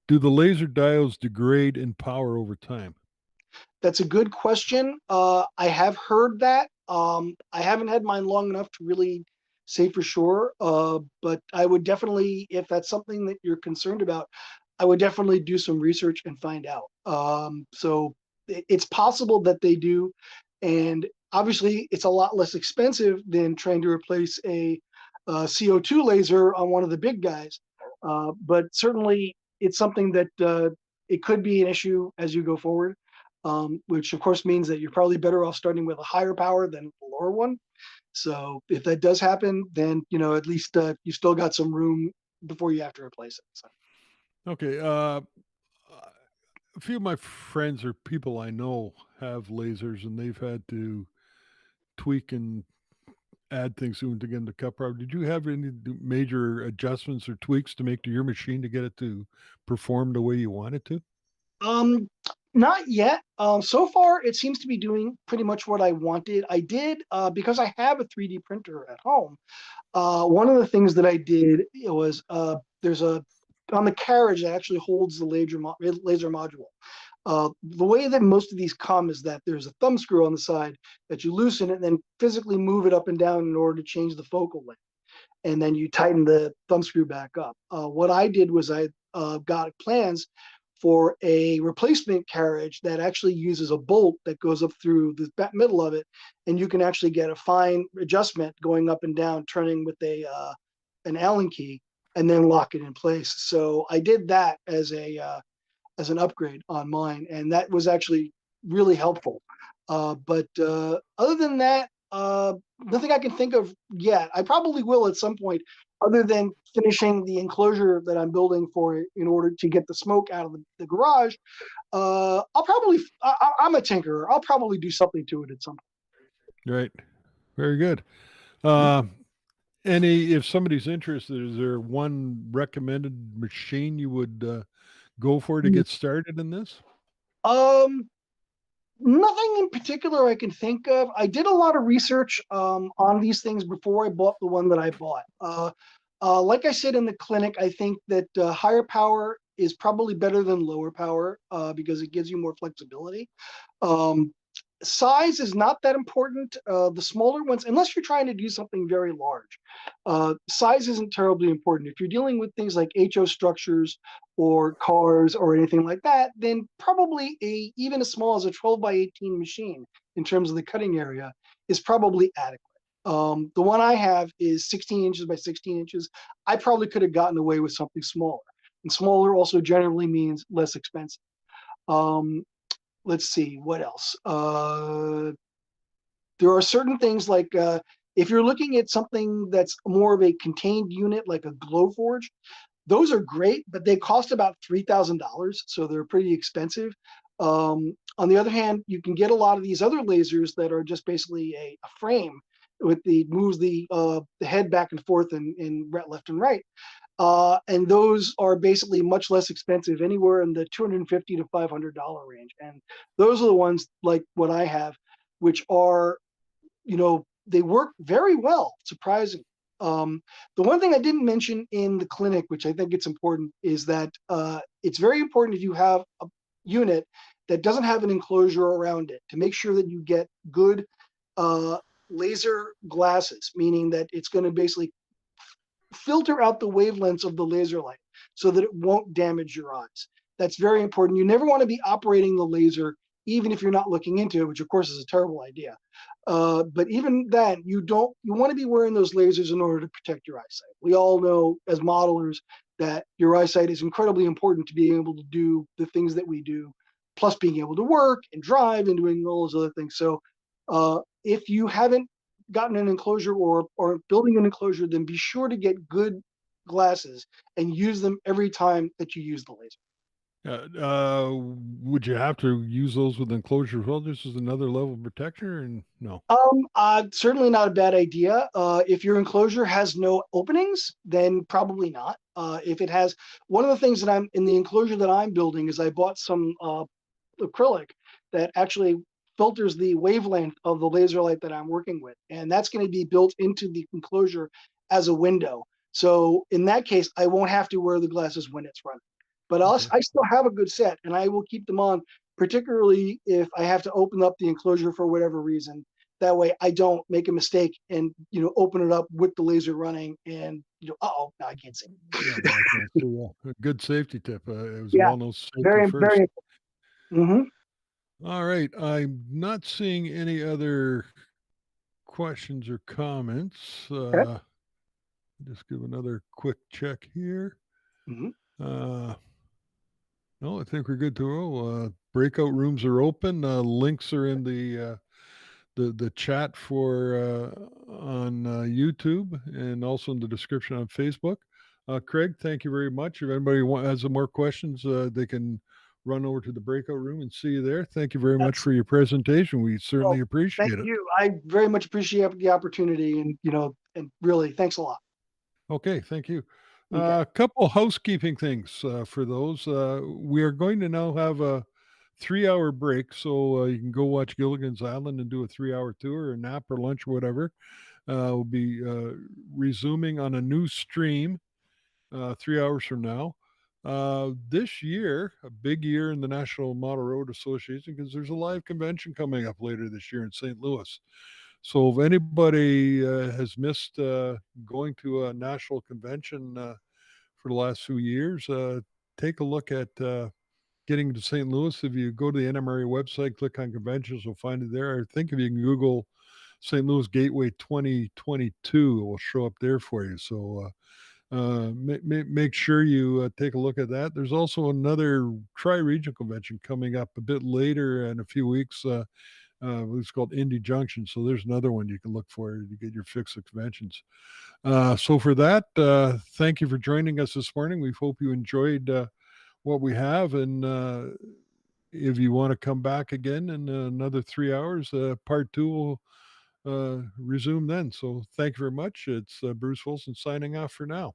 Do the laser diodes degrade in power over time? That's a good question. I have heard that. I haven't had mine long enough to really say for sure. But I would definitely, if that's something that you're concerned about, I would definitely do some research and find out. So it's possible that they do. And obviously, it's a lot less expensive than trying to replace a CO2 laser on one of the big guys. But certainly, it's something that it could be an issue as you go forward, which of course means that you're probably better off starting with a higher power than a lower one. So if that does happen, then at least you still got some room before you have to replace it. So. Okay. A few of my friends or people I know have lasers, and they've had to tweak and add things to get them to cut properly. Did you have any major adjustments or tweaks to make to your machine to get it to perform the way you want it to? Not yet. So far, it seems to be doing pretty much what I wanted. I did because I have a 3D printer at home. One of the things that I did was there's on the carriage that actually holds the laser module. The way that most of these come is that there's a thumb screw on the side that you loosen it and then physically move it up and down in order to change the focal length. And then you tighten the thumb screw back up. What I did was I got plans for a replacement carriage that actually uses a bolt that goes up through the middle of it, and you can actually get a fine adjustment going up and down, turning with an Allen key, and then lock it in place. So I did that as an upgrade on mine, and that was actually really helpful. But other than that, nothing I can think of yet. I probably will at some point, other than finishing the enclosure that I'm building for it in order to get the smoke out of the garage. I'm a tinkerer. I'll probably do something to it at some point. Right. Very good. If somebody's interested, is there one recommended machine you would go for to get started in this? Nothing in particular I can think of. I did a lot of research on these things before I bought the one that I bought. Like I said in the clinic, I think that higher power is probably better than lower power because it gives you more flexibility. size is not that important. The smaller ones, unless you're trying to do something very large, size isn't terribly important. If you're dealing with things like HO structures or cars or anything like that, then probably even as small as a 12 by 18 machine in terms of the cutting area is probably adequate. The one I have is 16 inches by 16 inches. I probably could have gotten away with something smaller. And smaller also generally means less expensive. Let's see, what else? There are certain things like if you're looking at something that's more of a contained unit, like a glow forge, those are great, but they cost about $3,000, so they're pretty expensive. On the other hand, you can get a lot of these other lasers that are just basically a frame with moves the head back and forth in left and right. And those are basically much less expensive, anywhere in the $250 to $500 range. And those are the ones like what I have, which are, they work very well, surprisingly. The one thing I didn't mention in the clinic, which I think it's important, is that it's very important if you have a unit that doesn't have an enclosure around it to make sure that you get good laser glasses, meaning that it's going to basically filter out the wavelengths of the laser light so that it won't damage your eyes. That's very important. You never want to be operating the laser, even if you're not looking into it, which of course is a terrible idea. But even then, you want to be wearing those lasers in order to protect your eyesight. We all know as modelers that your eyesight is incredibly important to being able to do the things that we do, plus being able to work and drive and doing all those other things. So if you haven't gotten an enclosure or building an enclosure, then be sure to get good glasses and use them every time that you use the laser. Would you have to use those with enclosure as well? This is another level of protection, or no? Certainly not a bad idea. If your enclosure has no openings, then probably not. If it has, one of the things that I'm in the enclosure that I'm building is I bought some acrylic that actually filters the wavelength of the laser light that I'm working with. And that's going to be built into the enclosure as a window. So in that case, I won't have to wear the glasses when it's running. But I still have a good set, and I will keep them on, particularly if I have to open up the enclosure for whatever reason. That way I don't make a mistake and, open it up with the laser running and, now I can't see. A good safety tip. It was Yeah, well-known safety very, first. very. Mm-hmm. All right. I'm not seeing any other questions or comments. Okay. Just give another quick check here. Mm-hmm. No, I think we're good to roll. Breakout rooms are open. Links are in the chat for on YouTube and also in the description on Facebook. Craig, thank you very much. If anybody has some more questions, they can run over to the breakout room and see you there. Thank you very much for your presentation. We certainly appreciate it. Thank you. I very much appreciate the opportunity, and and really, thanks a lot. Okay, thank you. Okay. A couple housekeeping things for those. We are going to now have a 3-hour break, so you can go watch Gilligan's Island and do a 3-hour tour or nap or lunch or whatever. We'll be resuming on a new stream 3 hours from now. This year, a big year in the National Model Road Association, because there's a live convention coming up later this year in St. Louis. So if anybody has missed going to a national convention for the last few years, take a look at getting to St. Louis. If you go to the NMRA website, click on conventions, you'll find it there. I think if you can Google St. Louis Gateway 2022, it will show up there for you. So make sure you take a look at that. There's also another tri-regional convention coming up a bit later in a few weeks. It's called Indy Junction. So there's another one you can look for to get your fix of conventions. So for that, thank you for joining us this morning. We hope you enjoyed what we have. And if you want to come back again in another 3 hours, part 2 will resume then. So thank you very much. It's Bruce Wilson signing off for now.